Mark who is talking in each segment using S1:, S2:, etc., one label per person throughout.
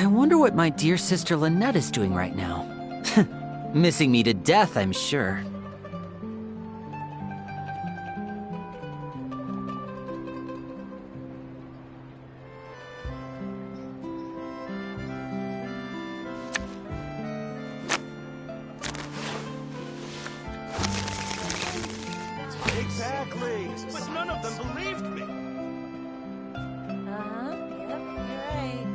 S1: I wonder what my dear sister Lynette is doing right now. Missing me to death, I'm sure.
S2: Exactly, but none of them believed me.
S3: Yep, you're right.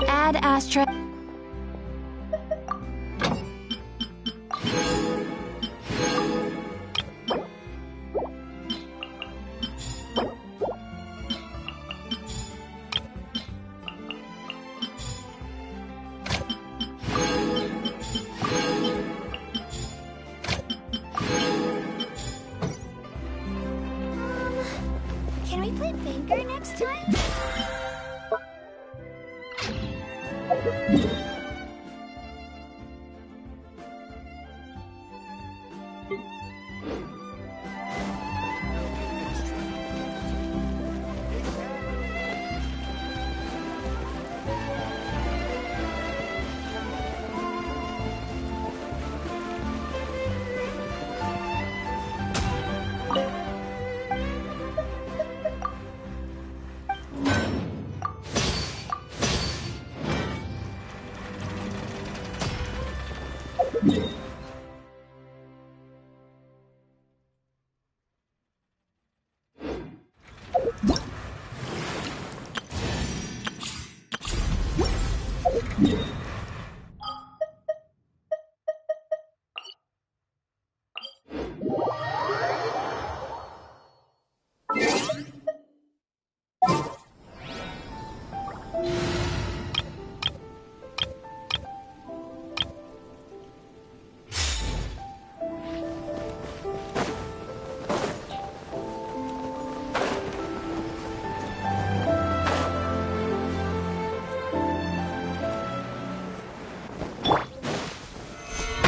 S4: Add asterisk.
S5: Can we play Banker next time?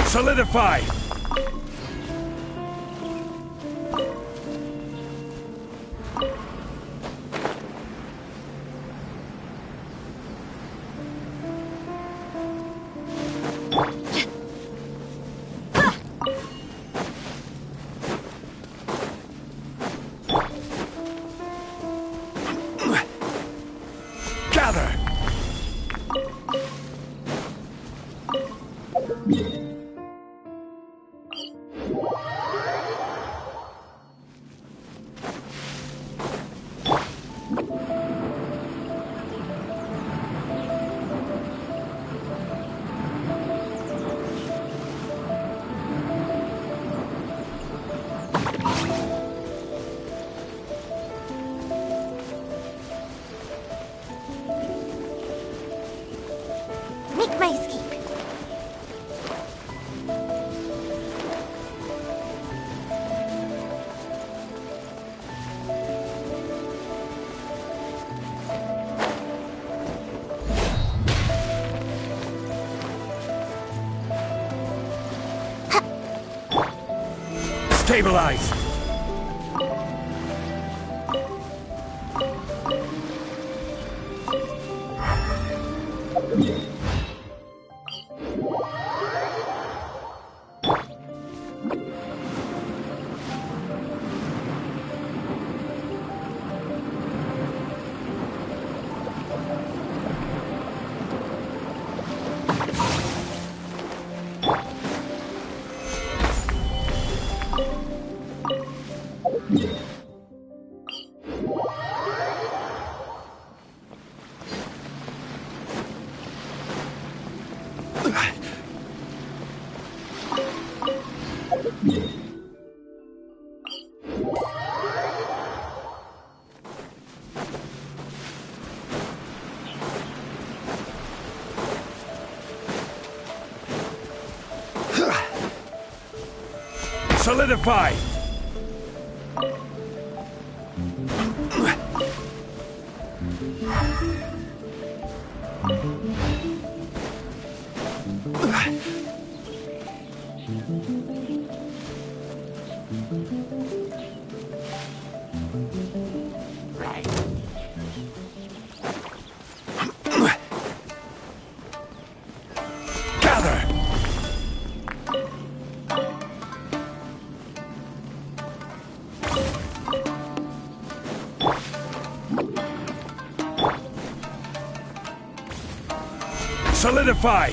S2: Solidify! Gather!
S5: Make my escape.
S2: Stabilize! Solidify! Solidify!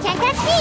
S5: Can't catch me!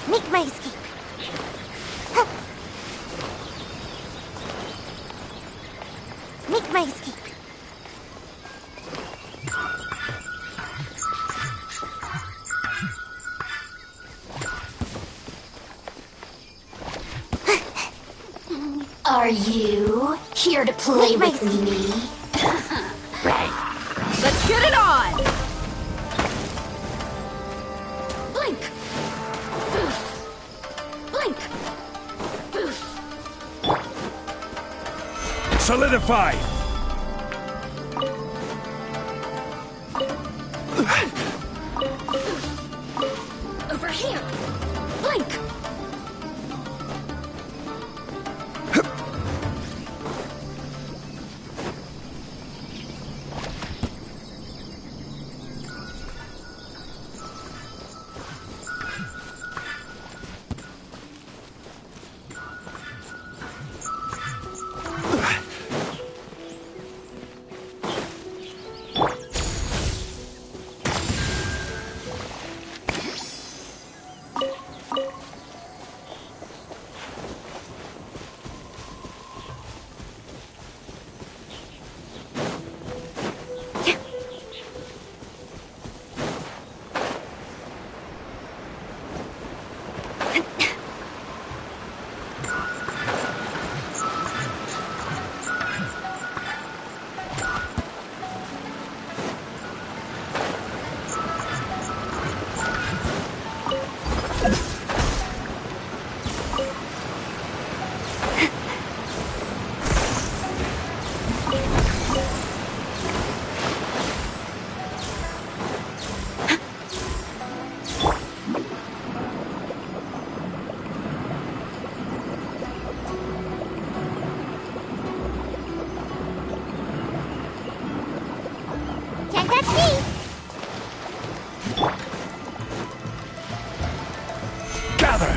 S5: Make my escape. Make my escape.
S4: Are you here to play with me?
S3: Let's get it on!
S4: Blink! Boof! Blink! Boof!
S2: Solidify!
S4: Over here! Blink!
S5: Can't touch me!
S2: Gather!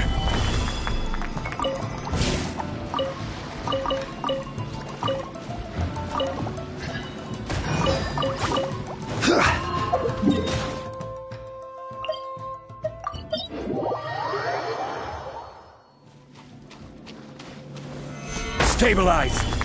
S2: Stabilize!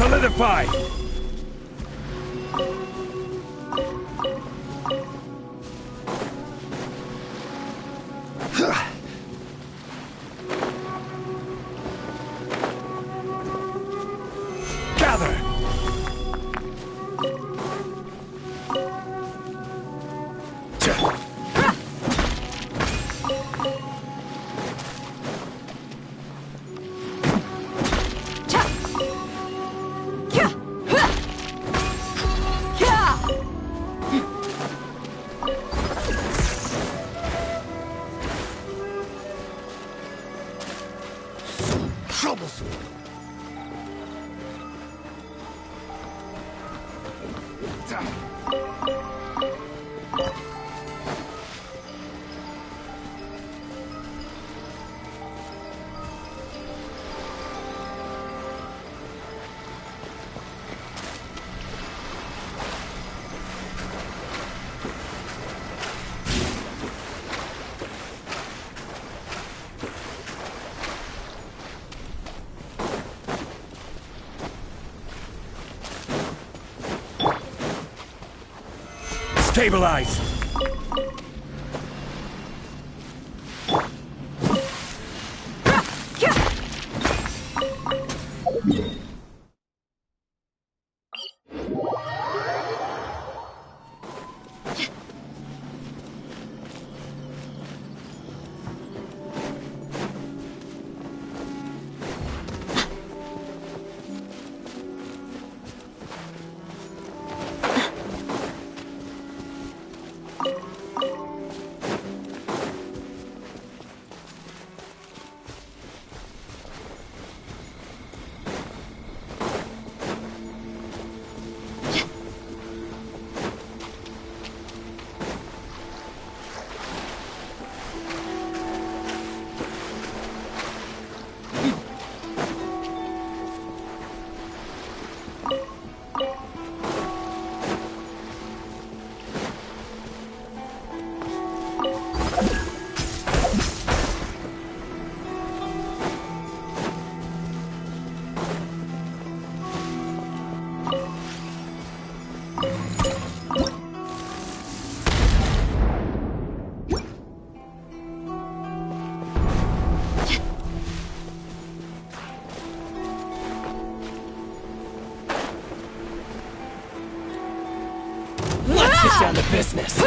S2: Solidify! Gather! Troublesome. Stabilize!
S6: Let's get down to business.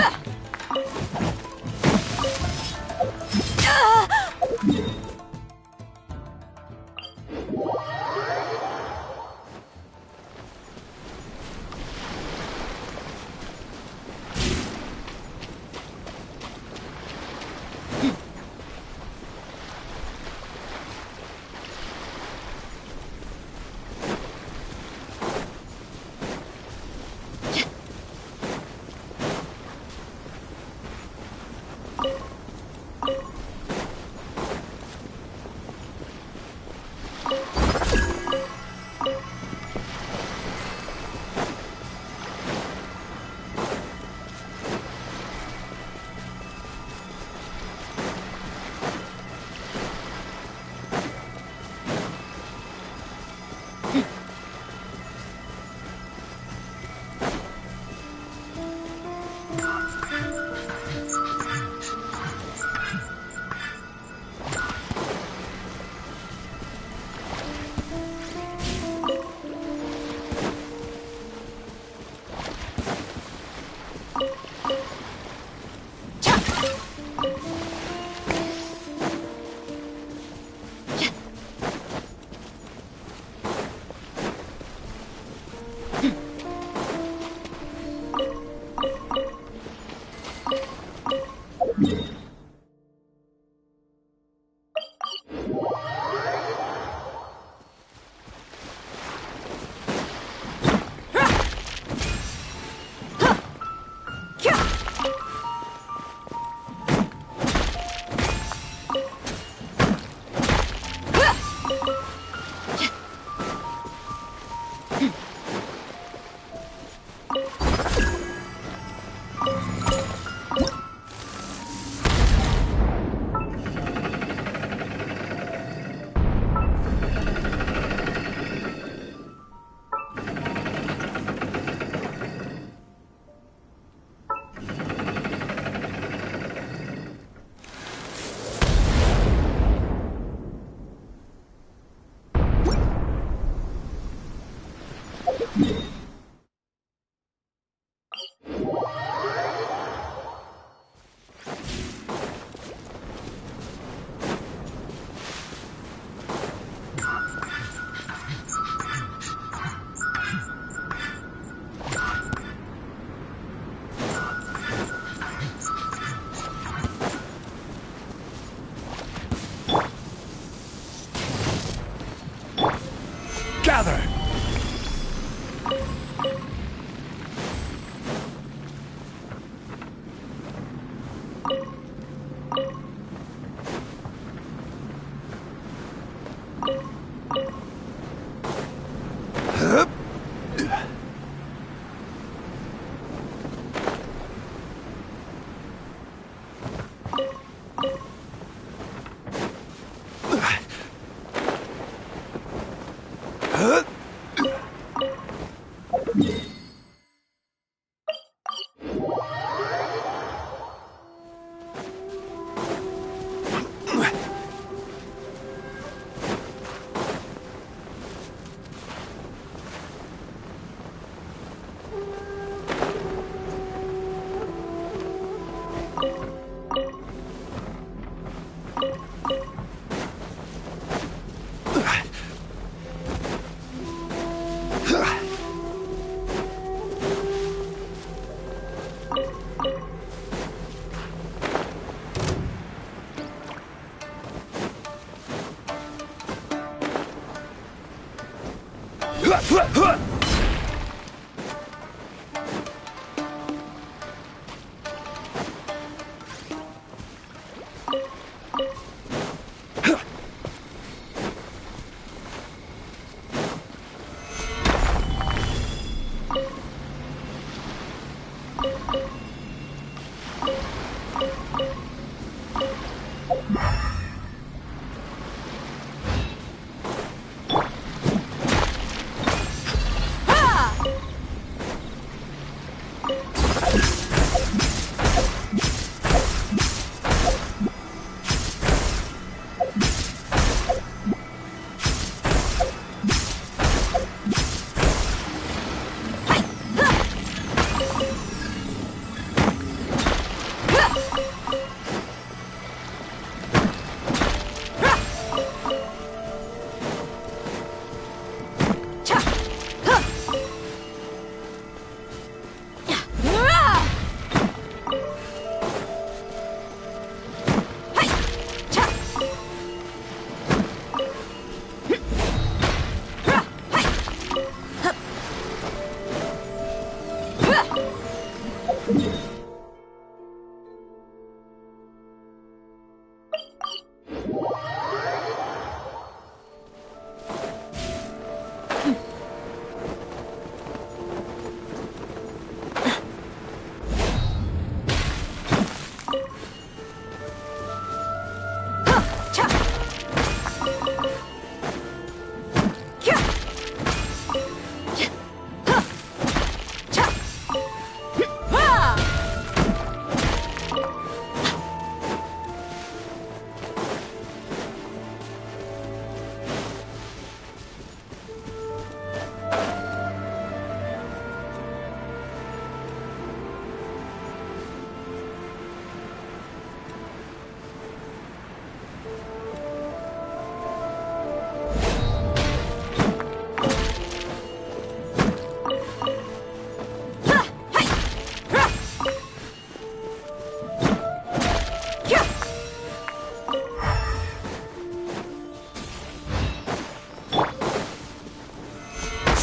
S2: Gather!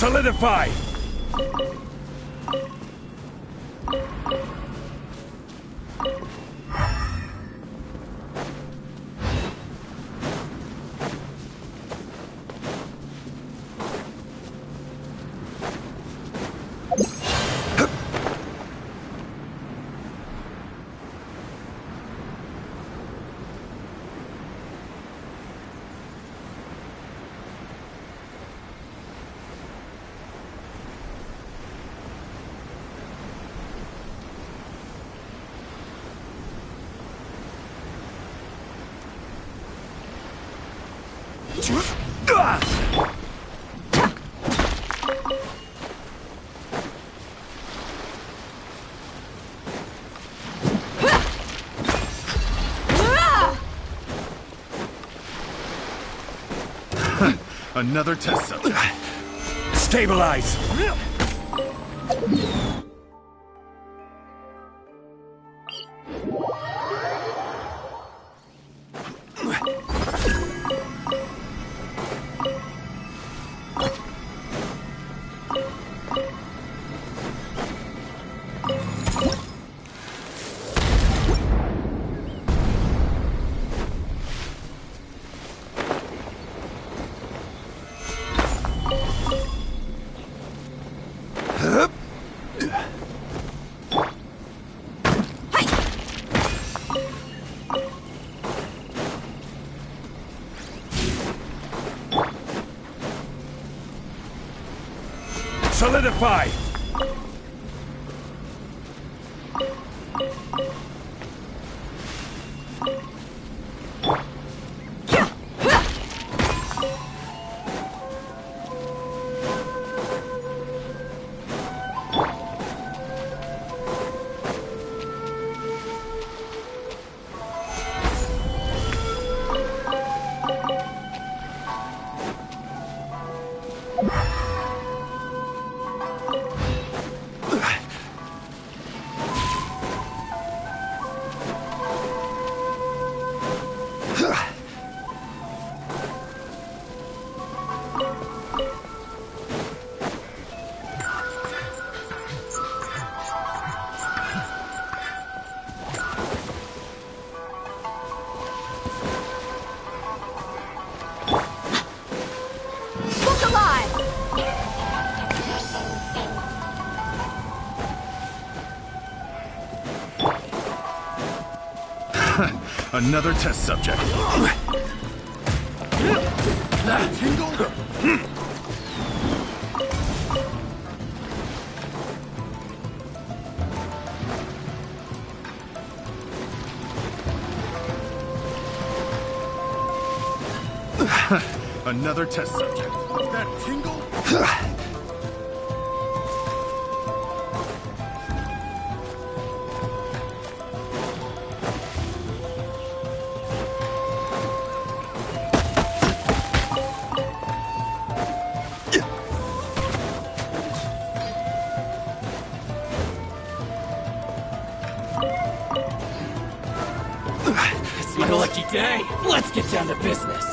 S2: Solidify!
S7: Another test cell.
S2: Stabilize! Solidify!
S7: Another test subject. Tingle? Another test subject. That tingle?
S6: It's my lucky day. Let's get down to business.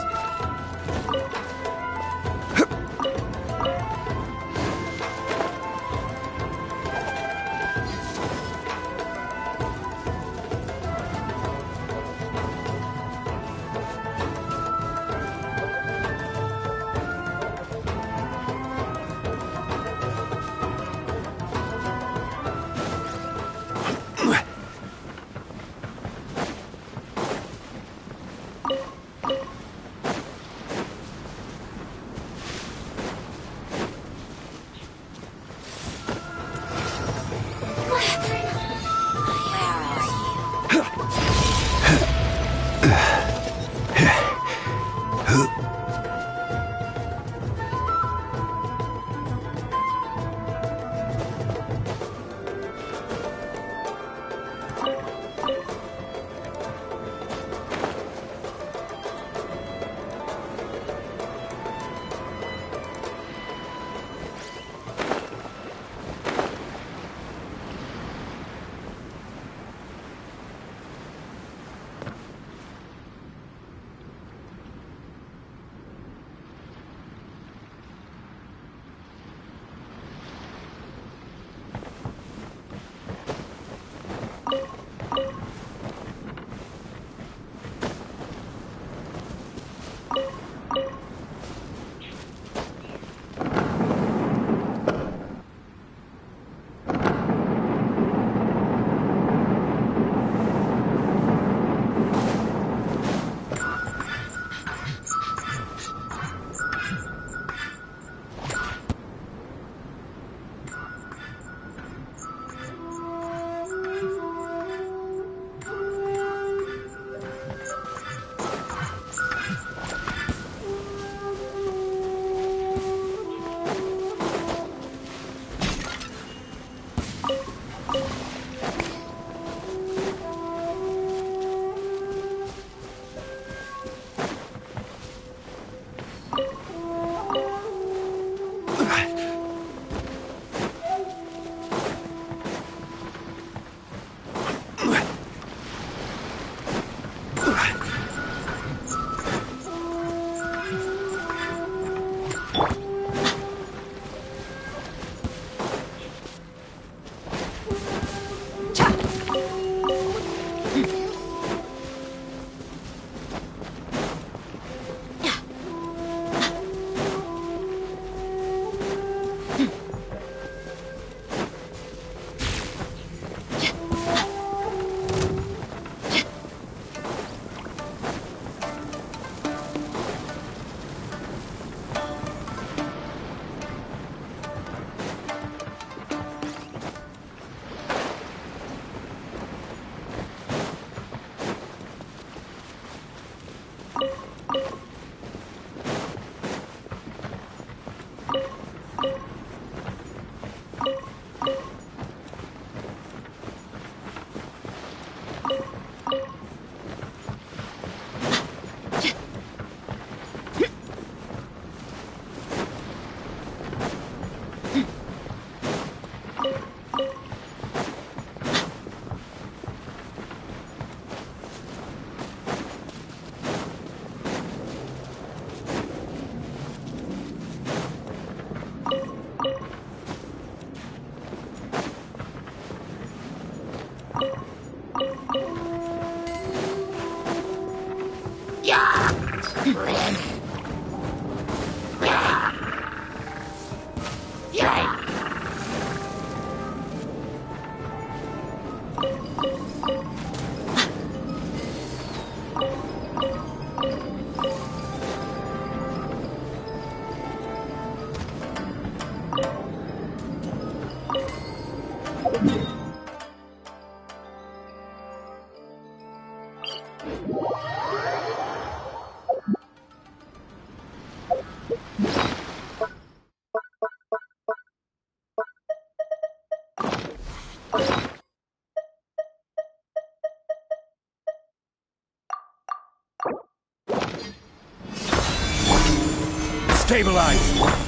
S2: Stabilize!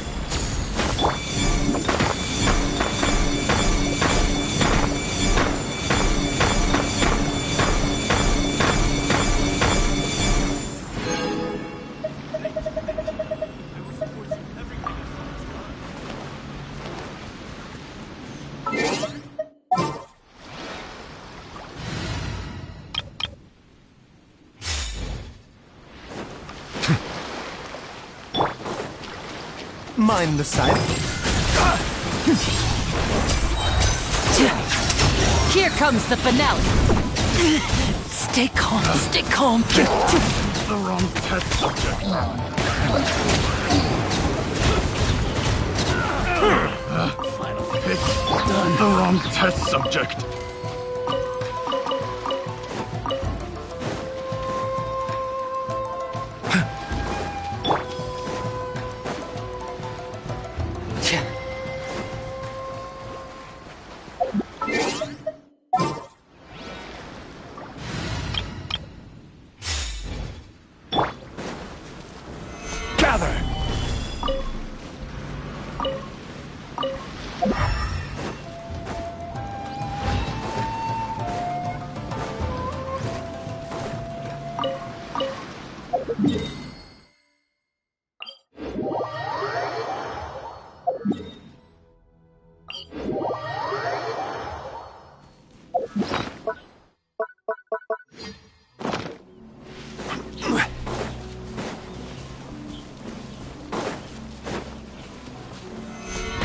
S8: Mind the side.
S1: Here comes the finale. Stay calm, stay calm.
S7: The wrong test subject.
S6: Final
S7: Pick the wrong test subject.
S2: Gather!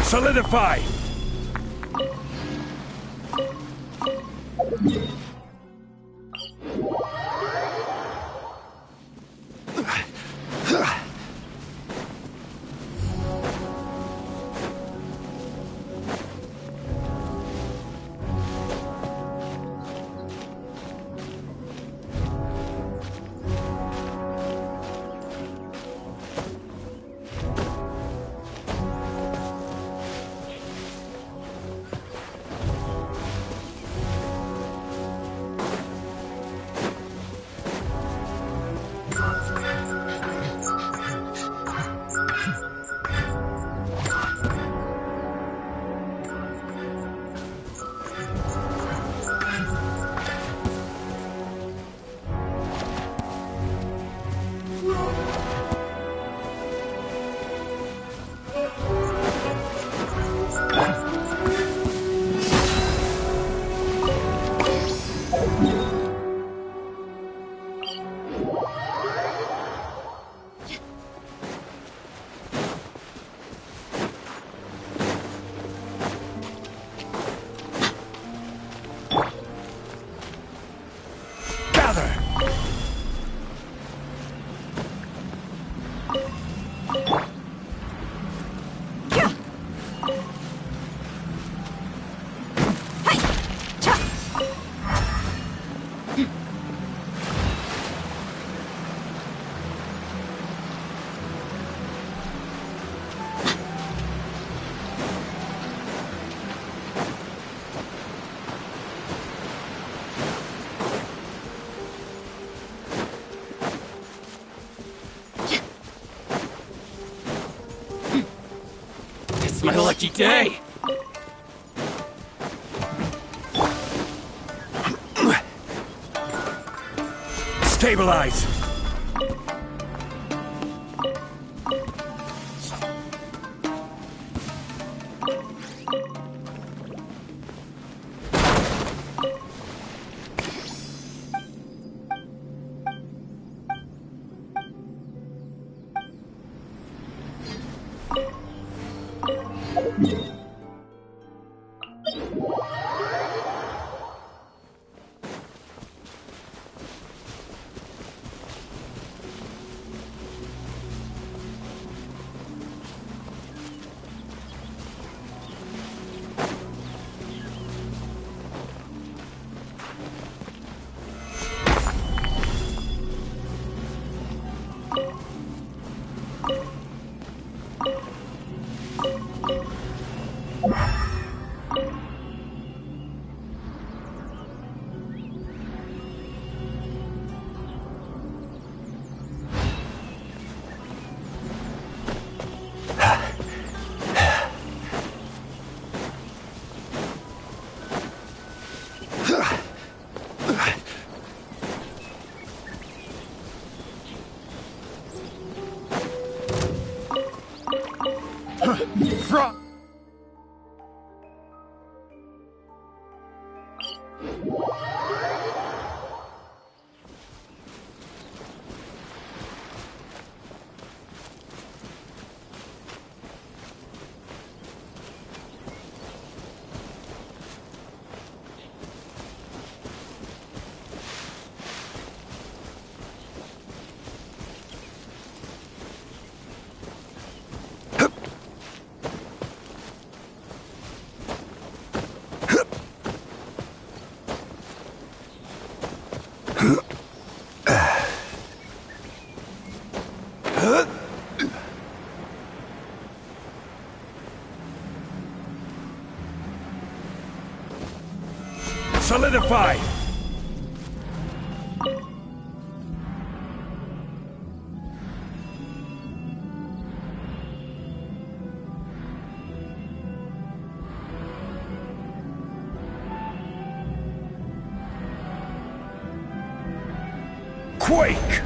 S2: Solidify!
S6: It's my lucky day!
S2: Stabilize!
S7: From.
S2: Solidify! Quake!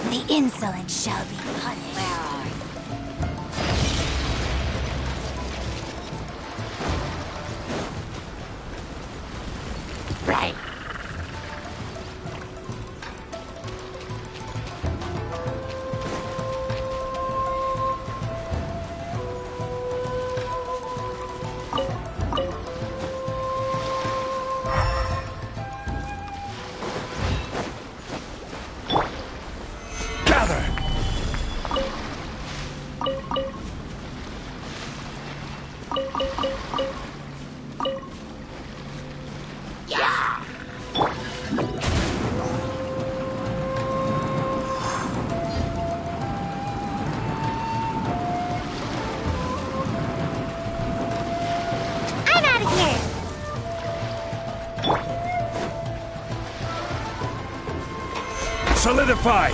S4: The insolent shall be punished.
S5: Right.
S2: Gather!
S5: I'm out of here.
S2: Solidify!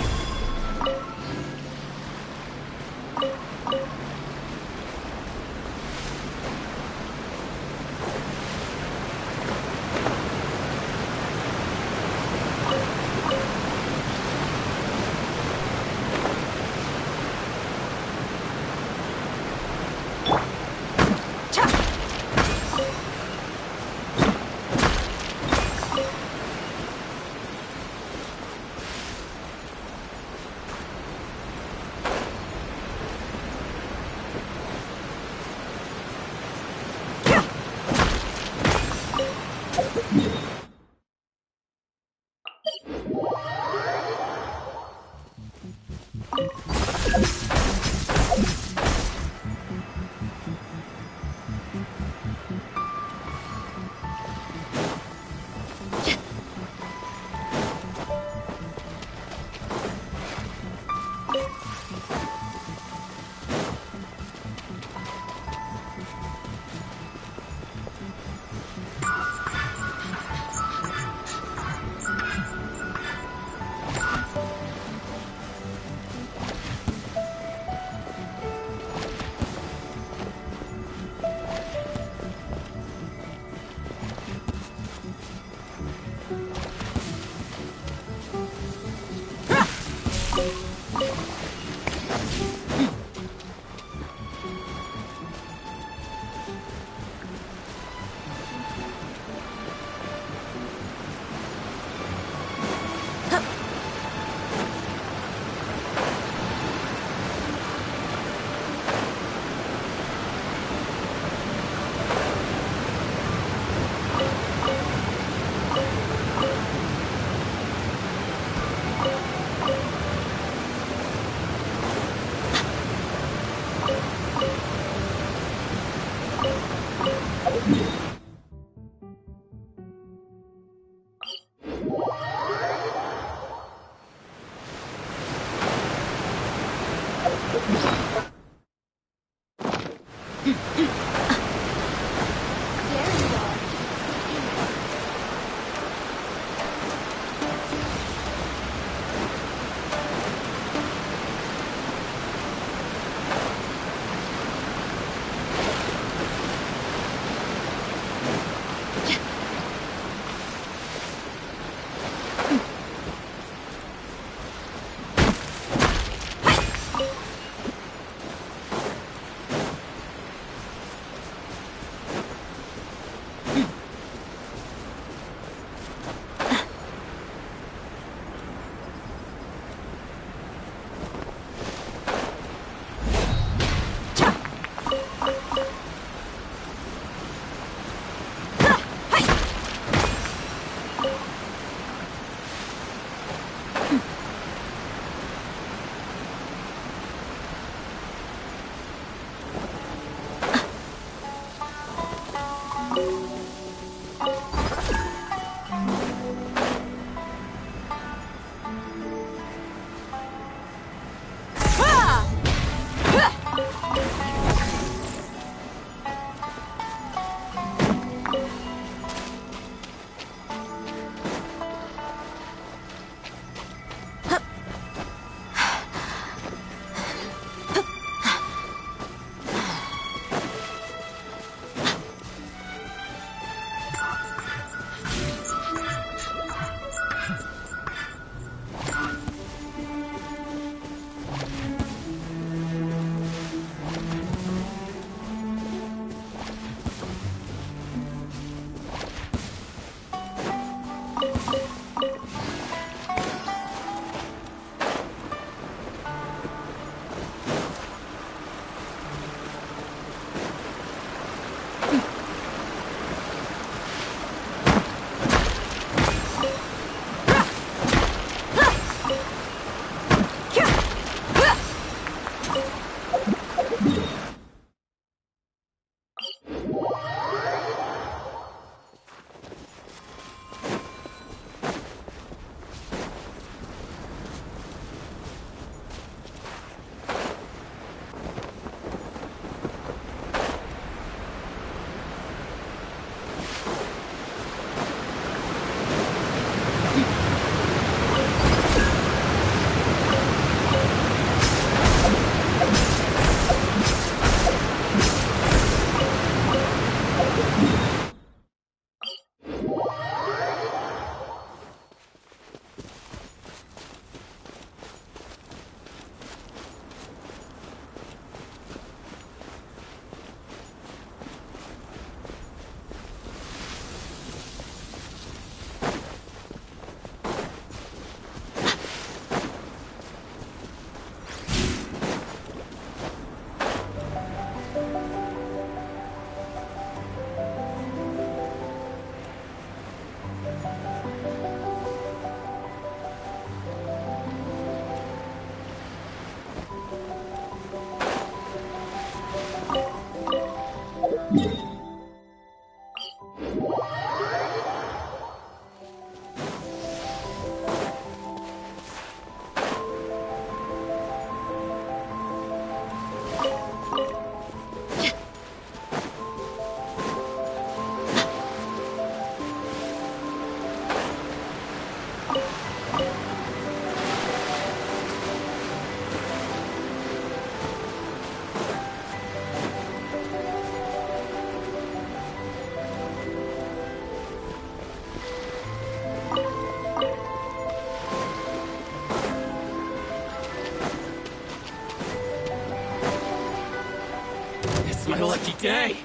S6: It's my lucky day.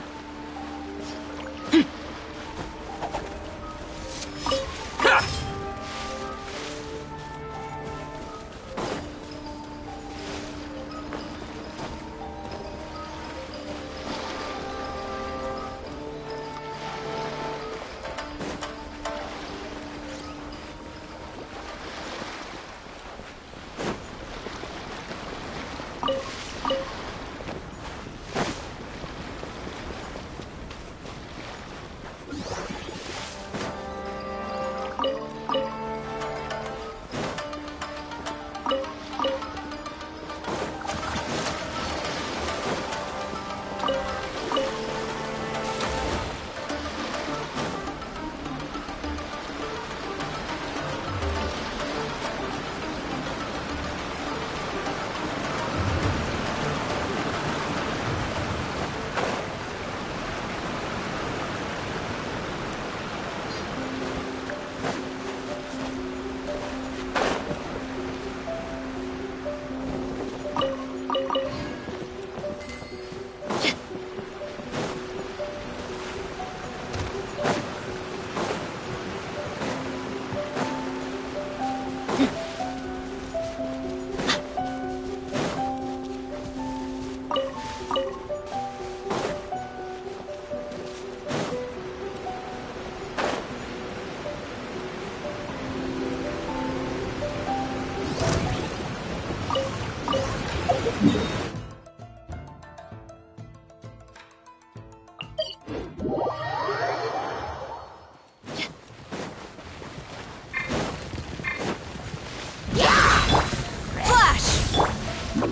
S5: Away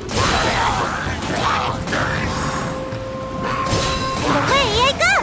S5: I go!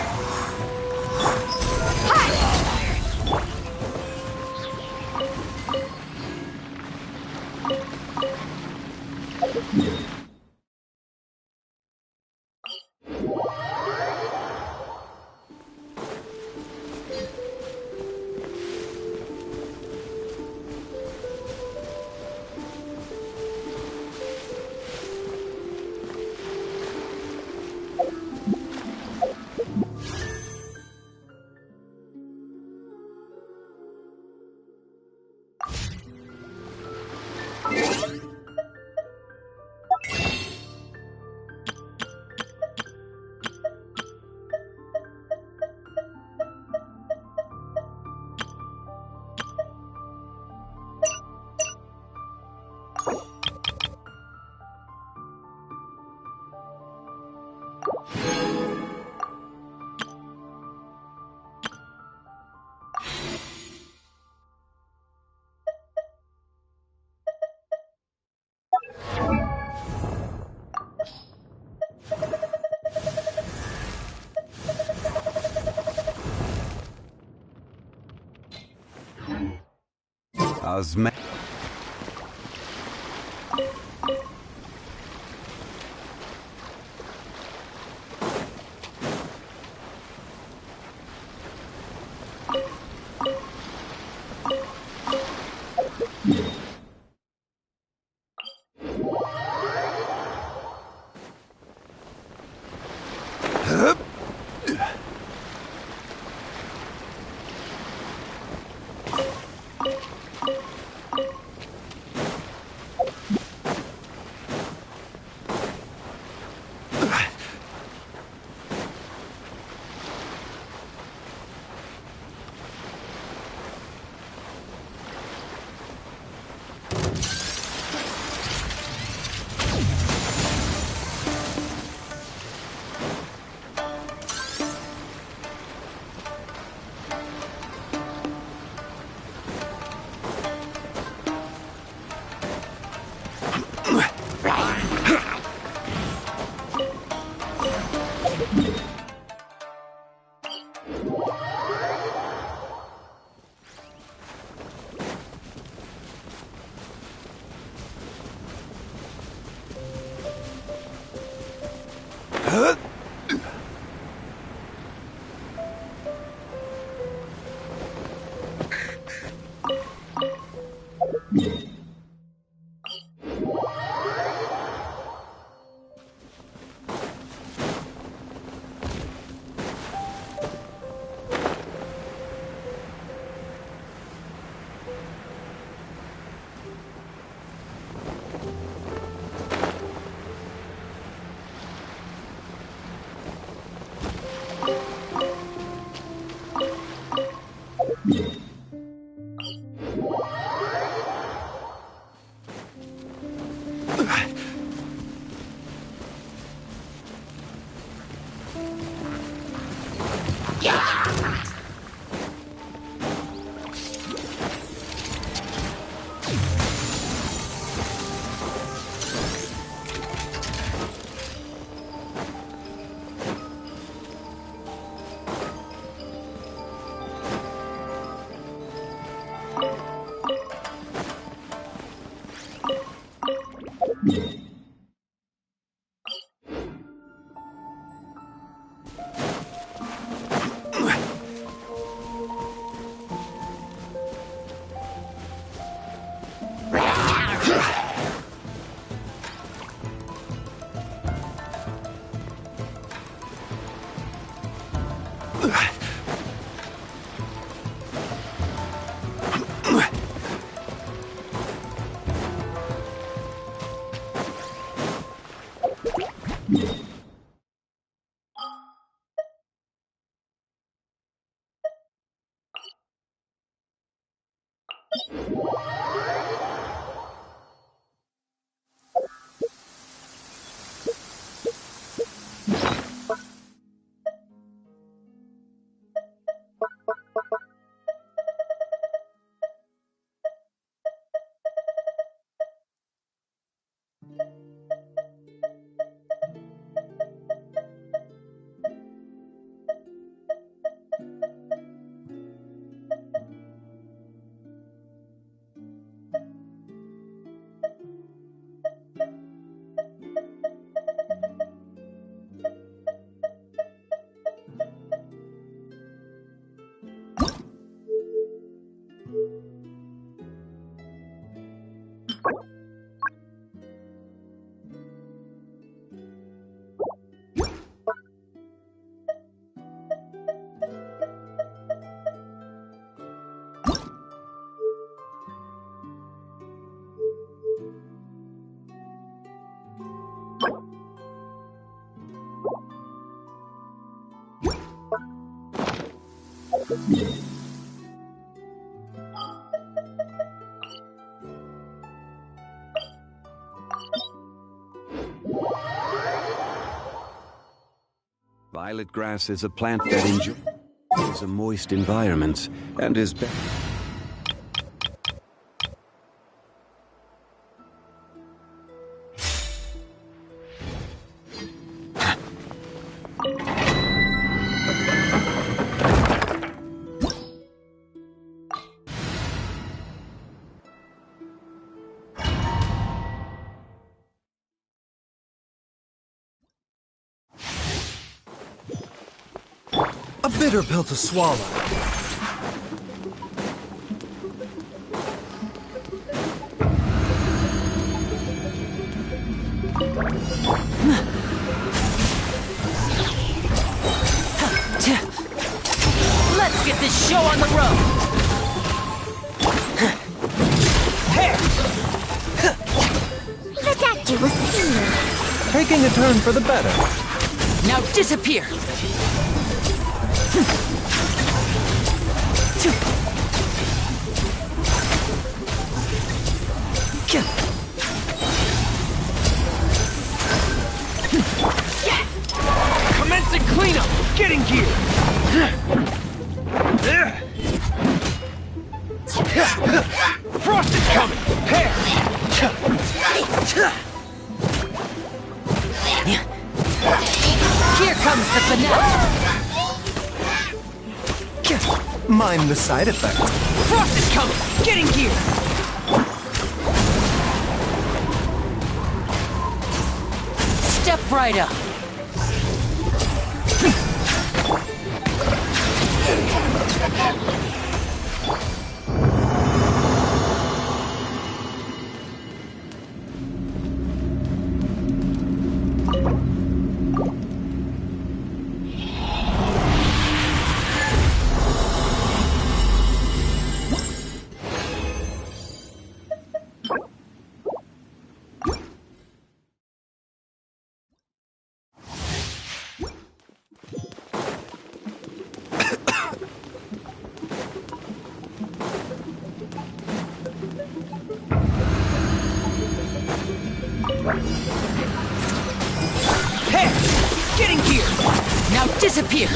S8: Violet grass is a plant that enjoys a moist environment and is better.
S9: A bitter pill to swallow.
S1: Let's get this show on the road!
S5: The doctor will see you.
S9: Taking a turn for the better.
S1: Now disappear!
S6: Commencing cleanup! Getting gear! Frost is coming!
S1: Here comes the finale!
S9: Mind the side effect.
S1: Frost is coming! Getting gear! Step right up!
S6: Hey! Getting gear!
S1: Now disappear!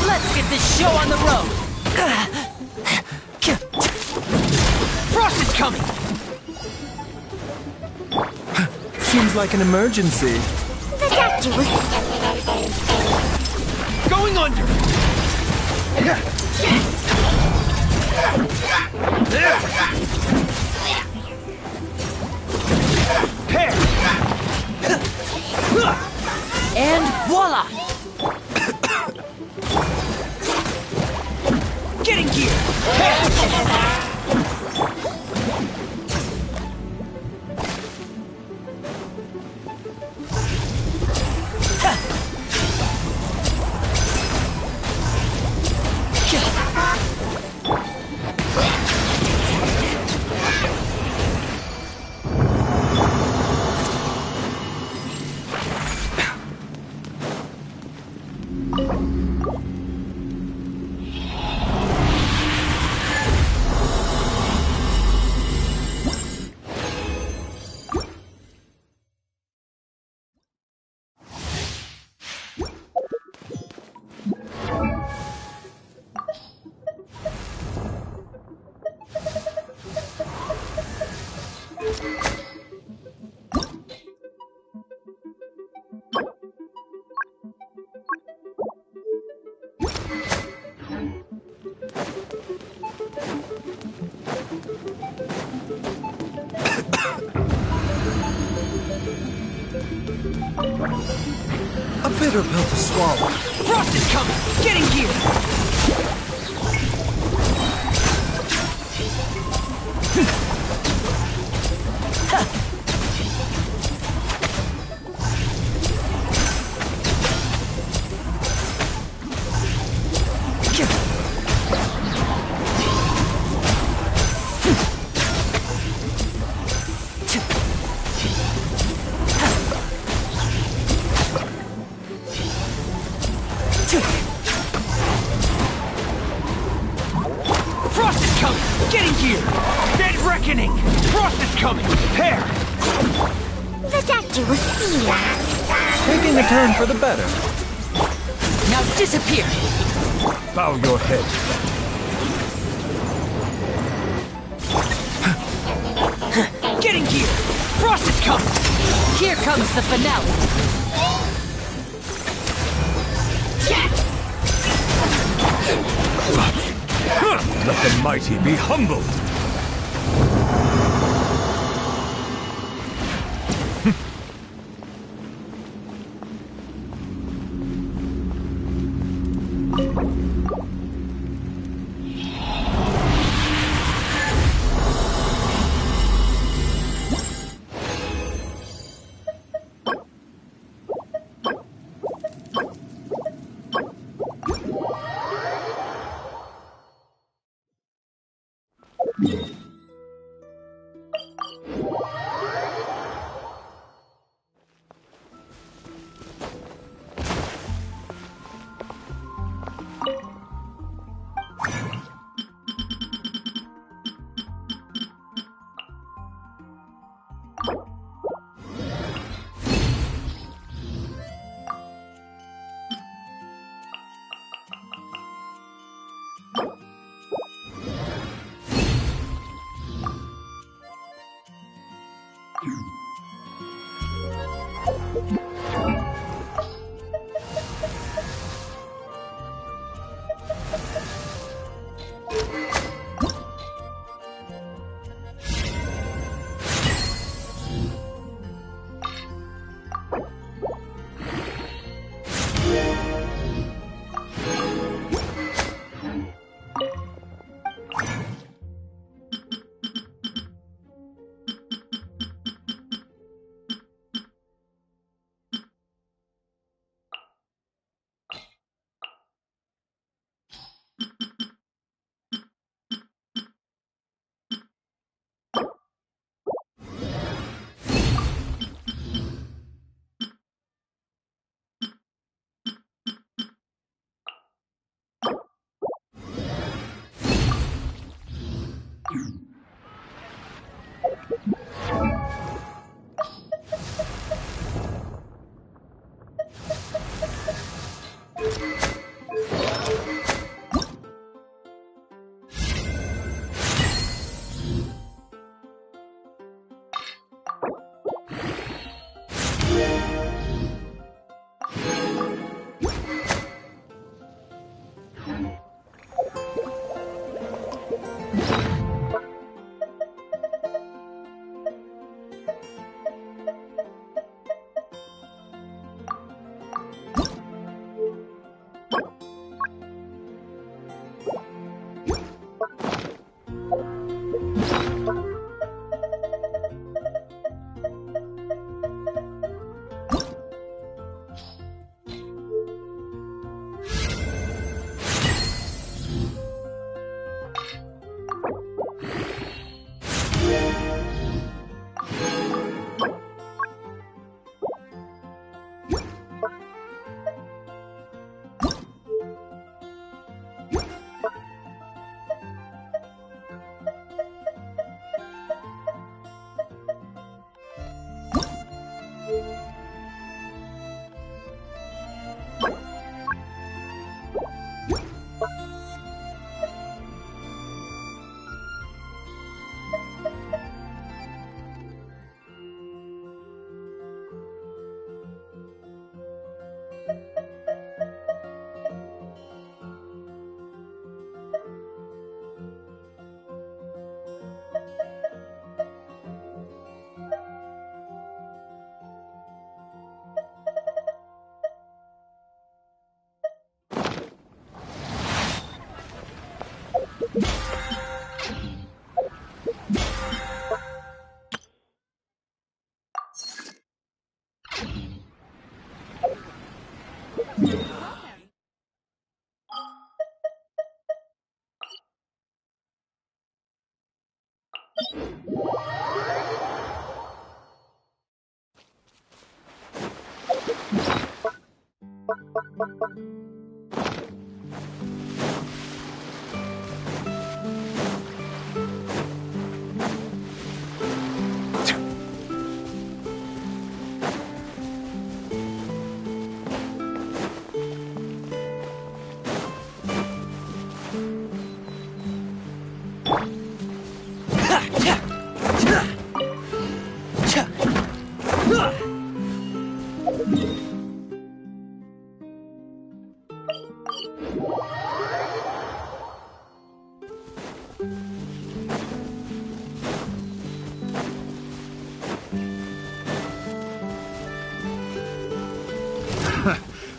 S1: Let's get this show on the road!
S6: Frost is coming!
S9: Seems like an emergency.
S5: The doctor will see you.
S6: Going under!
S1: And voila!
S6: Getting gear!
S9: A bitter pill to swallow.
S6: Frost is coming! Getting gear! Prepare!
S5: The doctor will see you.
S9: Taking a turn for the better.
S6: Now disappear!
S2: Bow your head.
S6: Getting here! Frost is coming!
S1: Here comes the finale.
S2: Let the mighty be humbled.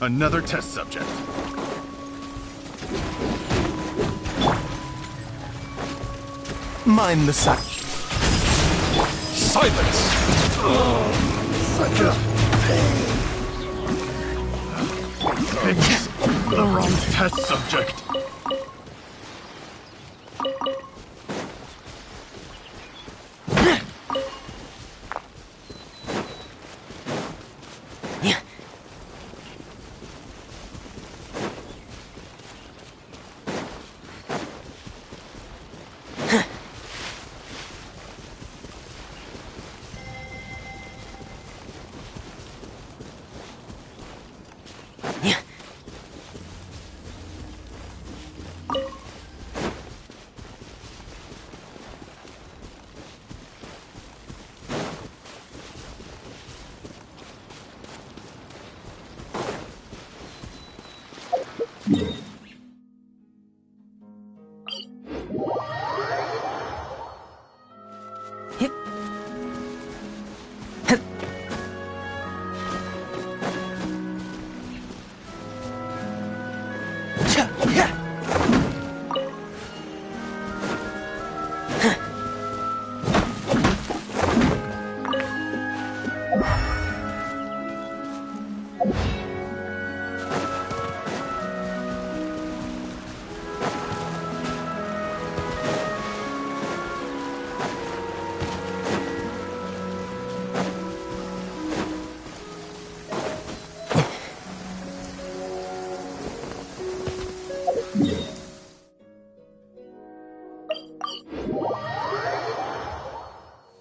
S7: Another test subject.
S9: Mind the sight.
S2: Silence!
S7: Such a pain. It's the wrong test subject.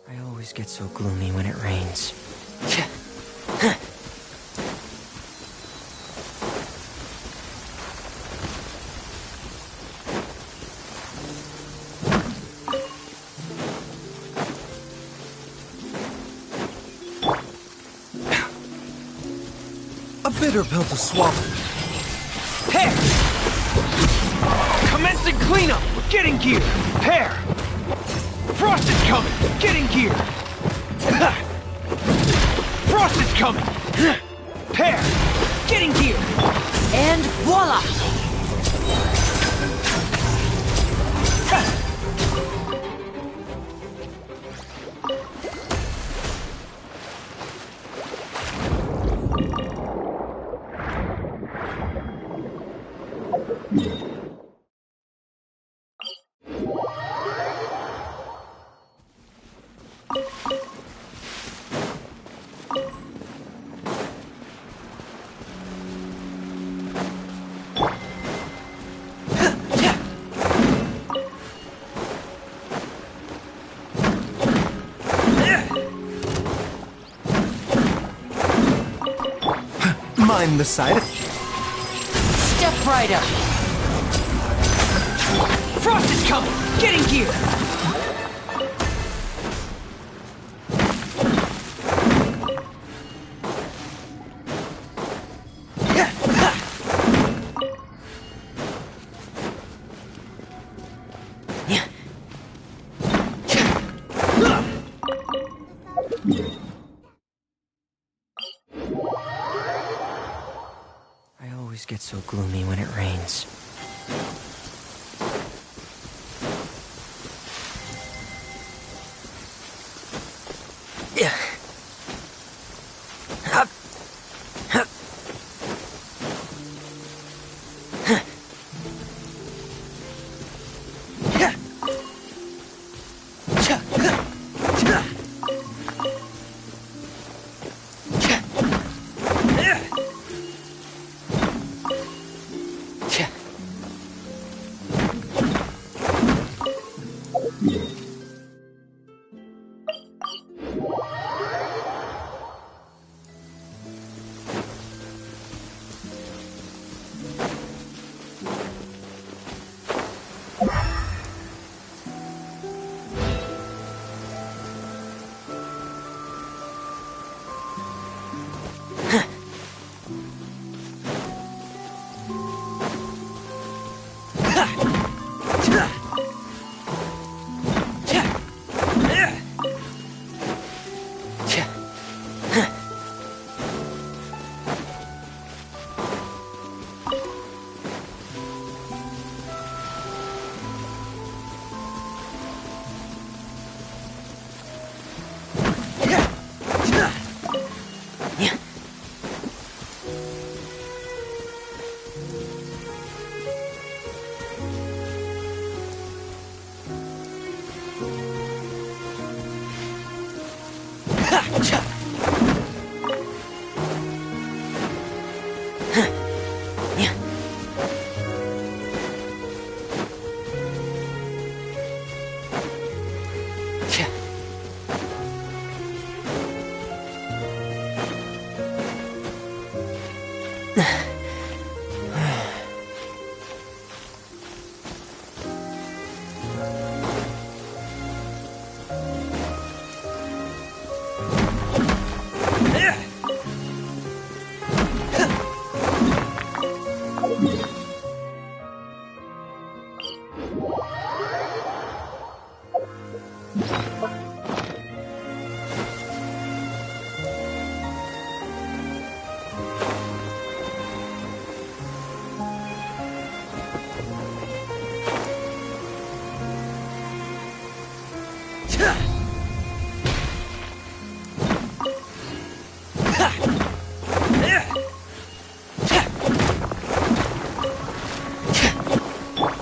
S6: I always get so gloomy when it rains.
S9: A bitter pill to swallow.
S6: Pair! Commencing cleanup! We're getting gear! Pair! Frost is coming! Getting gear! Frost is coming! Pair! Getting gear!
S1: And voila!
S9: Mind the sight.
S1: Step right up!
S6: Frost is coming! Getting gear! I always get so gloomy when it rains. Yeah. Up. Up. Huh. Yeah. Cha. Cha. Cha. Yeah. Cha.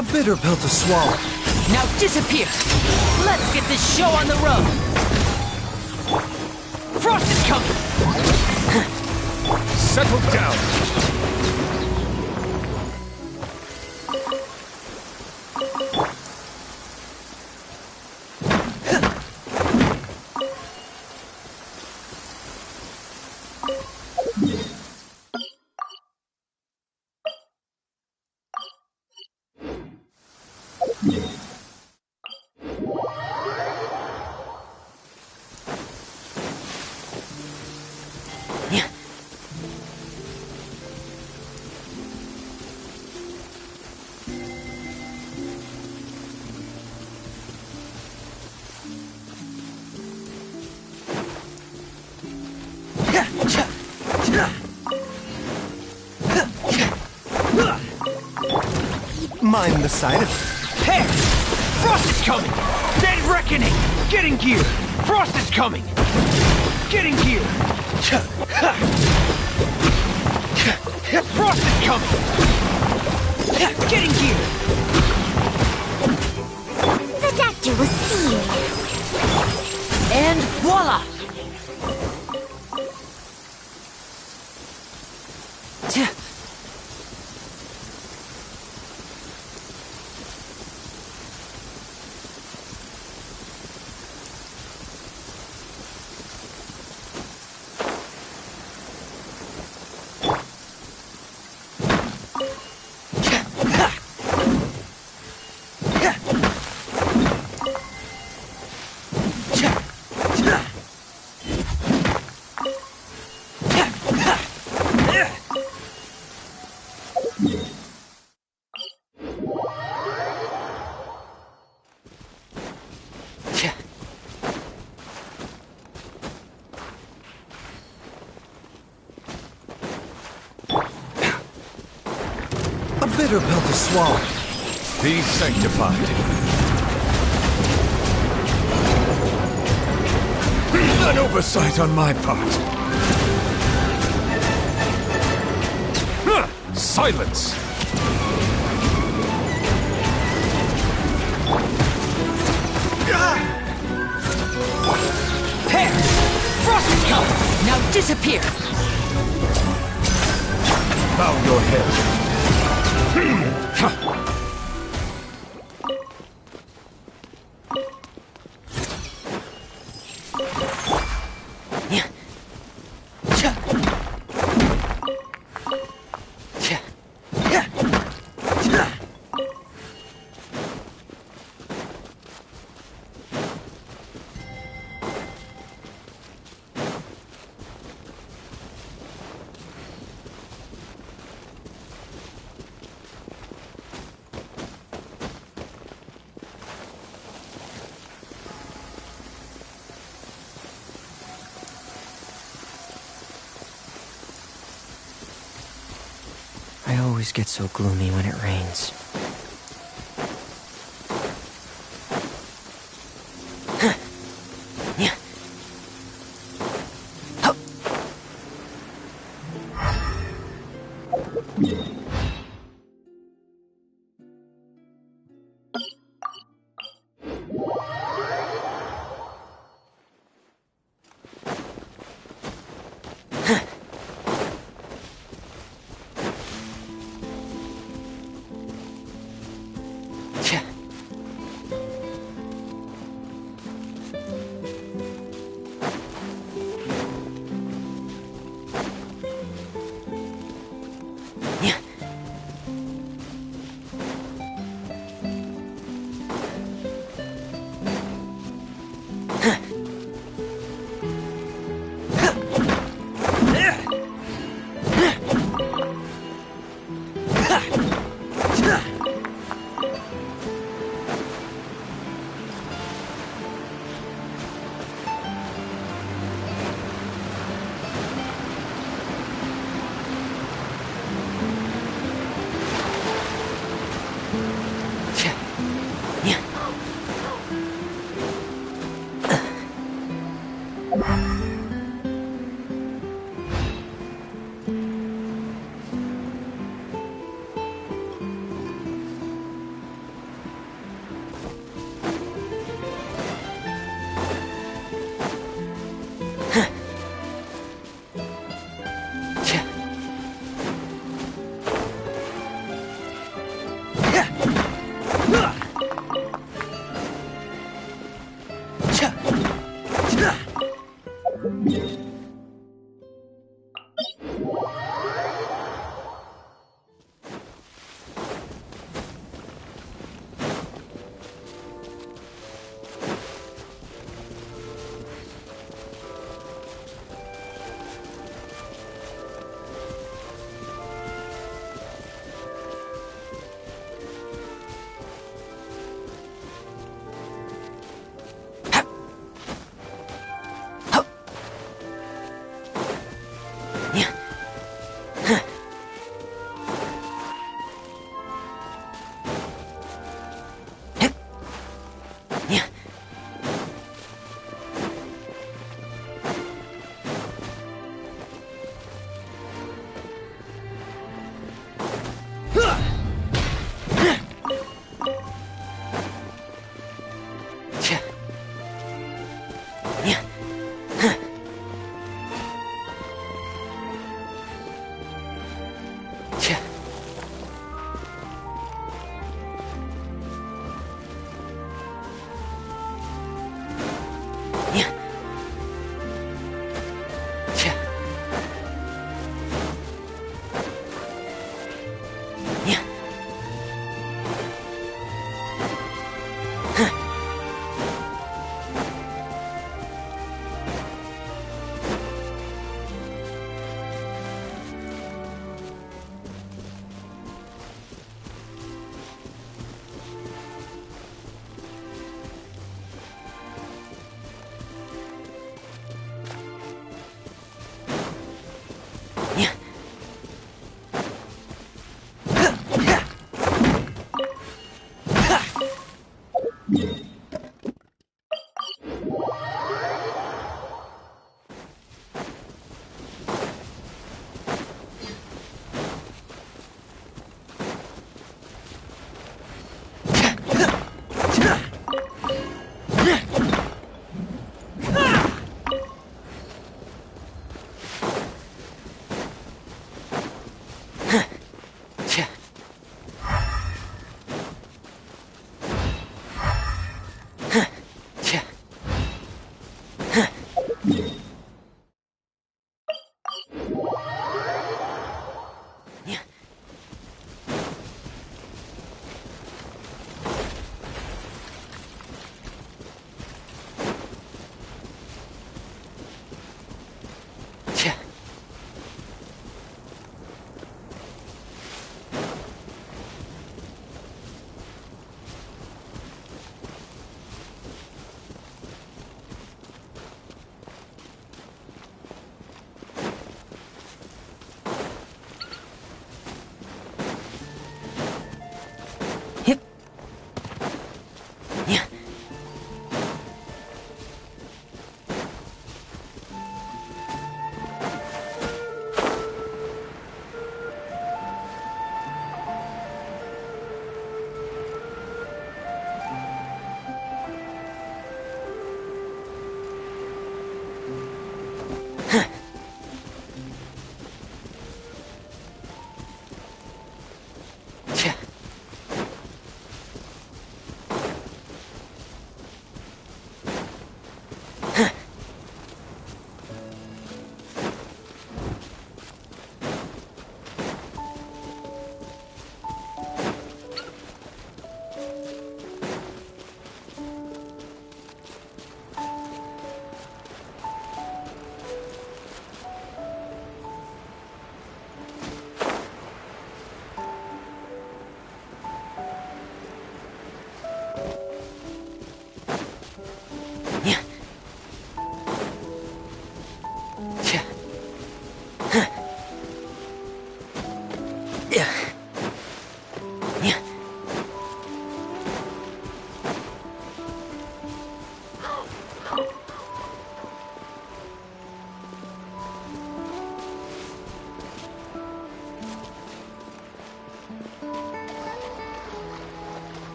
S9: A bitter pill to swallow.
S1: Now disappear! Let's get this show on the road!
S6: Frost is coming!
S2: Settle down.
S9: Mind the side of
S6: Hey! Frost is coming! Dead reckoning! Getting gear! Frost is coming! Getting gear! Frost is coming! Getting gear!
S5: The doctor will see you.
S1: And voila!
S9: a bitter pill to swallow.
S2: Be sanctified. An oversight on my part. Silence!
S1: There! Frost is coming! Now disappear!
S2: Bow your head.
S1: I always get so gloomy when it rains.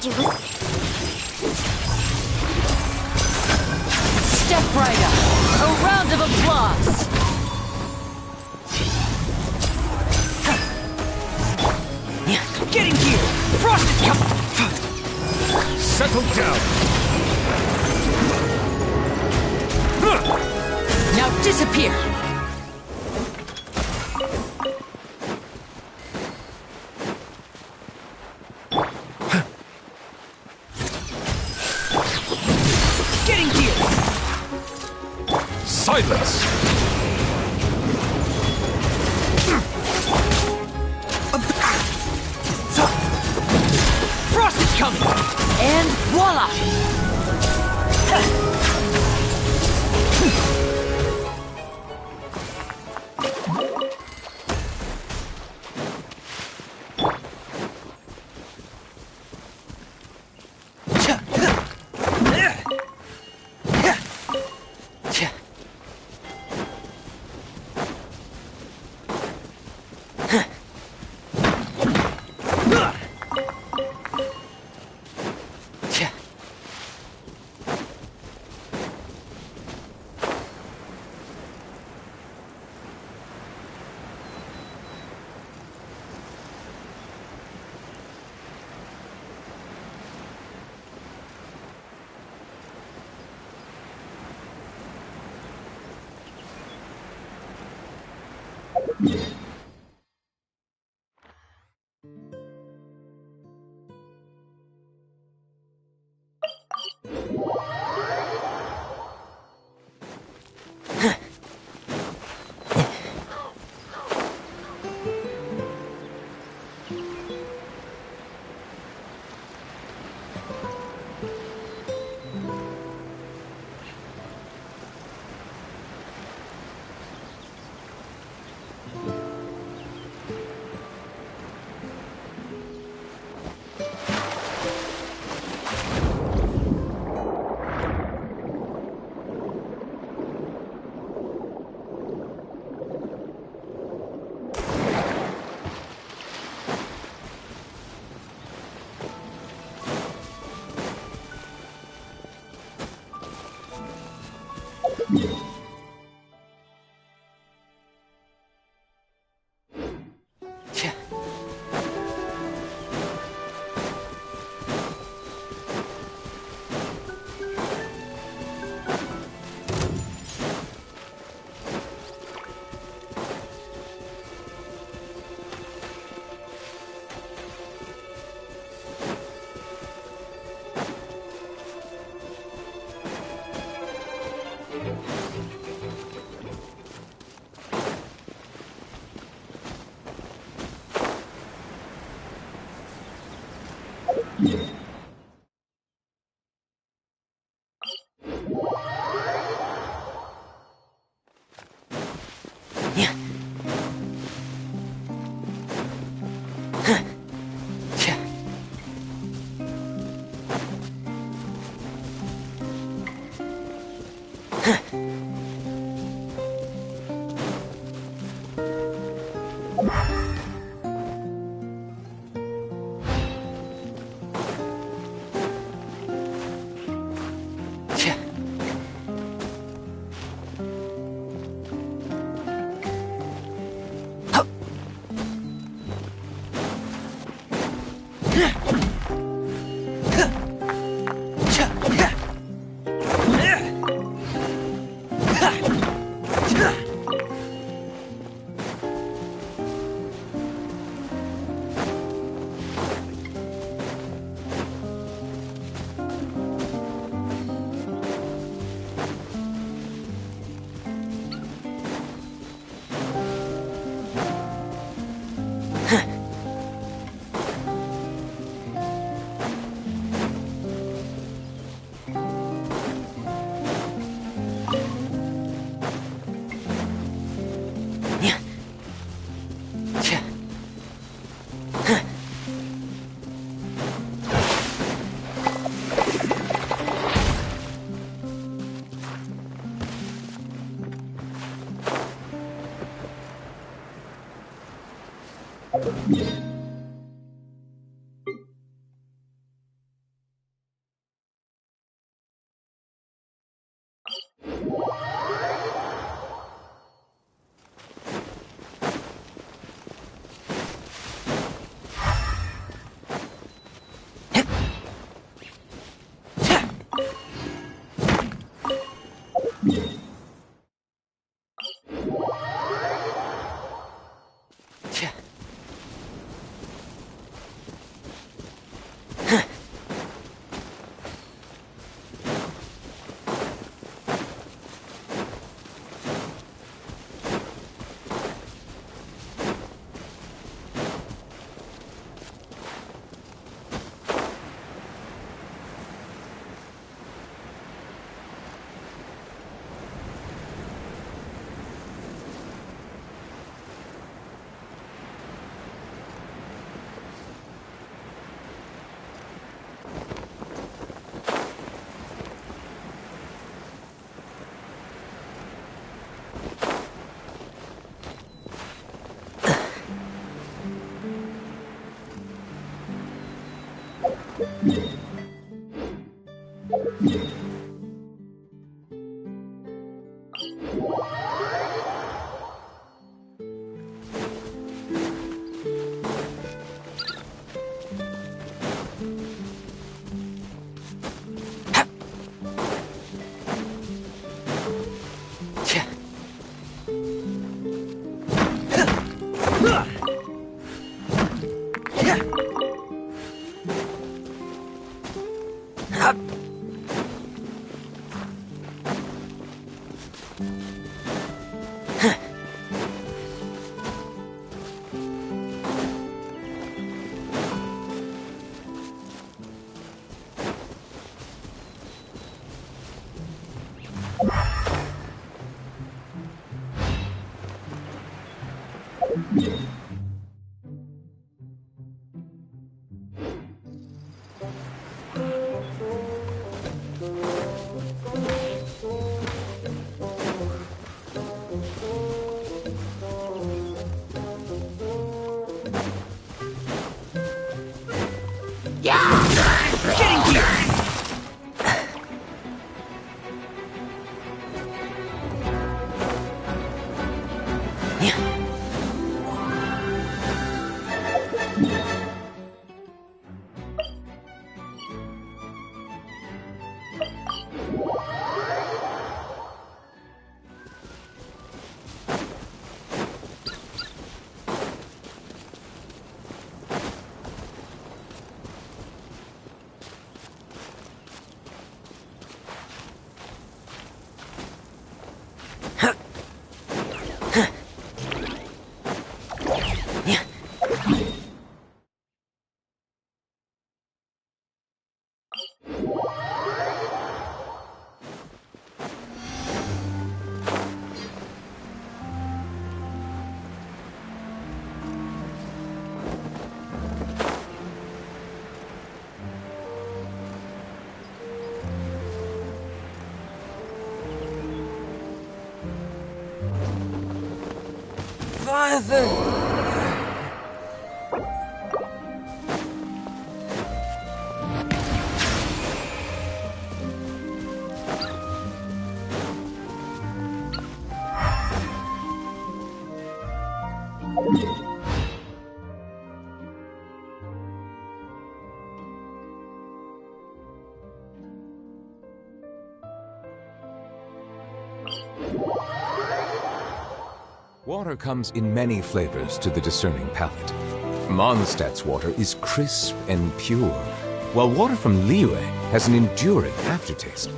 S5: you was...
S1: Step right up. A round of applause.
S6: Getting here! Frost is coming!
S2: Settle down.
S1: Now disappear.
S6: Getting here!
S2: Silence.
S6: Frost is coming!
S1: And voila! Father!
S2: Water comes in many flavors to the discerning palate. Mondstadt's water is crisp and pure, while water from Liyue has an enduring aftertaste.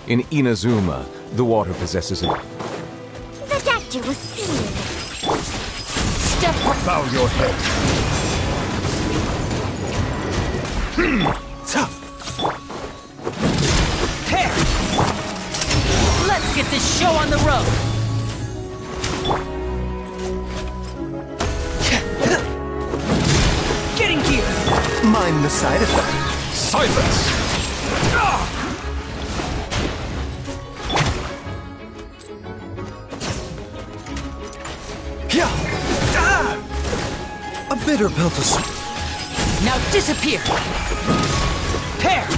S2: In Inazuma, the water possesses a...
S5: The doctor will see you.
S1: Step up!
S2: Bow your head.
S1: Let's get this show on the road!
S6: Getting here!
S9: Mind the side effect.
S2: Silence!
S9: A bitter pill to swallow.
S1: Now disappear!
S6: Tear!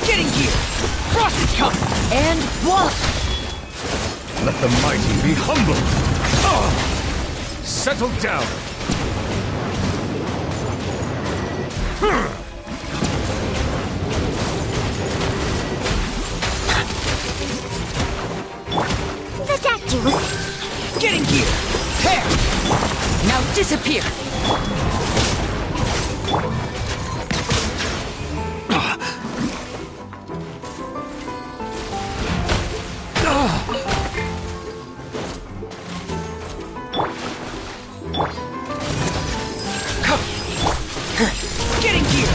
S6: Getting here! Frost is coming!
S1: And what?
S7: Let the mighty be humble.
S2: Settle down.
S5: The statue was...
S6: Getting here! Tear!
S1: Now disappear!
S6: Getting here!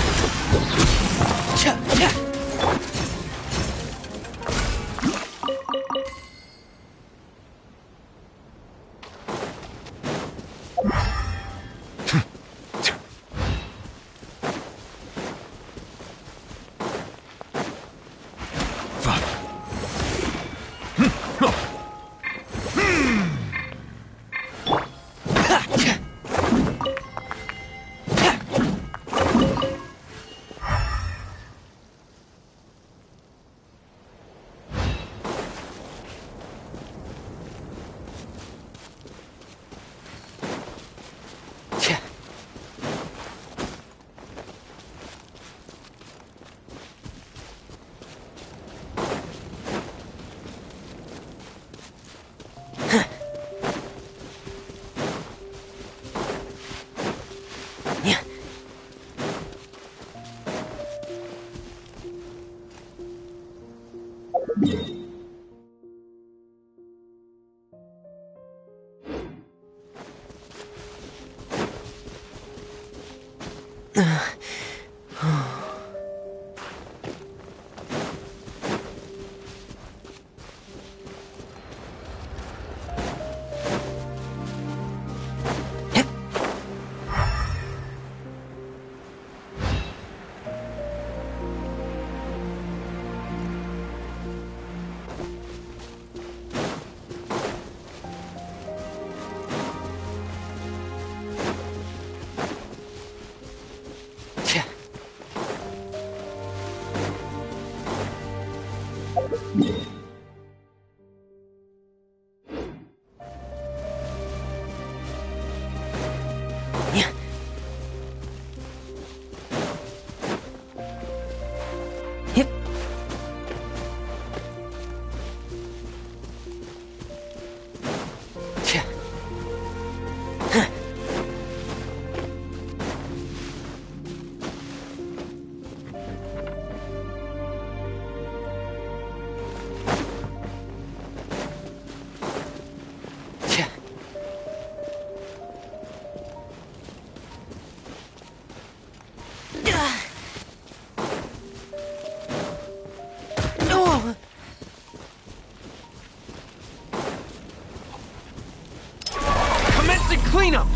S6: Commencing cleanup!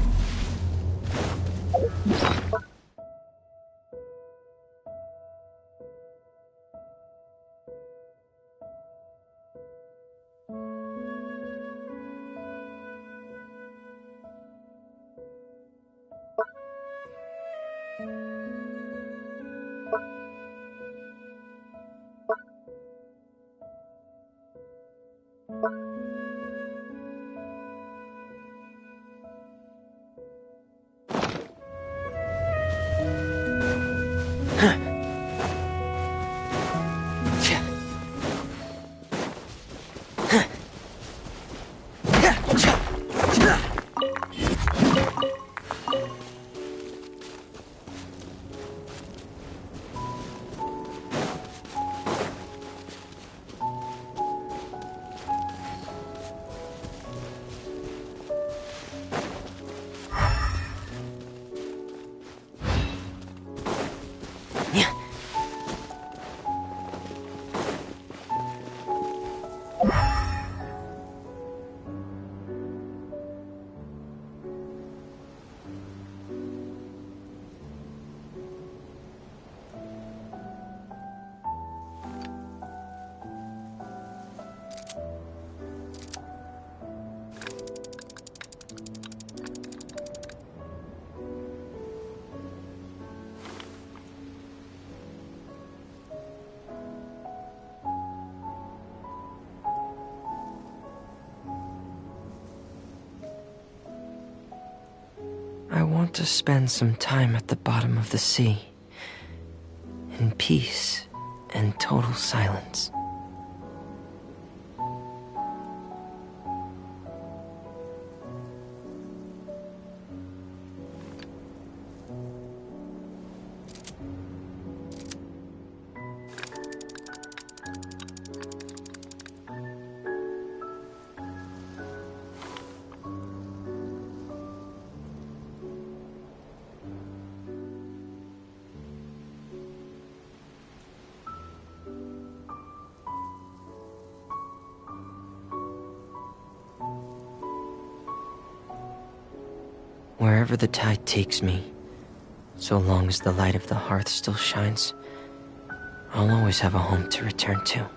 S10: I want to spend some time at the bottom of the sea, in peace and total silence. Wherever the tide takes me, so long as the light of the hearth still shines, I'll always have a home to return to.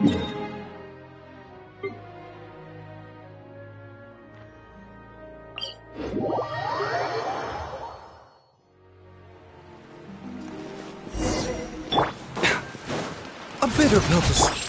S9: A bitter pill to swallow.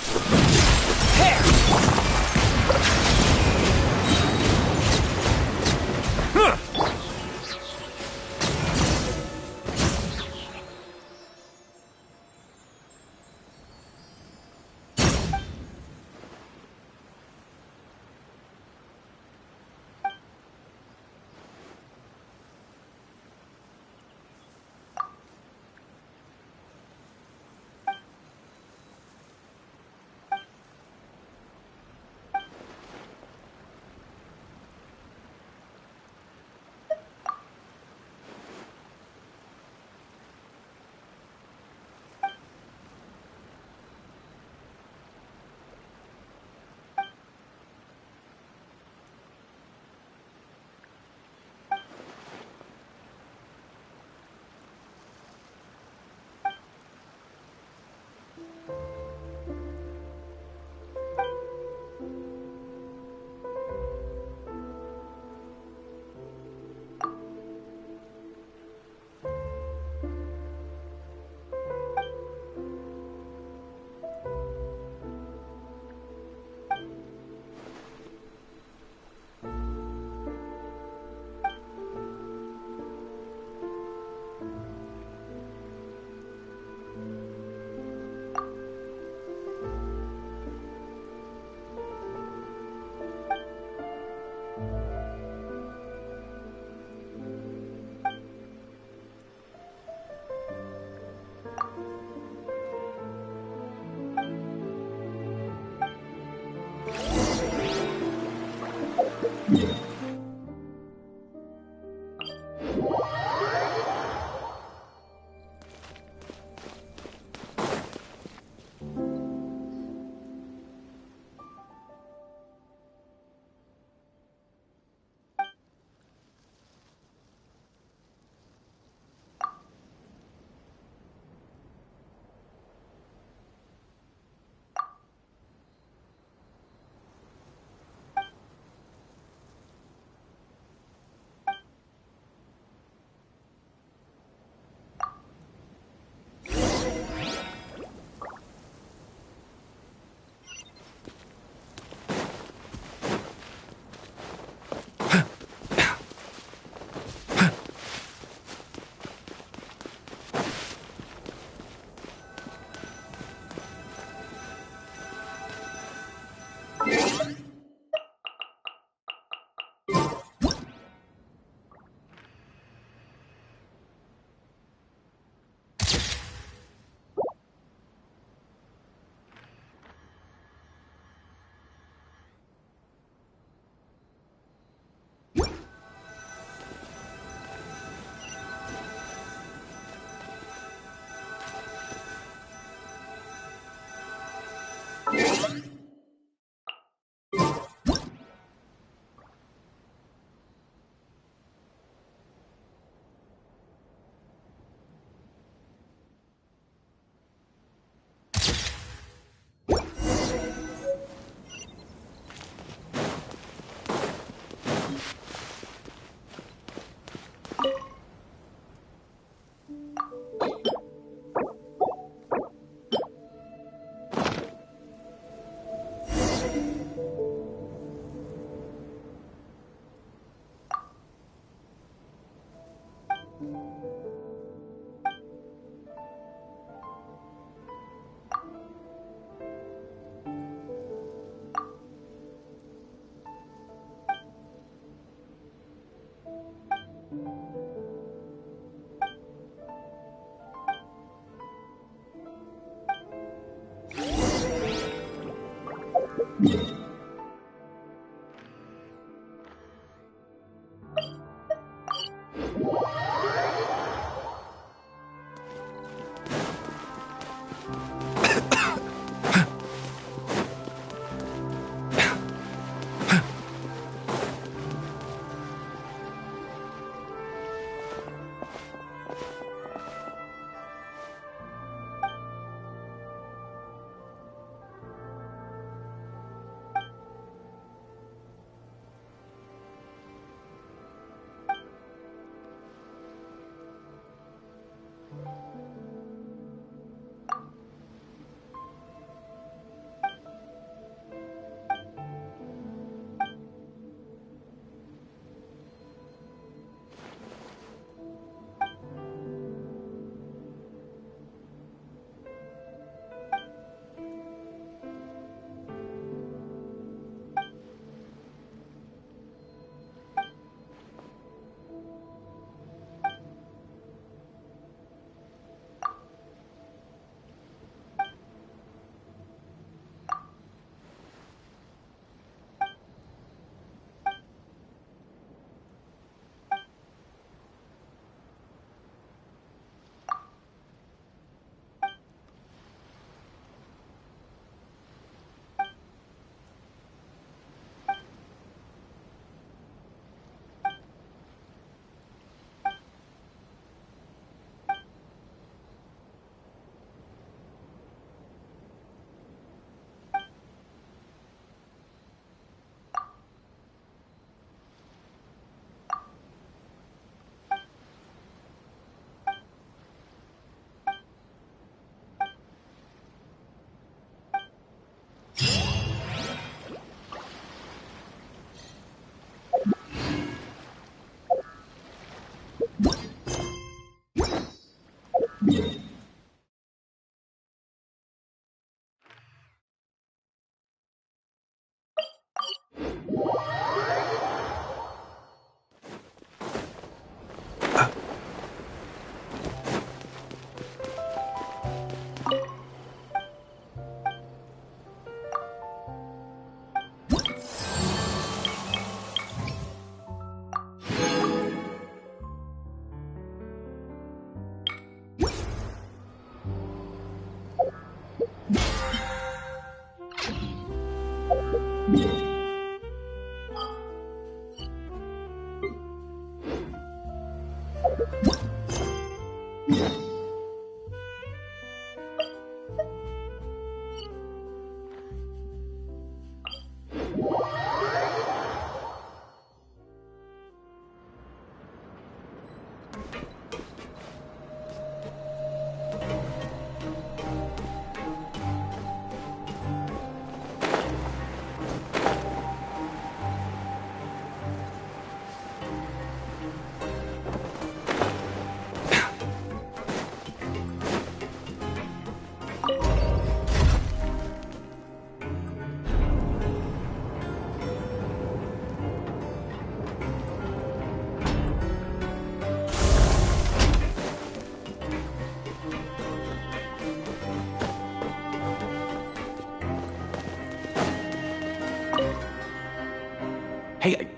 S2: Hey,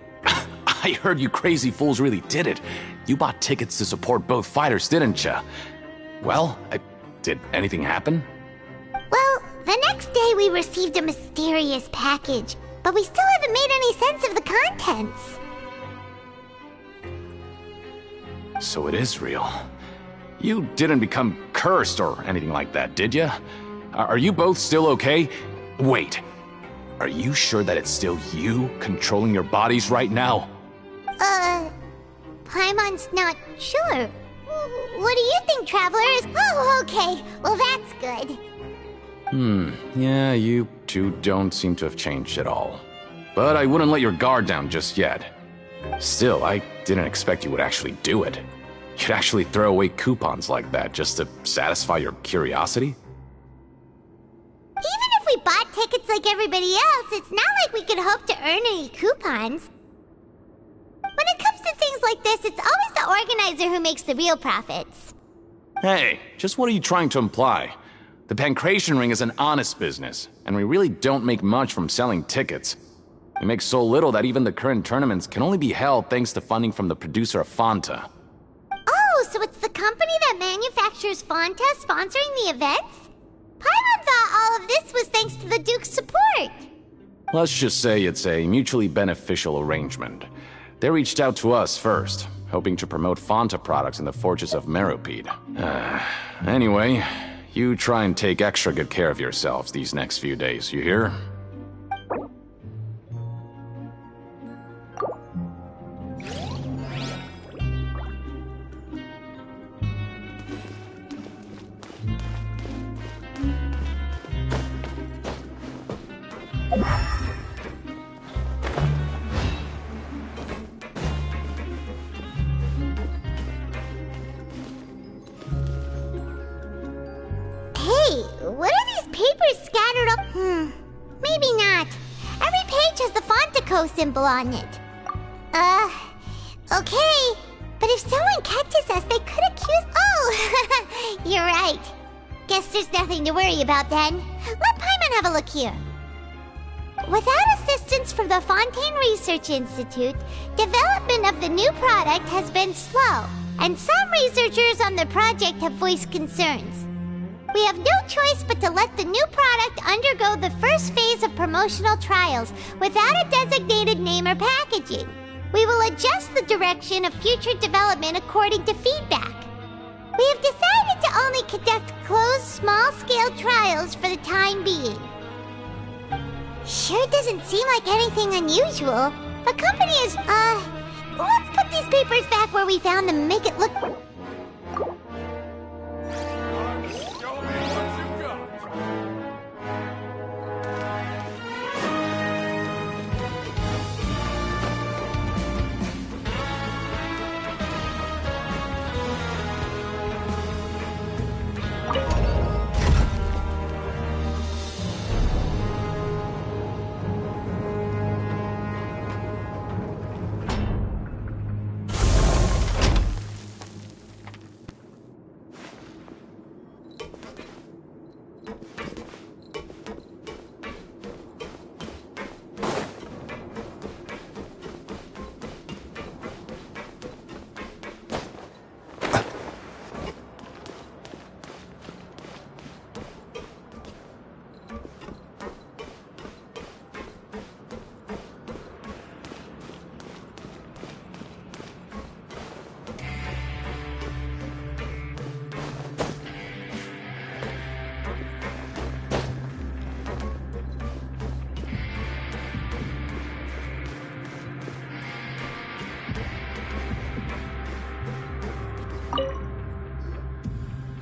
S2: I heard you crazy fools really did it. You bought tickets to support both fighters, didn't ya? Well, did anything happen?
S5: Well, the next day we received a mysterious package, but we still haven't made any sense of the contents.
S2: So it is real. You didn't become cursed or anything like that, did ya? Are you both still okay? Wait. Are you sure that it's still you controlling your bodies right now?
S5: Paimon's not sure. What do you think, travelers? Oh, okay. Well, that's good.
S2: Yeah, you two don't seem to have changed at all. But I wouldn't let your guard down just yet. Still, I didn't expect you would actually do it. You'd actually throw away coupons like that just to satisfy your curiosity?
S5: Even if we bought tickets like everybody else, it's not like we could hope to earn any coupons. When it comes to things like this, it's always the organizer who makes the real profits.
S2: Hey, just what are you trying to imply? The Pancration Ring is an honest business, and we really don't make much from selling tickets. We make so little that even the current tournaments can only be held thanks to funding from the producer of Fanta.
S5: Oh, so it's the company that manufactures Fanta sponsoring the events? Paimon thought all of this was thanks to the Duke's support.
S2: Let's just say it's a mutually beneficial arrangement. They reached out to us first, hoping to promote Fanta products in the Fortress of Meropide. Anyway, you try and take extra good care of yourselves these next few days, you hear?
S5: Hey, what are these papers scattered up? Maybe not. Every page has the Fontaco symbol on it. Okay. But if someone catches us, they could accuse... Oh, you're right. Guess there's nothing to worry about then. Let Paimon have a look here. Without assistance from the Fontaine Research Institute, development of the new product has been slow, and some researchers on the project have voiced concerns. We have no choice but to let the new product undergo the first phase of promotional trials without a designated name or packaging. We will adjust the direction of future development according to feedback. We have decided to only conduct closed, small-scale trials for the time being. Sure doesn't seem like anything unusual. The company is, let's put these papers back where we found them and make it look...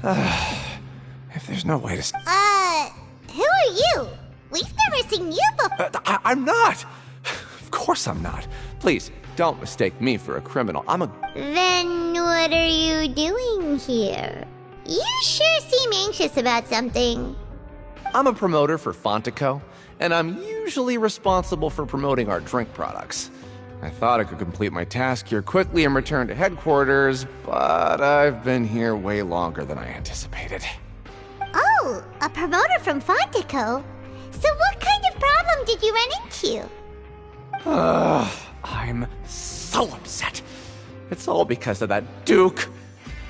S2: If there's no way to...
S5: Who are you? We've never seen you before.
S2: I'm not! Of course I'm not. Please, don't mistake me for a criminal. I'm a...
S5: Then what are you doing here? You sure seem anxious about something.
S2: I'm a promoter for Fontico, and I'm usually responsible for promoting our drink products. I thought I could complete my task here quickly and return to headquarters, but I've been here way longer than I anticipated.
S5: Oh, a promoter from Fontico? So what kind of problem did you run into?
S2: I'm so upset. It's all because of that Duke.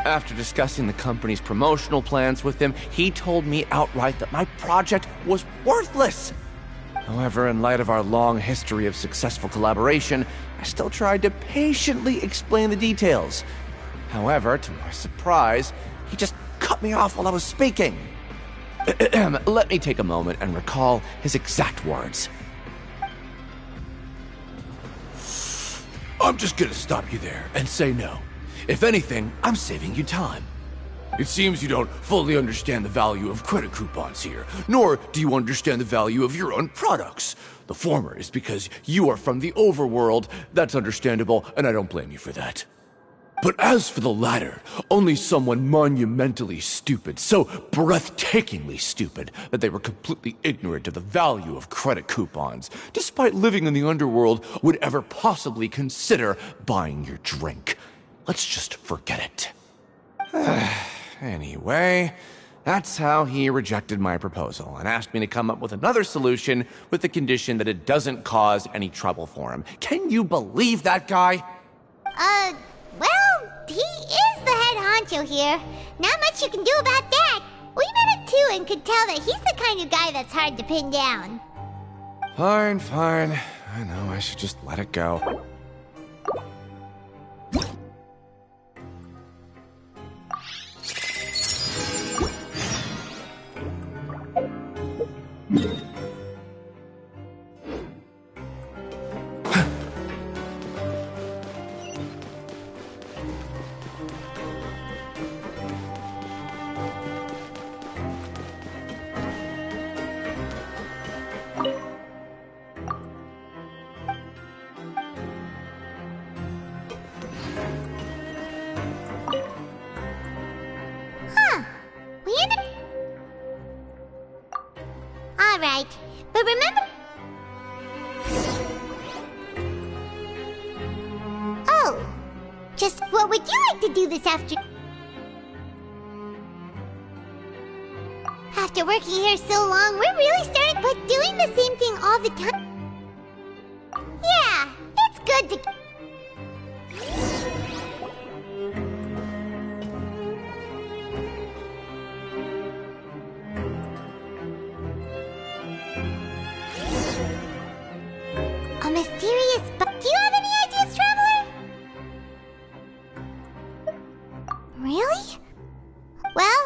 S2: After discussing the company's promotional plans with him, he told me outright that my project was worthless. However, in light of our long history of successful collaboration, I still tried to patiently explain the details. However, to my surprise, he just cut me off while I was speaking. Let me take a moment and recall his exact words. I'm just gonna stop you there and say no. If anything, I'm saving you time. It seems you don't fully understand the value of credit coupons here, nor do you understand the value of your own products. The former is because you are from the overworld. That's understandable, and I don't blame you for that. But as for the latter, only someone monumentally stupid, so breathtakingly stupid that they were completely ignorant of the value of credit coupons, despite living in the underworld, would ever possibly consider buying your drink. Let's just forget it. Anyway, that's how he rejected my proposal and asked me to come up with another solution with the condition that it doesn't cause any trouble for him. Can you believe that guy?
S5: Well, he is the head honcho here. Not much you can do about that. We met him too and could tell that he's the kind of guy that's hard to pin down.
S2: Fine. I know I should just let it go.
S5: Alright, but remember... Oh, just what would you like to do this afternoon? After working here so long, we're really starting but doing the same thing all the time. Yeah, it's good to... A mysterious bug. Do you have any ideas, Traveler? Really? Well...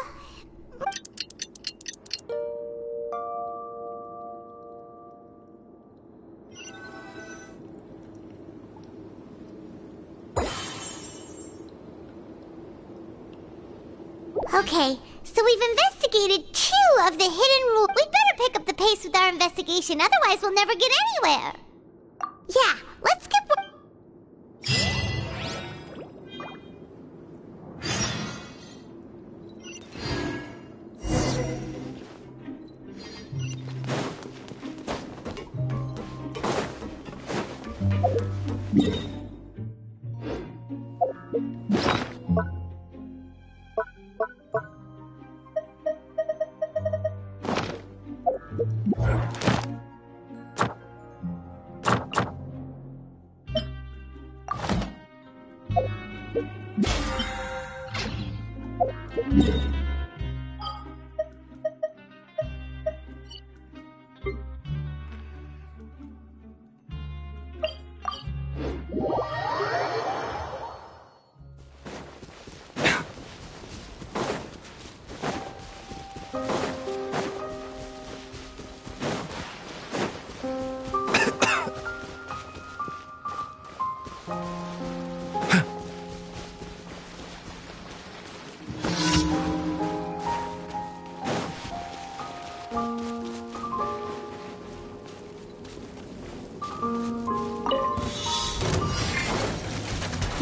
S5: Okay, so we've investigated 2 of the hidden rules. We'd better pick up the pace with our investigation, otherwise we'll never get anywhere. Yeah, let's skip...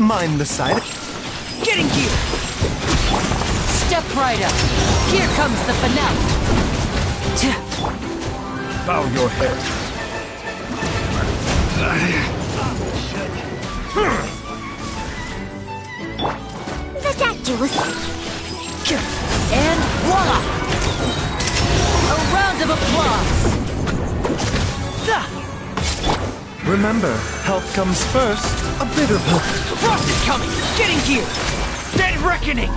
S9: mind the sight.
S6: Getting gear!
S1: Step right up. Here comes the finale.
S7: Bow your head.
S5: The doctor was...
S1: And voila! A round of applause.
S9: Remember, health comes first. A bitter pill.
S6: Frost is coming! Getting gear! Dead reckoning!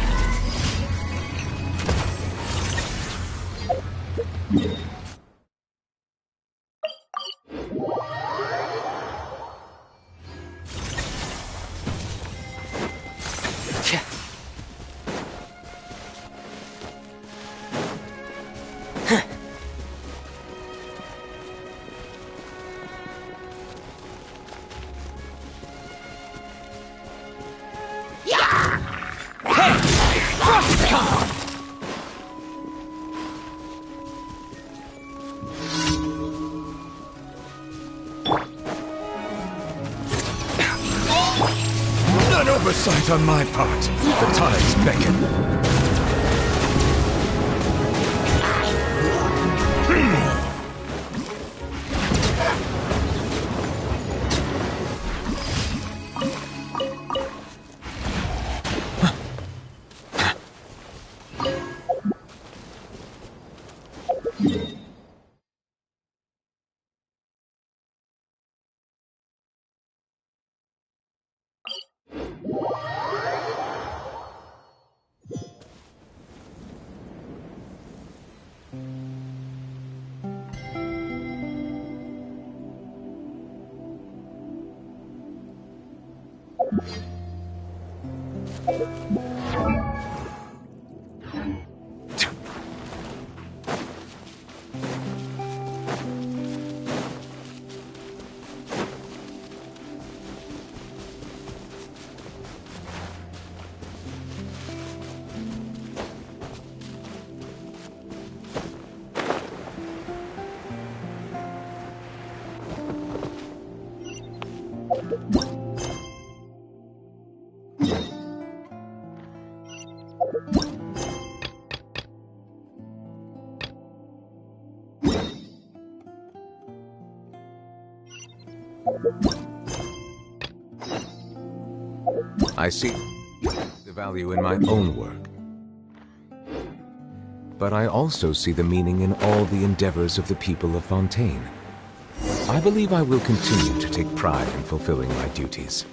S7: An oversight on my part. The tides beckon.
S2: I see the value in my own work. But I also see the meaning in all the endeavors of the people of Fontaine. I believe I will continue to take pride in fulfilling my duties.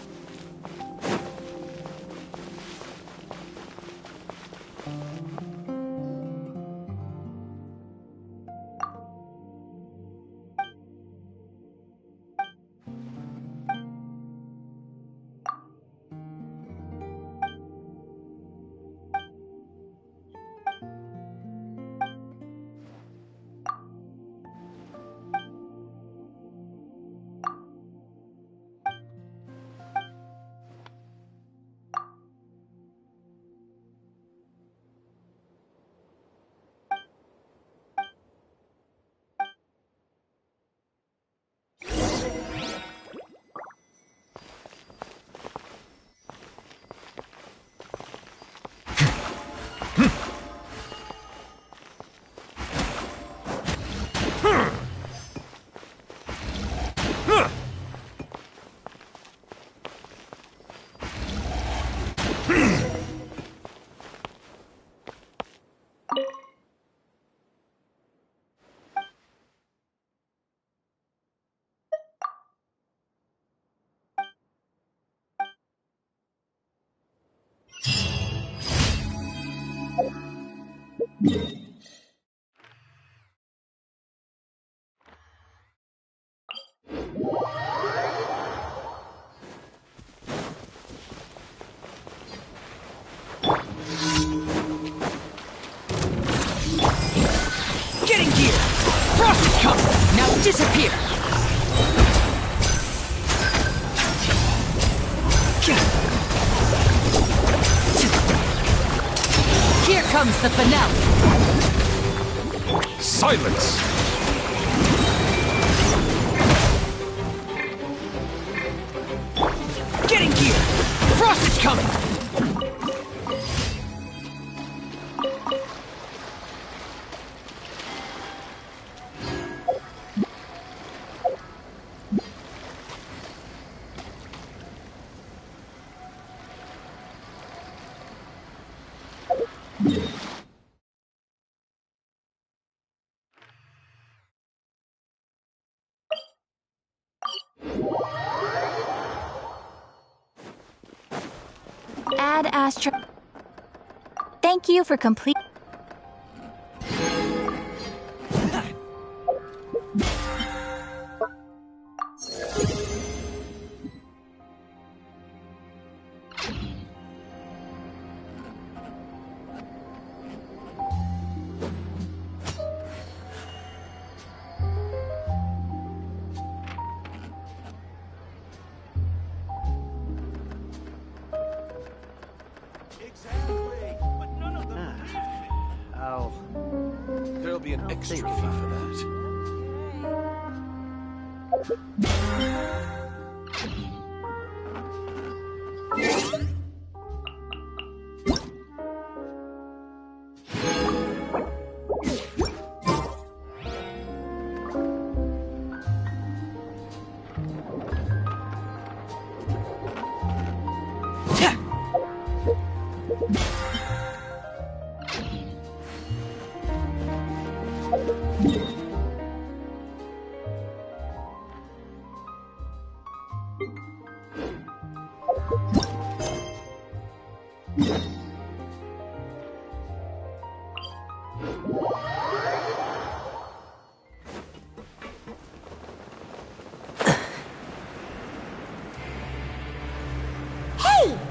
S6: Getting gear! Frost is coming! Now disappear!
S1: Here comes the finale.
S7: Silence!
S6: Getting gear! Frost coming!
S11: Ad Astra. Thank you for complete.
S7: There'll be an extra fee for that.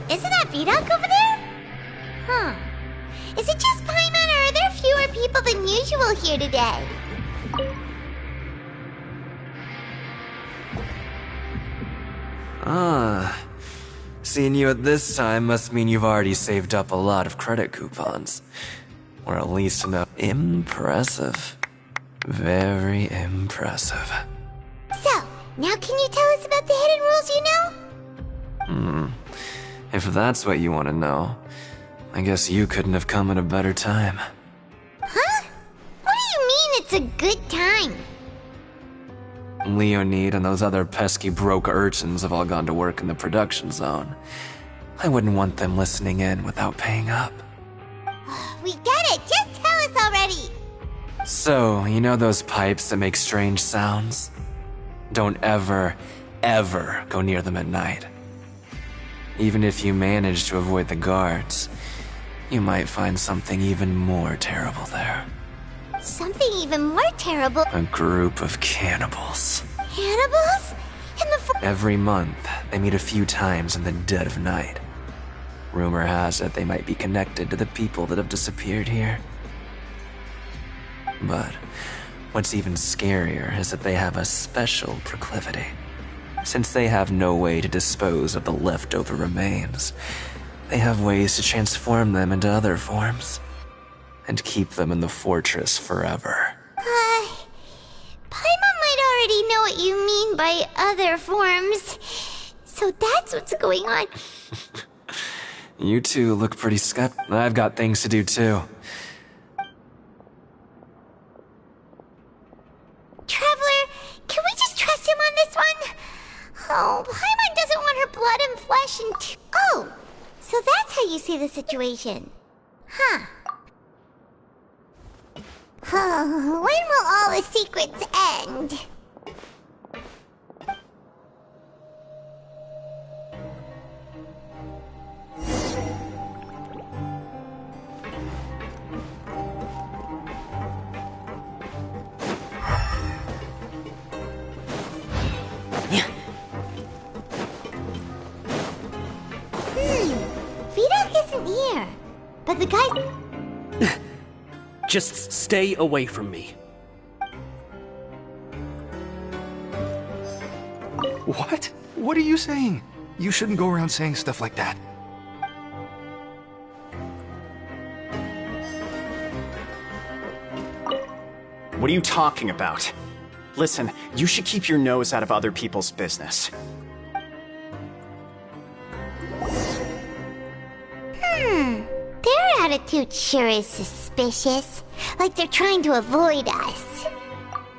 S5: Isn't that Vidoc over there? Huh. Is it just Paimon, or are there fewer people than usual here today?
S12: Seeing you at this time must mean you've already saved up a lot of credit coupons. Or at least enough. Impressive. Very impressive.
S5: So, now can you tell us about the hidden rules you know?
S12: If that's what you want to know, I guess you couldn't have come at a better time.
S5: Huh? What do you mean it's a good time?
S12: Leonid and those other pesky broke urchins have all gone to work in the production zone. I wouldn't want them listening in without paying up.
S5: We get it! Just tell us already!
S12: So, you know those pipes that make strange sounds? Don't ever, ever go near them at night. Even if you manage to avoid the guards, you might find something even more terrible there.
S5: Something even more terrible?
S12: A group of cannibals.
S5: Cannibals?
S12: Every month, they meet a few times in the dead of night. Rumor has it they might be connected to the people that have disappeared here. But what's even scarier is that they have a special proclivity. Since they have no way to dispose of the leftover remains, they have ways to transform them into other forms and keep them in the fortress forever.
S5: Paimon might already know what you mean by other forms. So that's what's going on.
S12: You two look pretty skeptical. I've got things to do too.
S5: Traveler, can we just trust him on this one? Oh, Paimon doesn't want her blood and flesh and oh, so that's how you see the situation. Huh. When will all the secrets end? Vidoc isn't here, but the guy...
S13: Just stay away from me.
S7: What? What are you saying? You shouldn't go around saying stuff like that.
S14: What are you talking about? Listen, you should keep your nose out of other people's business.
S5: attitude sure is suspicious. Like they're trying to avoid us.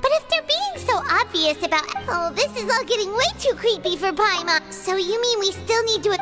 S5: But if they're being so obvious about... Oh, this is all getting way too creepy for Paimon. So you mean we still need to...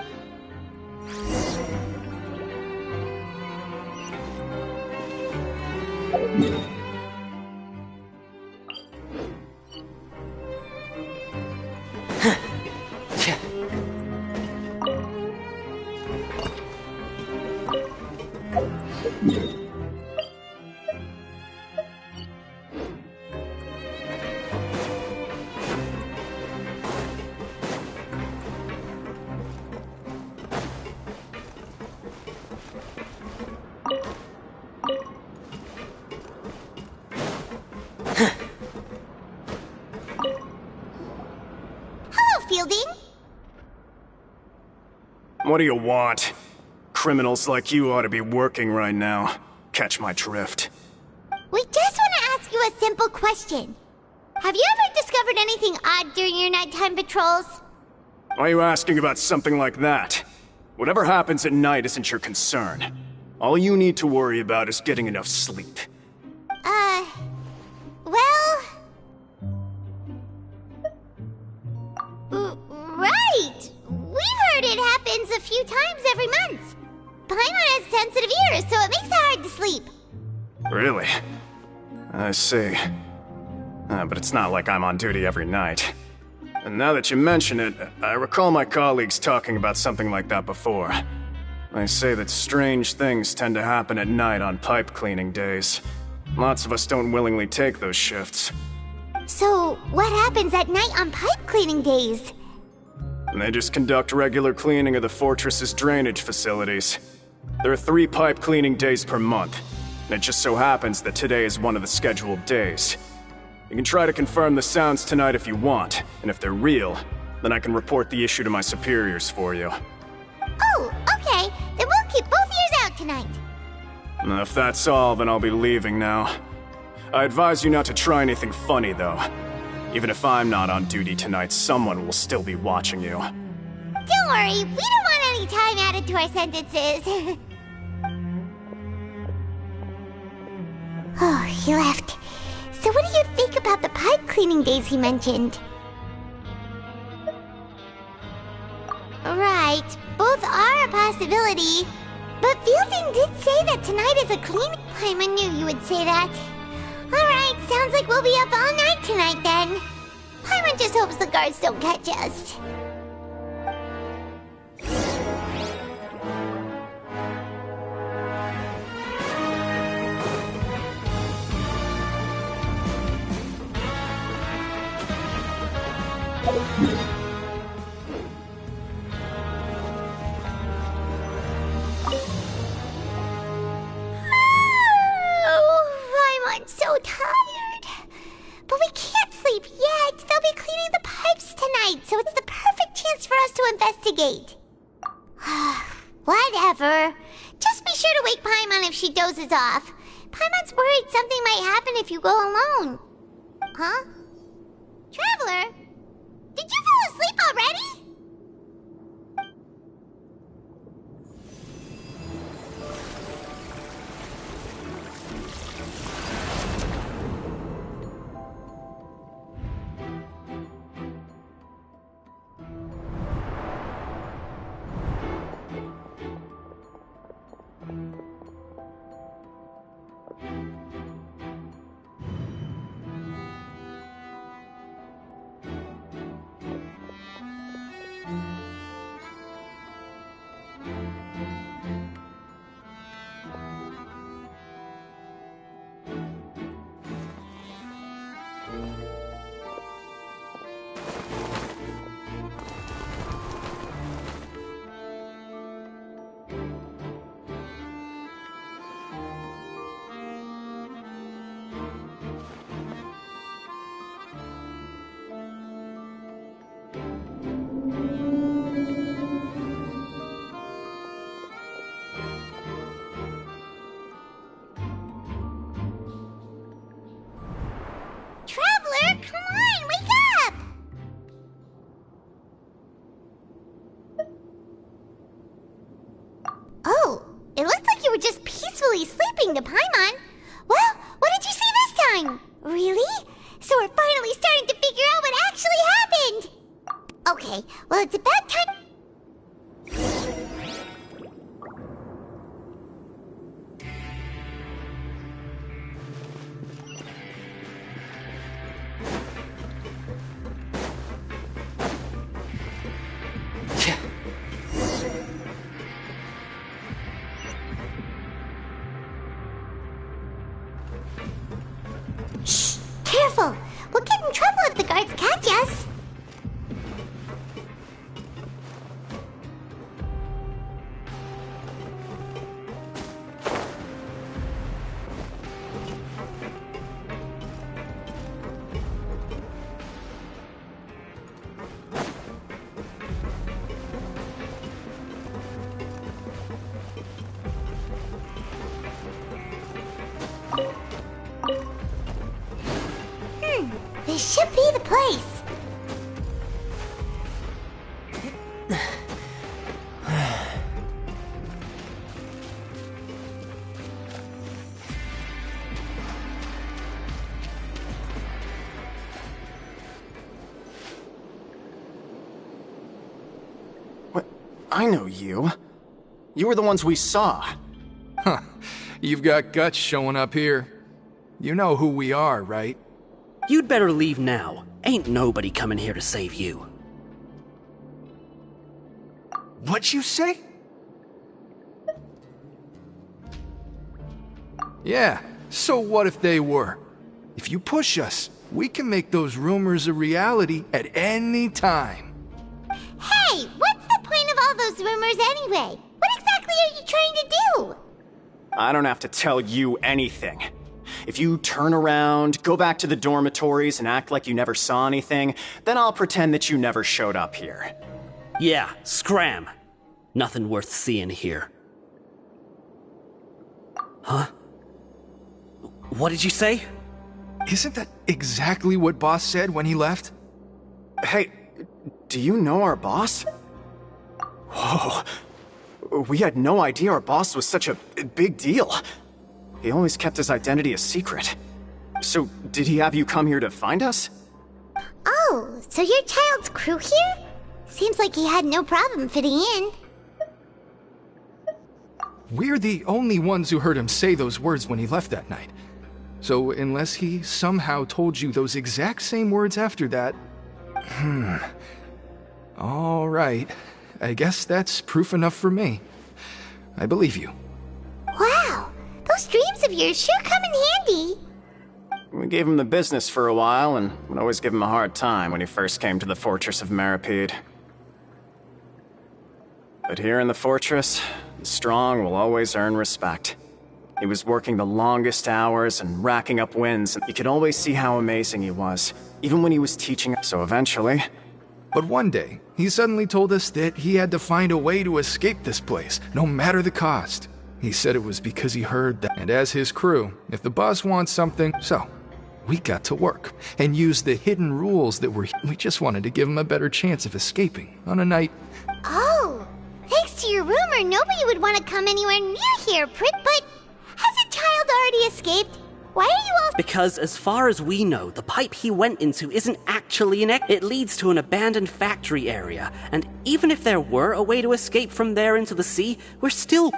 S14: What do you want? Criminals like you ought to be working right now. Catch my drift.
S5: We just want to ask you a simple question. Have you ever discovered anything odd during your nighttime patrols?
S14: Why are you asking about something like that? Whatever happens at night isn't your concern. All you need to worry about is getting enough sleep.
S5: Well... Right! We've heard it happens a few times every month. Paimon has sensitive ears, so it makes it hard to sleep.
S14: Really? I see. But it's not like I'm on duty every night. And now that you mention it, I recall my colleagues talking about something like that before. They say that strange things tend to happen at night on pipe cleaning days. Lots of us don't willingly take those shifts.
S5: So, what happens at night on pipe cleaning days?
S14: They just conduct regular cleaning of the fortress's drainage facilities. There are 3 pipe cleaning days per month, and it just so happens that today is one of the scheduled days. You can try to confirm the sounds tonight if you want, and if they're real, then I can report the issue to my superiors for you.
S5: Oh, okay. Then we'll keep both ears out tonight.
S14: If that's all, then I'll be leaving now. I advise you not to try anything funny, though. Even if I'm not on duty tonight, someone will still be watching you.
S5: Don't worry, we don't want any time added to our sentences. Oh, he left. So what do you think about the pipe cleaning days he mentioned? Right, both are a possibility. But Fielding did say that tonight is a cleaning... I knew you would say that. Alright, sounds like we'll be up all night tonight then. Paimon just hopes the guards don't catch us. I'm so tired. But we can't sleep yet. They'll be cleaning the pipes tonight, so it's the perfect chance for us to investigate. Whatever. Just be sure to wake Paimon if she dozes off. Paimon's worried something might happen if you go alone. Huh? Traveler? Did you fall asleep already? escaping to Paimon. Well, what did you see this time? Really? So we're finally starting to figure out what actually happened. Okay, well, it's about time. Shh! Careful! We'll get in trouble if the guards catch us. This should be the place.
S14: What? I know you. You were the ones we saw.
S7: Huh. You've got guts showing up here. You know who we are, right?
S13: You'd better leave now. Ain't nobody coming here to save you.
S7: What'd you say? Yeah, so what if they were? If you push us, we can make those rumors a reality at any time.
S5: Hey, what's the point of all those rumors anyway? What exactly are you trying to do?
S14: I don't have to tell you anything. If you turn around, go back to the dormitories and act like you never saw anything, then I'll pretend that you never showed up here.
S13: Yeah, scram. Nothing worth seeing here. Huh? What did you say?
S7: Isn't that exactly what Boss said when he left?
S14: Hey, do you know our boss? Whoa. We had no idea our boss was such a big deal. He always kept his identity a secret. So, did he have you come here to find us?
S5: Oh, so you're Child's crew here? Seems like he had no problem fitting in.
S7: We're the only ones who heard him say those words when he left that night. So, unless he somehow told you those exact same words after that... All right. I guess that's proof enough for me. I believe you.
S5: Wow! Those dreams of yours sure come in handy.
S14: We gave him the business for a while and would always give him a hard time when he first came to the fortress of Maripede. But here in the fortress, the strong will always earn respect. He was working the longest hours and racking up wins, and you could always see how amazing he was, even when he was teaching. So eventually...
S7: But one day, he suddenly told us that he had to find a way to escape this place, no matter the cost. He said it was because he heard that, and as his crew, if the boss wants something, so we got to work and used the hidden rules that we just wanted to give him a better chance of escaping on a night.
S5: Oh, thanks to your rumor, nobody would want to come anywhere near here, but hasn't Child already escaped? Why are you all—
S13: Because as far as we know, the pipe he went into isn't actually it leads to an abandoned factory area, and even if there were a way to escape from there into the sea, we're still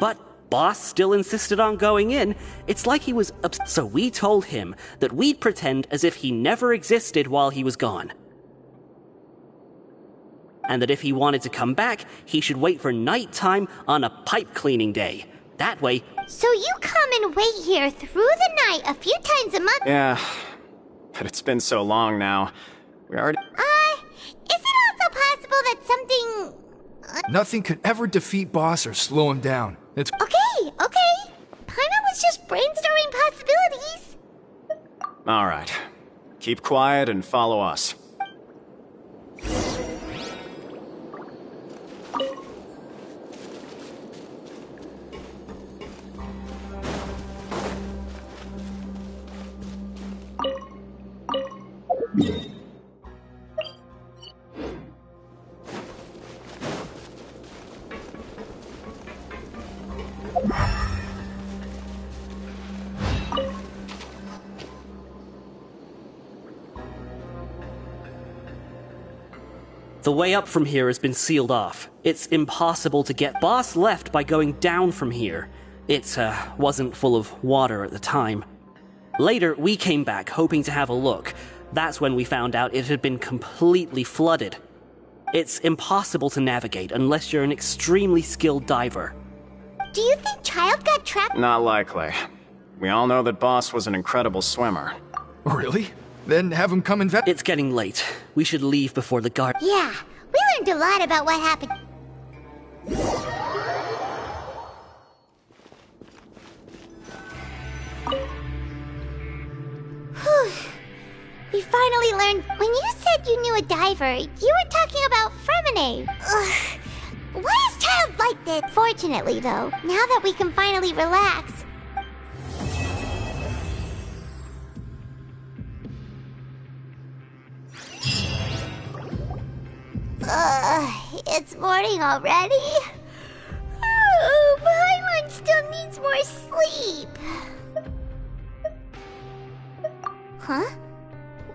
S13: Boss still insisted on going in. It's like he was so we told him that we'd pretend as if he never existed while he was gone. And that if he wanted to come back, he should wait for nighttime on a pipe cleaning day. That way...
S5: So you come and wait here through the night a few times a month?
S14: Yeah, but it's been so long now. We already...
S5: Is it also possible that something...
S7: Nothing could ever defeat Boss or slow him down. It's...
S5: Okay. Paimon was just brainstorming possibilities.
S14: Alright. Keep quiet and follow us.
S13: The way up from here has been sealed off. It's impossible to get. Boss left by going down from here. It wasn't full of water at the time. Later, we came back hoping to have a look. That's when we found out it had been completely flooded. It's impossible to navigate unless you're an extremely skilled diver.
S5: Do you think Child got trapped?
S14: Not likely. We all know that Boss was an incredible swimmer.
S7: Really? Then have him come and
S13: It's getting late. We should leave before the guard.
S5: Yeah, we learned a lot about what happened. Whew. We finally learned. When you said you knew a diver, you were talking about Fremenade. Ugh. Why is Child like this? Fortunately, though, now that we can finally relax. It's morning already? Oh, Paimon still needs more sleep. Huh?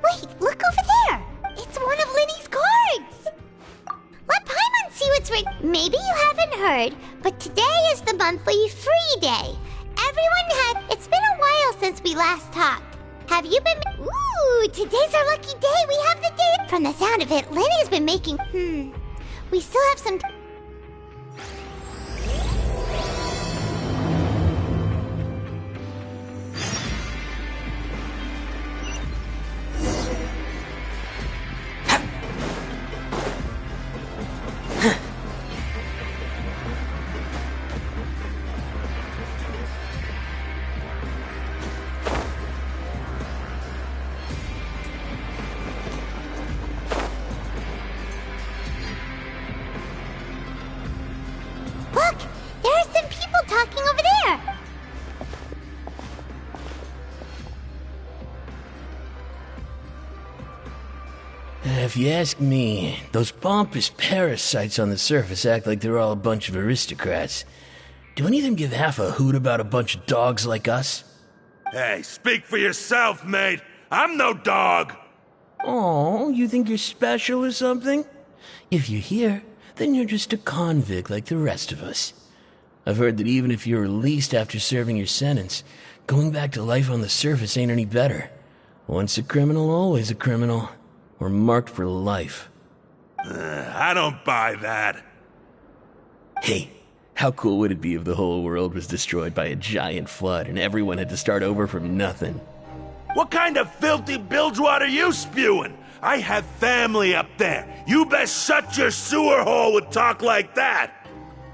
S5: Wait, look over there! It's one of Linny's cards! Let Paimon see what's written. Maybe you haven't heard, but today is the monthly free day. It's been a while since we last talked. Have you been... Ooh, today's our lucky day. We have the day... From the sound of it, Linny's been making... We still have some...
S15: If you ask me, those pompous parasites on the surface act like they're all a bunch of aristocrats. Do any of them give half a hoot about a bunch of dogs like us?
S16: Hey, speak for yourself, mate. I'm no dog.
S15: Oh, you think you're special or something? If you're here, then you're just a convict like the rest of us. I've heard that even if you're released after serving your sentence, going back to life on the surface ain't any better. Once a criminal, always a criminal. Or marked for life.
S16: I don't buy that.
S15: Hey, how cool would it be if the whole world was destroyed by a giant flood and everyone had to start over from nothing?
S16: What kind of filthy bilgewater are you spewing? I have family up there. You best shut your sewer hole with talk like that.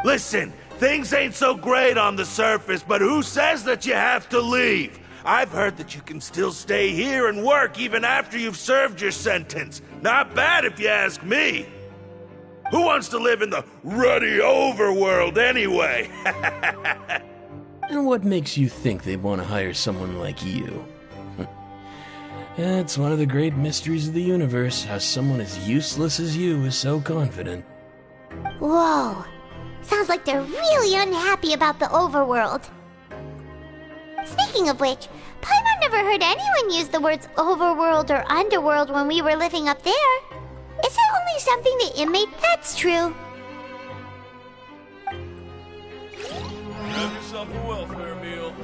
S16: Listen, things ain't so great on the surface, but who says that you have to leave? I've heard that you can still stay here and work even after you've served your sentence. Not bad if you ask me. Who wants to live in the ruddy overworld anyway?
S15: And what makes you think they'd want to hire someone like you? It's one of the great mysteries of the universe, how someone as useless as you is so confident.
S5: Whoa. Sounds like they're really unhappy about the overworld. Speaking of which, Paimon never heard anyone use the words overworld or underworld when we were living up there. Is it only something the inmate? That's true.
S16: Have yourself a welfare meal.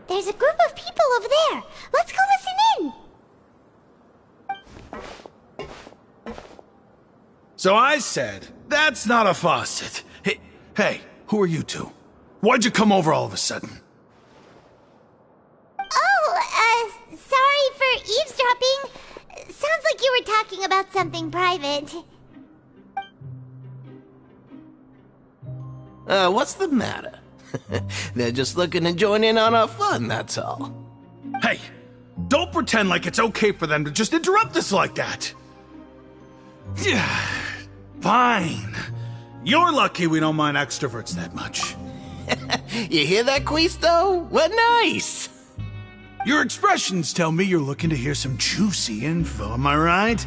S5: There's a group of people over there. Let's go listen in.
S9: So I said, that's not a faucet. Hey, who are you two? Why'd you come over all of a sudden?
S5: Oh, sorry for eavesdropping. Sounds like you were talking about something private.
S15: What's the matter? They're just looking to join in on our fun, that's all.
S9: Hey, don't pretend like it's okay for them to just interrupt us like that. Yeah, fine. You're lucky we don't mind extroverts that much.
S15: You hear that, Quisto? What nice!
S9: Your expressions tell me you're looking to hear some juicy info, am I right?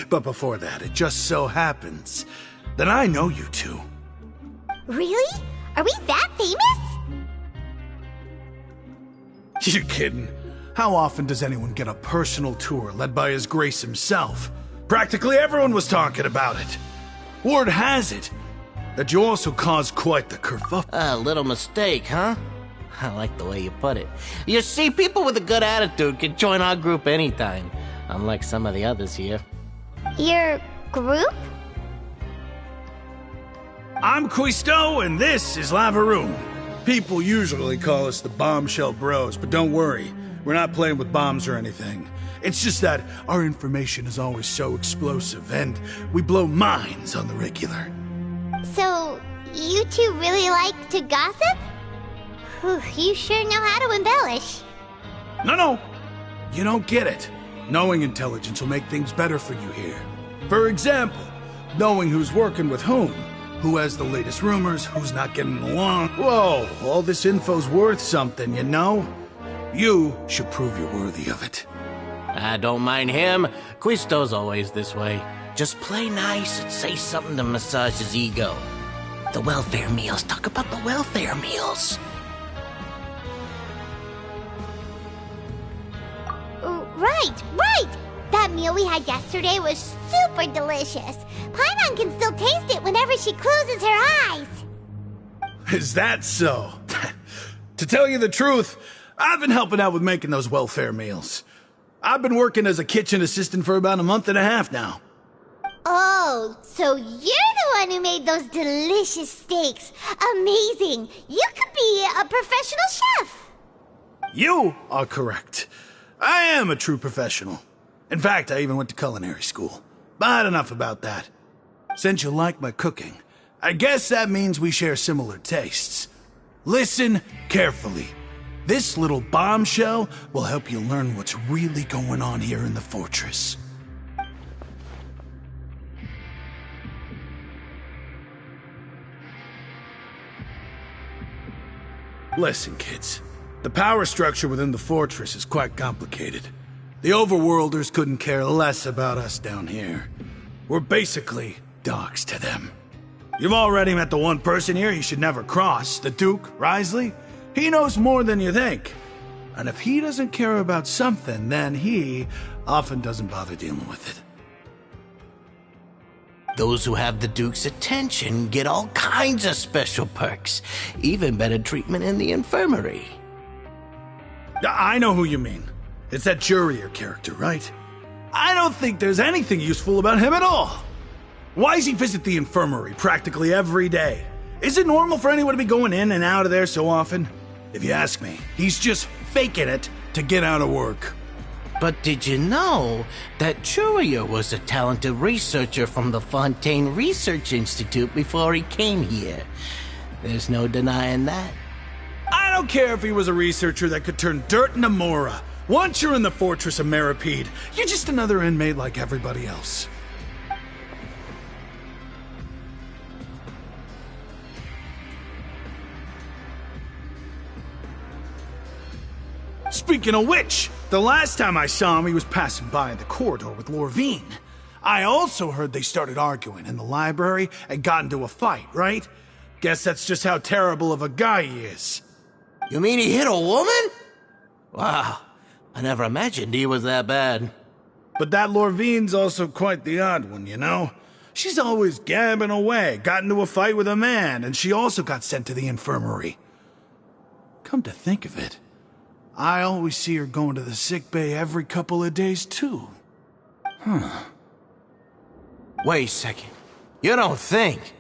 S9: But before that, it just so happens that I know you two.
S5: Really? Are we that famous?
S9: You're kidding. How often does anyone get a personal tour led by His Grace himself? Practically everyone was talking about it. Word has it that you also caused quite the kerfuffle.
S15: A little mistake, huh? I like the way you put it. You see, people with a good attitude can join our group anytime, unlike some of the others here.
S5: Your group?
S9: I'm Quisto, and this is Lavaroon. People usually call us the Bombshell Bros, but don't worry, we're not playing with bombs or anything. It's just that our information is always so explosive, and we blow minds on the regular.
S5: So, you two really like to gossip? Whew, you sure know how to embellish.
S9: No. You don't get it. Knowing intelligence will make things better for you here. For example, knowing who's working with whom, who has the latest rumors, who's not getting along. Whoa, all this info's worth something, you know? You should prove you're worthy of it.
S15: I don't mind him. Quisto's always this way. Just play nice and say something to massage his ego. The welfare meals. Talk about the welfare meals.
S5: Right! That meal we had yesterday was super delicious. Paimon can still taste it whenever she closes her eyes.
S9: Is that so? To tell you the truth, I've been helping out with making those welfare meals. I've been working as a kitchen assistant for about a month and a half now.
S5: Oh, so you're the one who made those delicious steaks. Amazing. You could be a professional chef.
S9: You are correct. I am a true professional. In fact, I even went to culinary school. But enough about that. Since you like my cooking, I guess that means we share similar tastes. Listen carefully. This little bombshell will help you learn what's really going on here in the fortress. Listen, kids. The power structure within the fortress is quite complicated. The overworlders couldn't care less about us down here. We're basically dogs to them. You've already met the one person here you should never cross, the Duke, Risley. He knows more than you think. And if he doesn't care about something, then he often doesn't bother dealing with it.
S15: Those who have the Duke's attention get all kinds of special perks, even better treatment in the infirmary.
S9: I know who you mean. It's that Jurier character, right? I don't think there's anything useful about him at all. Why does he visit the infirmary practically every day? Is it normal for anyone to be going in and out of there so often? If you ask me, he's just faking it to get out of work.
S15: But did you know that Jurier was a talented researcher from the Fontaine Research Institute before he came here? There's no denying that.
S9: I don't care if he was a researcher that could turn dirt into Mora. Once you're in the fortress of Meripede, you're just another inmate like everybody else. Speaking of which, the last time I saw him, he was passing by in the corridor with Lorvine. I also heard they started arguing in the library and got into a fight, right? Guess that's just how terrible of a guy he is.
S15: You mean he hit a woman? Wow, I never imagined he was that bad.
S9: But that Lorvine's also quite the odd one, you know? She's always gabbing away, got into a fight with a man, and she also got sent to the infirmary. Come to think of it, I always see her going to the sick bay every couple of days, too. Huh.
S15: Wait a second. You don't think?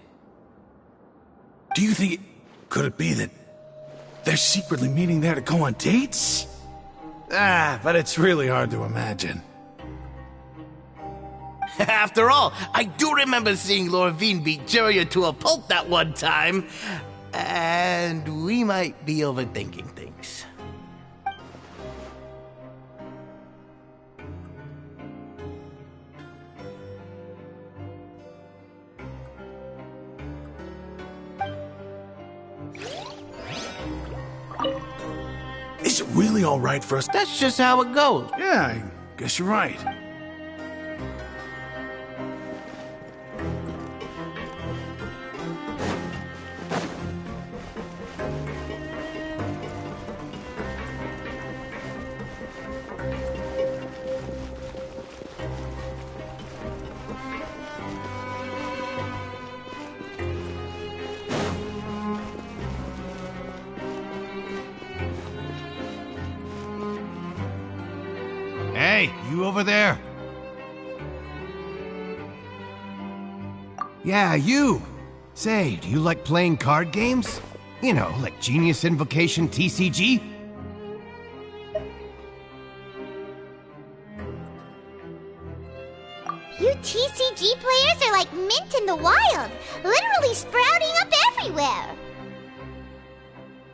S9: Do you think could it be that they're secretly meeting there to go on dates? But it's really hard to imagine.
S17: After all, I do remember seeing Lorvine beat Juria to a pulp that one time. And we might be overthinking things.
S9: Is it really all right for us?
S17: That's just how it goes.
S9: Yeah, I guess you're right.
S18: Hey, you over there? Yeah, you! Say, do you like playing card games? You know, like Genius Invocation TCG?
S5: You TCG players are like mint in the wild, literally sprouting up everywhere.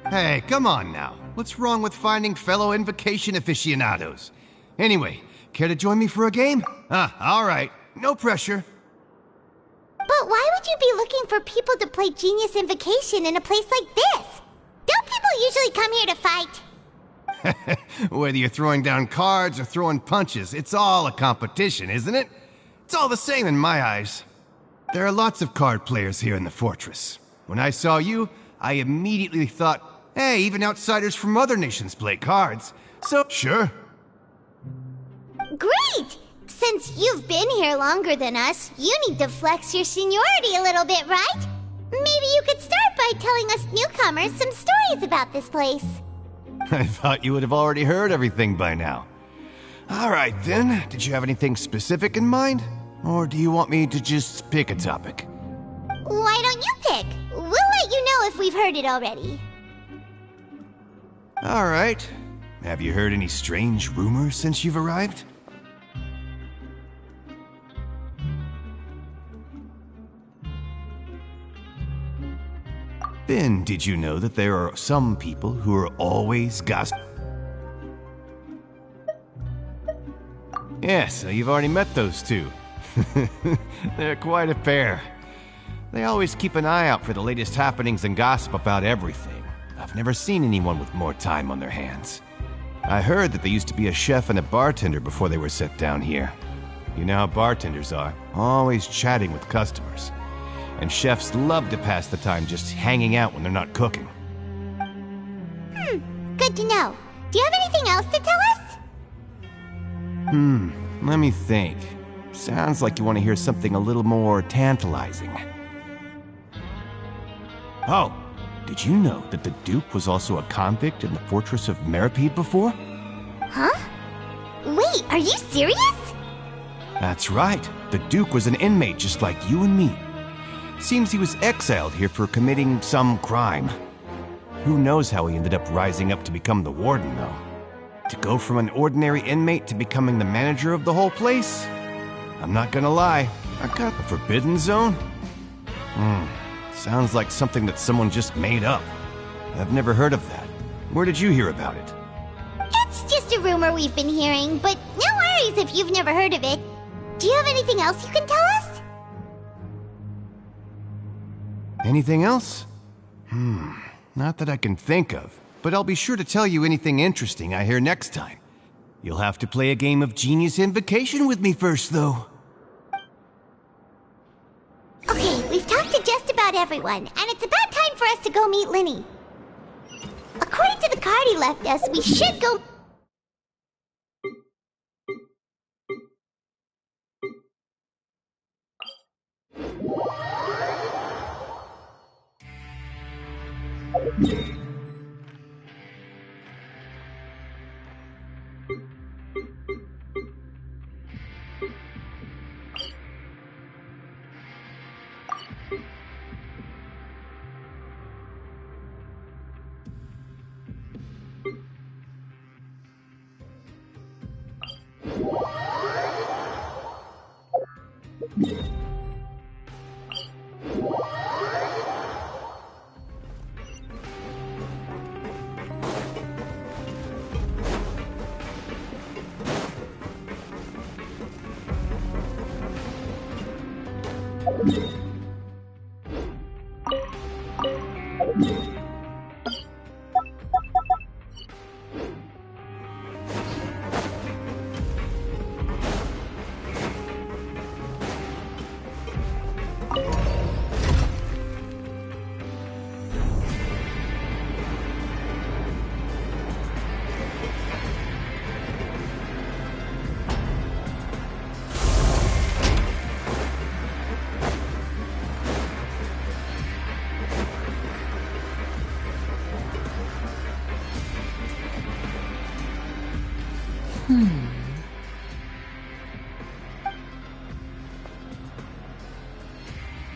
S18: Hey, come on now. What's wrong with finding fellow Invocation aficionados? Anyway, care to join me for a game? All right. No pressure.
S5: But why would you be looking for people to play Genius Invocation in a place like this? Don't people usually come here to fight?
S18: Whether you're throwing down cards or throwing punches, it's all a competition, isn't it? It's all the same in my eyes. There are lots of card players here in the fortress. When I saw you, I immediately thought, hey, even outsiders from other nations play cards. So, sure.
S5: Great! Since you've been here longer than us, you need to flex your seniority a little bit, right? Maybe you could start by telling us newcomers some stories about this place.
S18: I thought you would have already heard everything by now. All right, then. Did you have anything specific in mind? Or do you want me to just pick a topic?
S5: Why don't you pick? We'll let you know if we've heard it already.
S18: All right. Have you heard any strange rumors since you've arrived? Then, did you know that there are some people who are always gossiping? Yes, you've already met those two. They're quite a pair. They always keep an eye out for the latest happenings and gossip about everything. I've never seen anyone with more time on their hands. I heard that they used to be a chef and a bartender before they were set down here. You know how bartenders are, always chatting with customers. And chefs love to pass the time just hanging out when they're not cooking.
S5: Good to know. Do you have anything else to tell us?
S18: Let me think. Sounds like you want to hear something a little more tantalizing. Oh, did you know that the Duke was also a convict in the fortress of Meripede before?
S5: Huh? Wait, are you serious?
S18: That's right. The Duke was an inmate just like you and me. Seems he was exiled here for committing some crime. Who knows how he ended up rising up to become the warden, though. To go from an ordinary inmate to becoming the manager of the whole place? I'm not gonna lie, I got the Forbidden Zone? Sounds like something that someone just made up. I've never heard of that. Where did you hear about it?
S5: It's just a rumor we've been hearing, but no worries if you've never heard of it. Do you have anything else you can tell us?
S18: Anything else? Not that I can think of, but I'll be sure to tell you anything interesting I hear next time. You'll have to play a game of Genius Invocation with me first, though.
S5: Okay, we've talked to just about everyone, and it's about time for us to go meet Linny. According to the card he left us, we should go...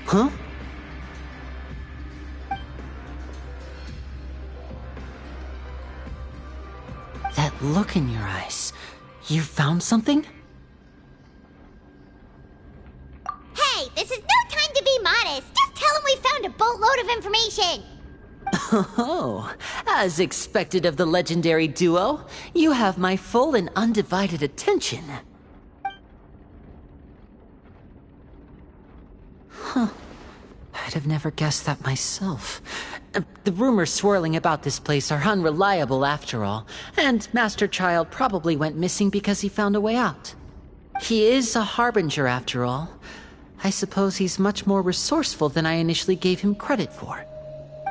S1: Huh? That look in your eyes. You found something?
S5: Hey, this is no time to be modest. Just tell him we found a boatload of information.
S1: Oh, as expected of the legendary duo, you have my full and undivided attention. Huh. I'd have never guessed that myself. The rumors swirling about this place are unreliable after all, and Master Child probably went missing because he found a way out. He is a harbinger after all. I suppose he's much more resourceful than I initially gave him credit for.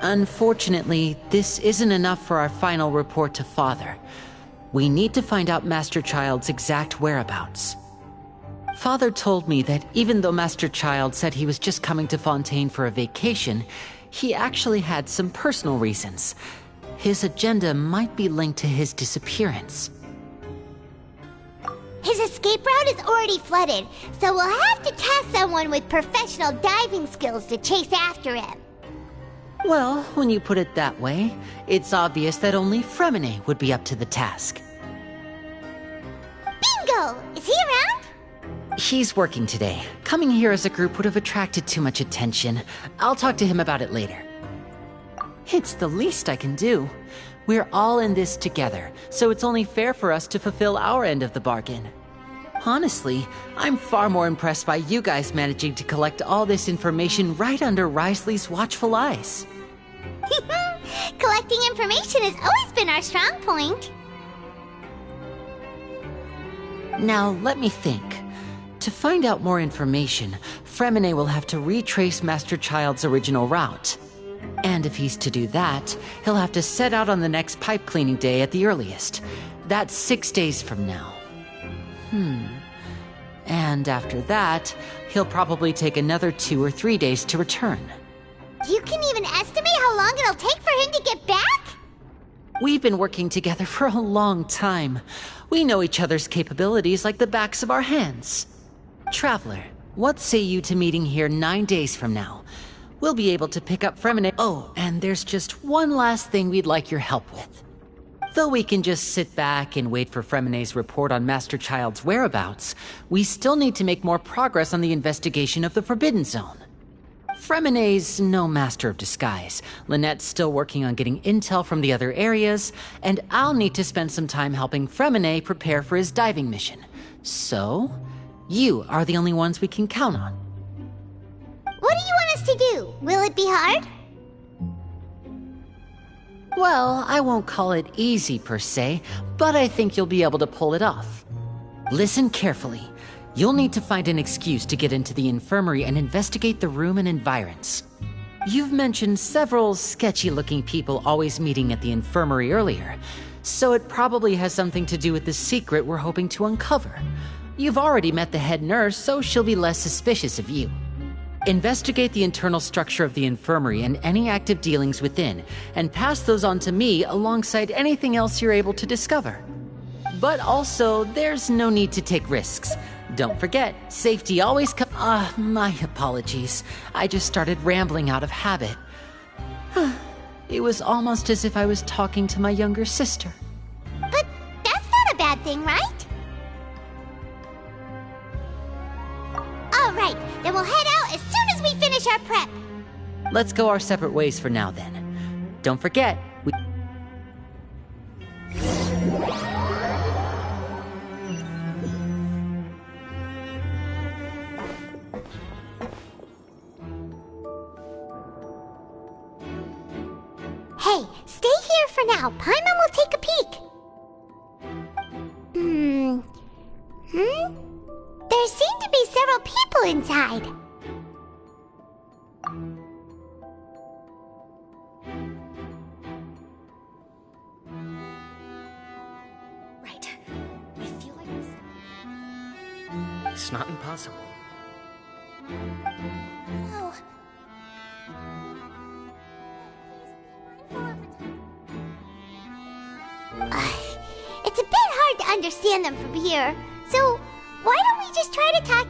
S1: Unfortunately, this isn't enough for our final report to Father. We need to find out Master Child's exact whereabouts. Father told me that even though Master Child said he was just coming to Fontaine for a vacation, he actually had some personal reasons. His agenda might be linked to his disappearance.
S5: His escape route is already flooded, so we'll have to task someone with professional diving skills to chase after him.
S1: Well, when you put it that way, it's obvious that only Fremine would be up to the task.
S5: Bingo! Is he around?
S1: He's working today. Coming here as a group would have attracted too much attention. I'll talk to him about it later. It's the least I can do. We're all in this together, so it's only fair for us to fulfill our end of the bargain. Honestly, I'm far more impressed by you guys managing to collect all this information right under Risley's watchful eyes.
S5: Collecting information has always been our strong point.
S1: Now, let me think. To find out more information, Fremine will have to retrace Master Child's original route. And if he's to do that, he'll have to set out on the next pipe cleaning day at the earliest. That's 6 days from now. And after that, he'll probably take another 2 or 3 days to return.
S5: You can even estimate how long it'll take for him to get back?
S1: We've been working together for a long time. We know each other's capabilities like the backs of our hands. Traveler, what say you to meeting here 9 days from now? We'll be able to pick up Fremine. Oh, and there's just one last thing we'd like your help with. Though we can just sit back and wait for Fremine's report on Master Child's whereabouts, we still need to make more progress on the investigation of the Forbidden Zone. Fremine's no master of disguise. Lynette's still working on getting intel from the other areas, and I'll need to spend some time helping Fremine prepare for his diving mission. So, you are the only ones we can count on.
S5: What do you want us to do? Will it be hard?
S1: Well, I won't call it easy per se, but I think you'll be able to pull it off. Listen carefully. You'll need to find an excuse to get into the infirmary and investigate the room and environs. You've mentioned several sketchy-looking people always meeting at the infirmary earlier, so it probably has something to do with the secret we're hoping to uncover. You've already met the head nurse, so she'll be less suspicious of you. Investigate the internal structure of the infirmary and any active dealings within, and pass those on to me alongside anything else you're able to discover. But also, there's no need to take risks. Don't forget, safety always comes. My apologies. I just started rambling out of habit. It was almost as if I was talking to my younger sister.
S5: But that's not a bad thing, right? All right, then we'll head out as soon as we finish our prep.
S1: Let's go our separate ways for now, then. Don't forget, we...
S5: Now, Paimon will take a peek. There seem to be several people inside.
S19: Right. I feel like this. It's not impossible.
S5: Oh. It's a bit hard to understand them from here, so why don't we just try to talk?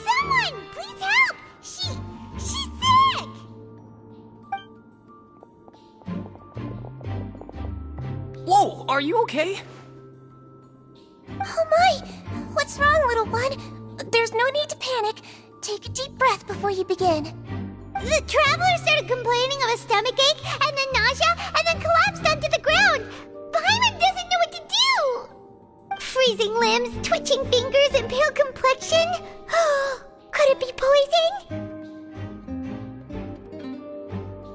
S5: Someone, please help! She's sick!
S19: Whoa, are you okay?
S5: Oh my! What's wrong, little one? There's no need to panic. Take a deep breath before you begin. The traveler started complaining of a stomachache, and then nausea, and then collapsed onto the ground. Paimon doesn't know what to do! Freezing limbs, twitching fingers, and pale complexion? Could it be poison?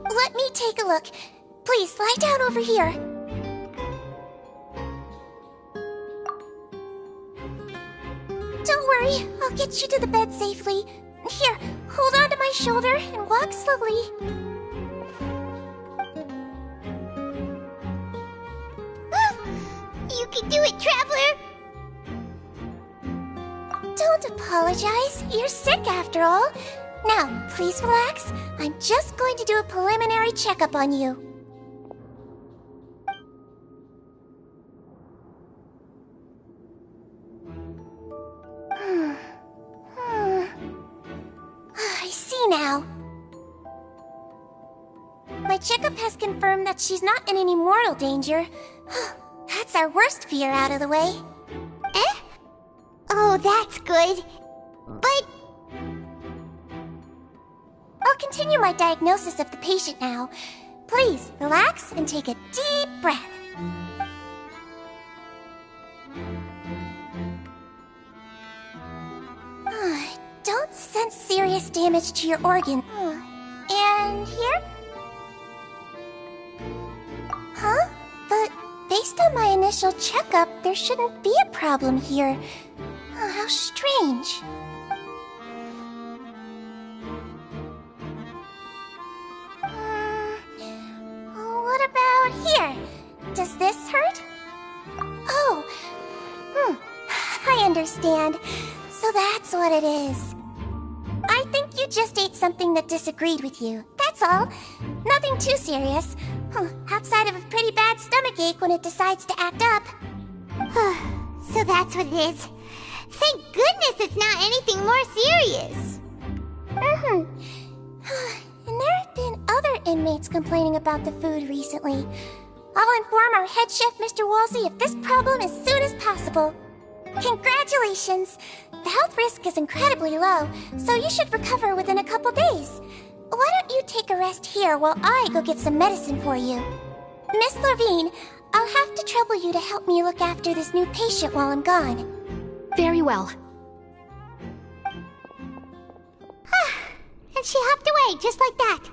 S5: Let me take a look. Please, lie down over here. Don't worry, I'll get you to the bed safely. Here, hold on to my shoulder and walk slowly. You can do it, Traveler! Don't apologize. You're sick after all. Now, please relax. I'm just going to do a preliminary checkup on you. I see now. My checkup has confirmed that she's not in any mortal danger. That's our worst fear out of the way. Eh? Oh, that's good. But... I'll continue my diagnosis of the patient now. Please, relax and take a deep breath. Don't sense serious damage to your organ. And here? Huh? But based on my initial checkup, there shouldn't be a problem here. How strange. What about here? Does this hurt? Oh. I understand. So that's what it is. I think you just ate something that disagreed with you. That's all. Nothing too serious. Outside of a pretty bad stomachache when it decides to act up. So that's what it is. Thank goodness it's not anything more serious. And there have been other inmates complaining about the food recently. I'll inform our head chef, Mr. Wolsey, of this problem as soon as possible. Congratulations! The health risk is incredibly low, so you should recover within a couple days. Why don't you take a rest here while I go get some medicine for you? Miss Lorvine, I'll have to trouble you to help me look after this new patient while I'm gone.
S11: Very well.
S5: And she hopped away just like that.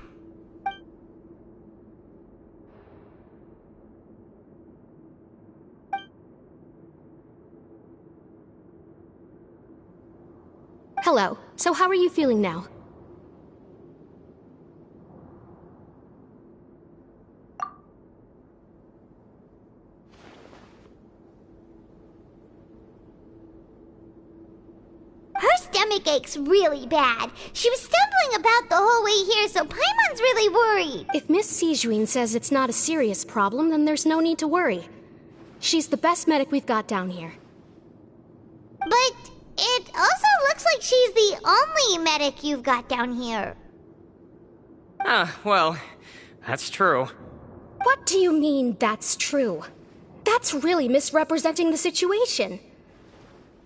S11: Hello. So how are you feeling now?
S5: Her stomach aches really bad. She was stumbling about the whole way here, so Paimon's really worried.
S11: If Miss Sijuin says it's not a serious problem, then there's no need to worry. She's the best medic we've got down here.
S5: But it also looks like she's the only medic you've got down here.
S19: Well, that's true.
S11: What do you mean, that's true? That's really misrepresenting the situation.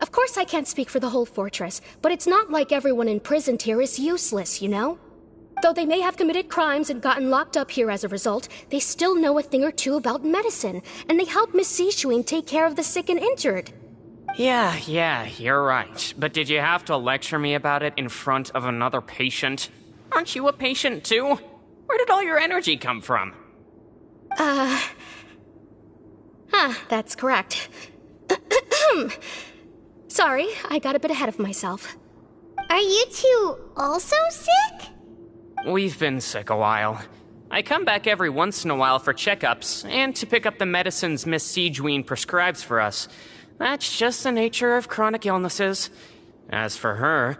S11: Of course I can't speak for the whole fortress, but it's not like everyone imprisoned here is useless, you know? Though they may have committed crimes and gotten locked up here as a result, they still know a thing or two about medicine, and they help Miss Sishuin take care of the sick and injured.
S19: Yeah, you're right. But did you have to lecture me about it in front of another patient? Aren't you a patient too? Where did all your energy come from?
S11: That's correct. Sorry, I got a bit ahead of myself.
S5: Are you two also sick?
S19: We've been sick a while. I come back every once in a while for checkups, and to pick up the medicines Miss Sijween prescribes for us. That's just the nature of chronic illnesses. As for her...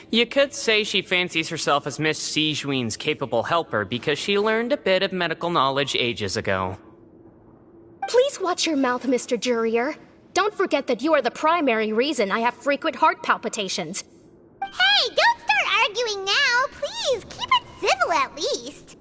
S19: you could say she fancies herself as Miss Sijween's capable helper because she learned a bit of medical knowledge ages ago.
S11: Please watch your mouth, Mr. Jurier. Don't forget that you are the primary reason I have frequent heart palpitations.
S5: Hey, don't start arguing now! Please, keep it civil at least!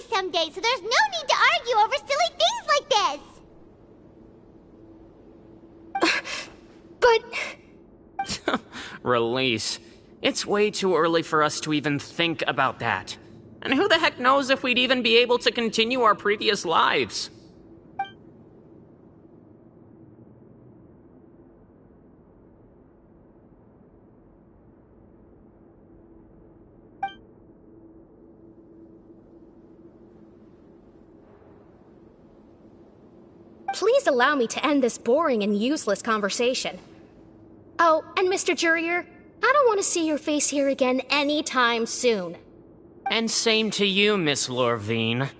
S5: Someday, so there's no need to argue over silly things like this!
S19: But... Release. It's way too early for us to even think about that. And who the heck knows if we'd even be able to continue our previous lives?
S11: Please allow me to end this boring and useless conversation. Oh, and Mr. Jurier, I don't want to see your face here again anytime soon.
S19: And same to you, Miss Lorvine.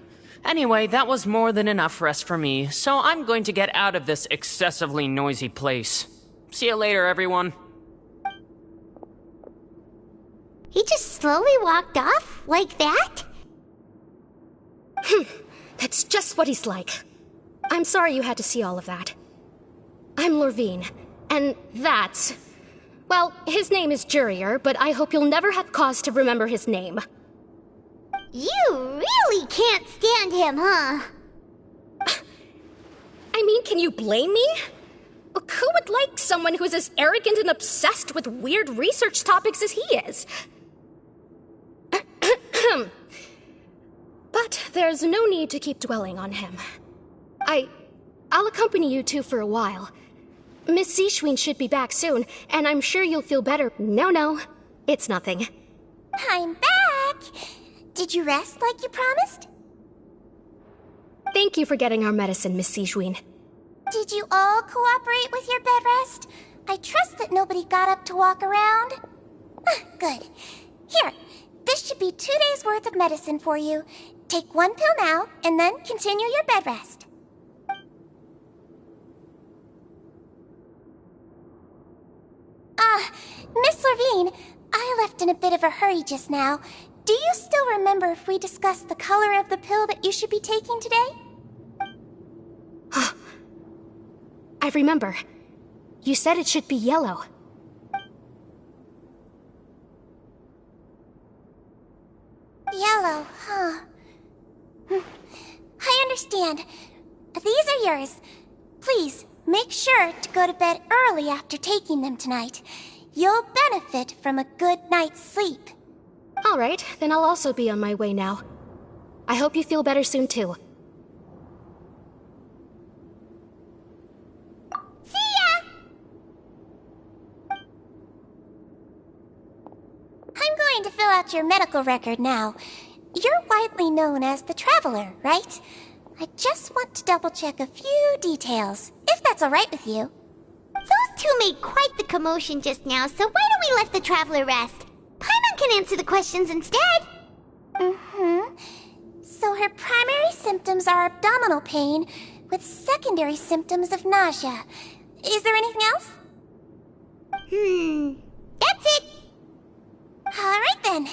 S19: Anyway, that was more than enough rest for me, so I'm going to get out of this excessively noisy place. See you later, everyone.
S5: He just slowly walked off like that?
S11: That's just what he's like. I'm sorry you had to see all of that. I'm Lorvine, and that's... Well, his name is Jurier, but I hope you'll never have cause to remember his name.
S5: You really can't stand him, huh?
S11: I mean, can you blame me? Look, who would like someone who's as arrogant and obsessed with weird research topics as he is? But there's no need to keep dwelling on him. I'll accompany you two for a while. Miss Sishween should be back soon, and I'm sure you'll feel better. No, it's nothing.
S5: I'm back! Did you rest like you promised?
S11: Thank you for getting our medicine, Miss Sishween.
S5: Did you all cooperate with your bed rest? I trust that nobody got up to walk around. Good. Here, this should be 2 days' worth of medicine for you. Take 1 pill now, and then continue your bed rest. Miss Lorvine, I left in a bit of a hurry just now. Do you still remember if we discussed the color of the pill that you should be taking today?
S11: I remember. You said it should be yellow.
S5: Yellow, huh? I understand. These are yours. Please, make sure to go to bed early after taking them tonight. You'll benefit from a good night's sleep.
S11: All right, then I'll also be on my way now. I hope you feel better soon, too.
S5: See ya! I'm going to fill out your medical record now. You're widely known as the Traveler, right? I just want to double-check a few details, if that's all right with you. Those two made quite the commotion just now, so why don't we let the Traveler rest? Paimon can answer the questions instead. So her primary symptoms are abdominal pain, with secondary symptoms of nausea. Is there anything else? That's it. All right then.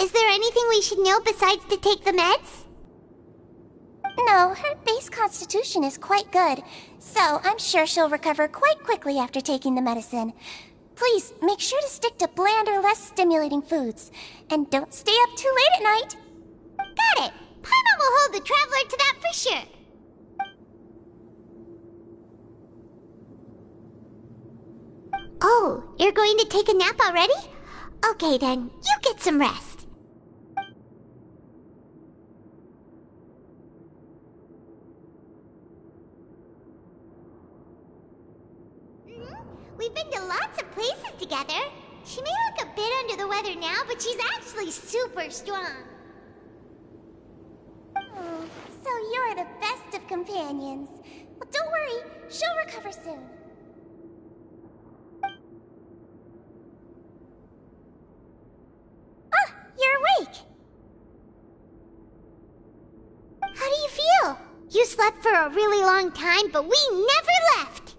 S5: Is there anything we should know besides to take the meds?
S4: No, her base constitution is quite good, so I'm sure she'll recover quite quickly after taking the medicine. Please, make sure to stick to bland or less stimulating foods. And don't stay up too late at night.
S5: Got it! Paimon will hold the traveler to that for sure. Oh, you're going to take a nap already? Okay then, you get some rest. We've been to lots of places together. She may look a bit under the weather now, but she's actually super strong.
S4: Oh, so you're the best of companions. Well, don't worry, she'll recover soon. Ah, you're awake.
S5: How do you feel? You slept for a really long time, but we never left.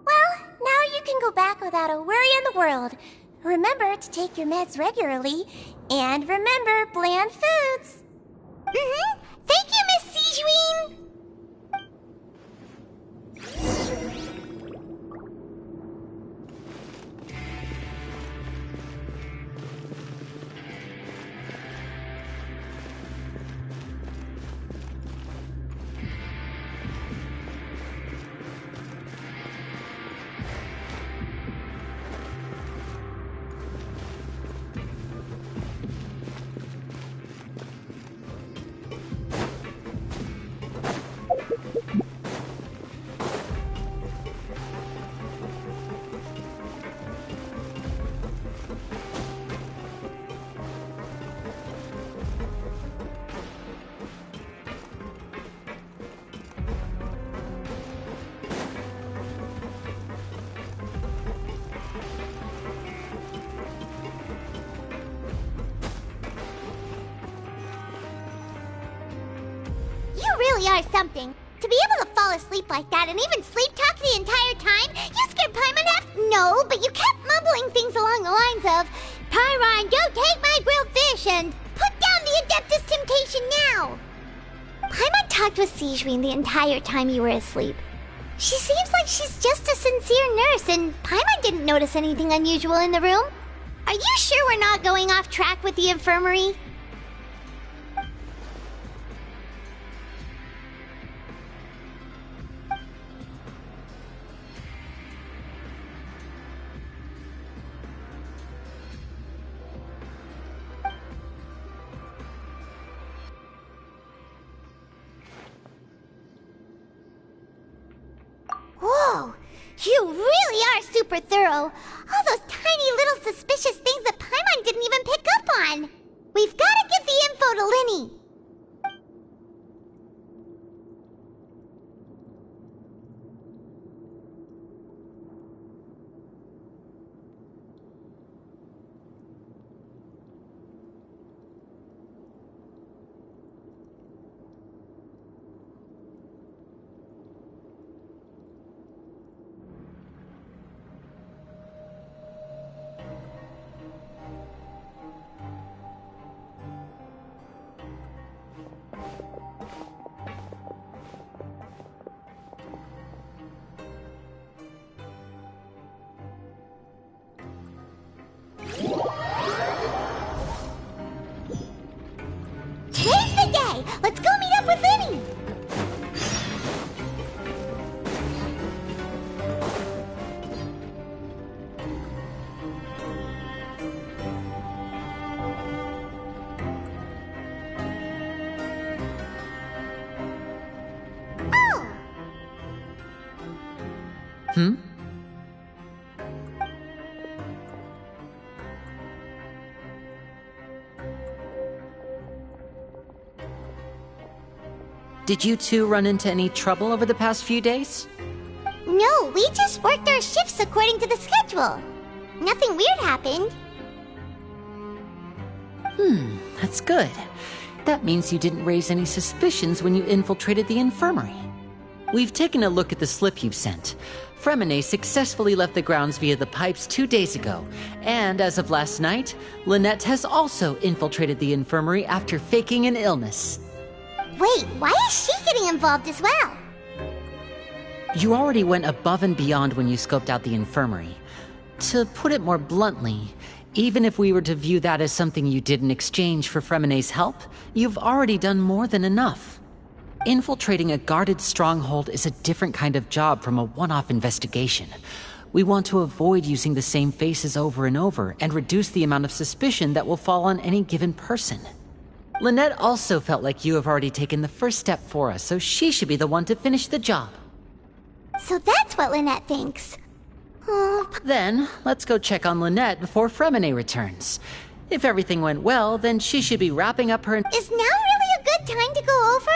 S4: Well, now you can go back without a worry in the world. Remember to take your meds regularly, and remember bland foods.
S5: Thank you, Miss Sijuin! You really are something. To be able to fall asleep like that and even sleep talk the entire time, you scared Paimon half. No, but you kept mumbling things along the lines of, Pyron, don't take my grilled fish and put down the Adeptus Temptation now. Paimon talked with Sijuin the entire time you were asleep. She seems like she's just a sincere nurse, and Paimon didn't notice anything unusual in the room. Are you sure we're not going off track with the infirmary? Whoa! You really are super thorough! All those tiny little suspicious things that Paimon didn't even pick up on! We've gotta get the info to Linny! Today's the day! Let's go meet up with Linny!
S1: Hmm? Did you two run into any trouble over the past few days?
S5: No, we just worked our shifts according to the schedule. Nothing weird happened.
S1: That's good. That means you didn't raise any suspicions when you infiltrated the infirmary. We've taken a look at the slip you've sent. Fremine successfully left the grounds via the pipes 2 days ago, and as of last night, Lynette has also infiltrated the infirmary after faking an illness.
S5: Wait, why is she getting involved as well?
S1: You already went above and beyond when you scoped out the infirmary. To put it more bluntly, even if we were to view that as something you did in exchange for Fremine's help, you've already done more than enough. Infiltrating a guarded stronghold is a different kind of job from a one-off investigation. We want to avoid using the same faces over and over and reduce the amount of suspicion that will fall on any given person. Lynette also felt like you have already taken the first step for us, so she should be the one to finish the job.
S5: So that's what Lynette thinks.
S1: Then, let's go check on Lynette before Fremine returns. If everything went well, then she should be wrapping up her...
S5: Is now really a good time to go over?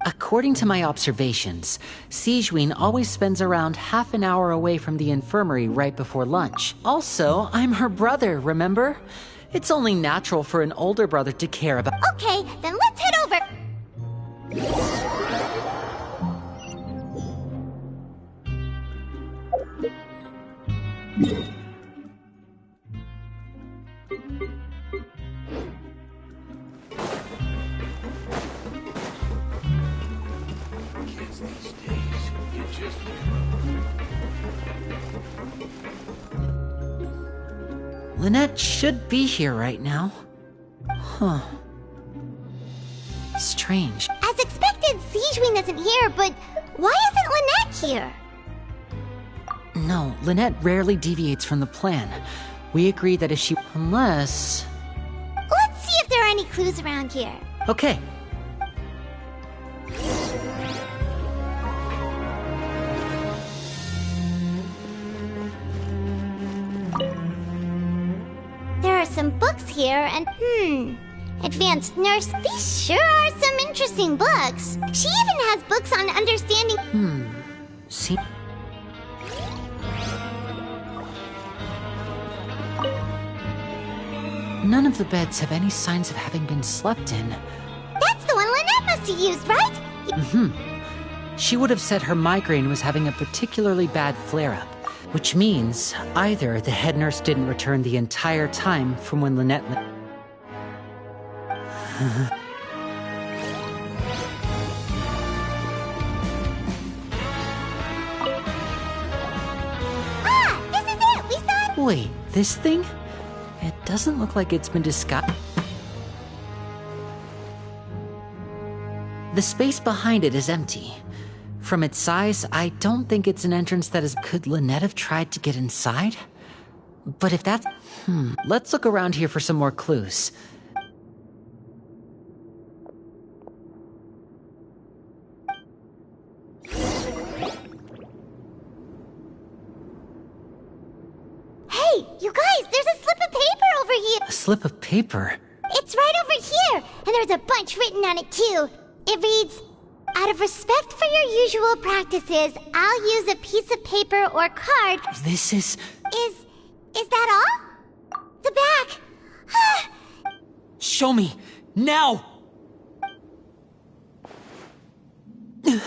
S1: According to my observations, Sigewinne always spends around half an hour away from the infirmary right before lunch. Also, I'm her brother, remember? It's only natural for an older brother to care about...
S5: Okay, then let's head over.
S1: Lynette should be here right now. Huh. Strange.
S5: As expected, Sigewinne isn't here, but why isn't Lynette here?
S1: No, Lynette rarely deviates from the plan. We agree that if she... Unless...
S5: Let's see if there are any clues around here.
S1: Okay.
S5: There are some books here, and Advanced Nurse, these sure are some interesting books. She even has books on understanding...
S1: See... None of the beds have any signs of having been slept in.
S5: That's the one Lynette must have used, right?
S1: She would have said her migraine was having a particularly bad flare-up, which means either the head nurse didn't return the entire time from when Lynette...
S5: This is it! We saw it!
S1: Wait, this thing? It doesn't look like it's been disguised. The space behind it is empty. From its size, I don't think it's an entrance that is... Could Lynette have tried to get inside? But if that's... Let's look around here for some more clues.
S5: Hey, you guys, there's a slip of paper over here!
S1: A slip of paper?
S5: It's right over here! And there's a bunch written on it, too. It reads, out of respect for your usual practices, I'll use a piece of paper or card...
S1: This is...
S5: Is that all? The back!
S1: Show me! Now!
S5: That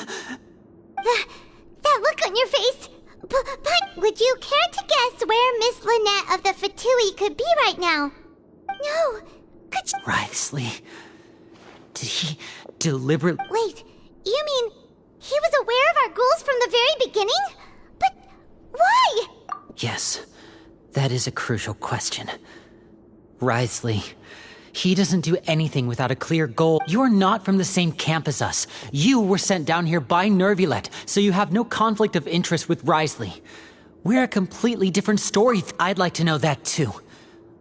S5: look on your face! But would you care to guess where Miss Lynette of the Fatui could be right now? No, could you...
S1: Wriothesley... Did he deliberately...
S5: Wait, you mean he was aware of our goals from the very beginning? But why?
S1: Yes, that is a crucial question. Wriothesley, he doesn't do anything without a clear goal. You're not from the same camp as us. You were sent down here by Nervulet, so you have no conflict of interest with Wriothesley. We're a completely different story. I'd like to know that too.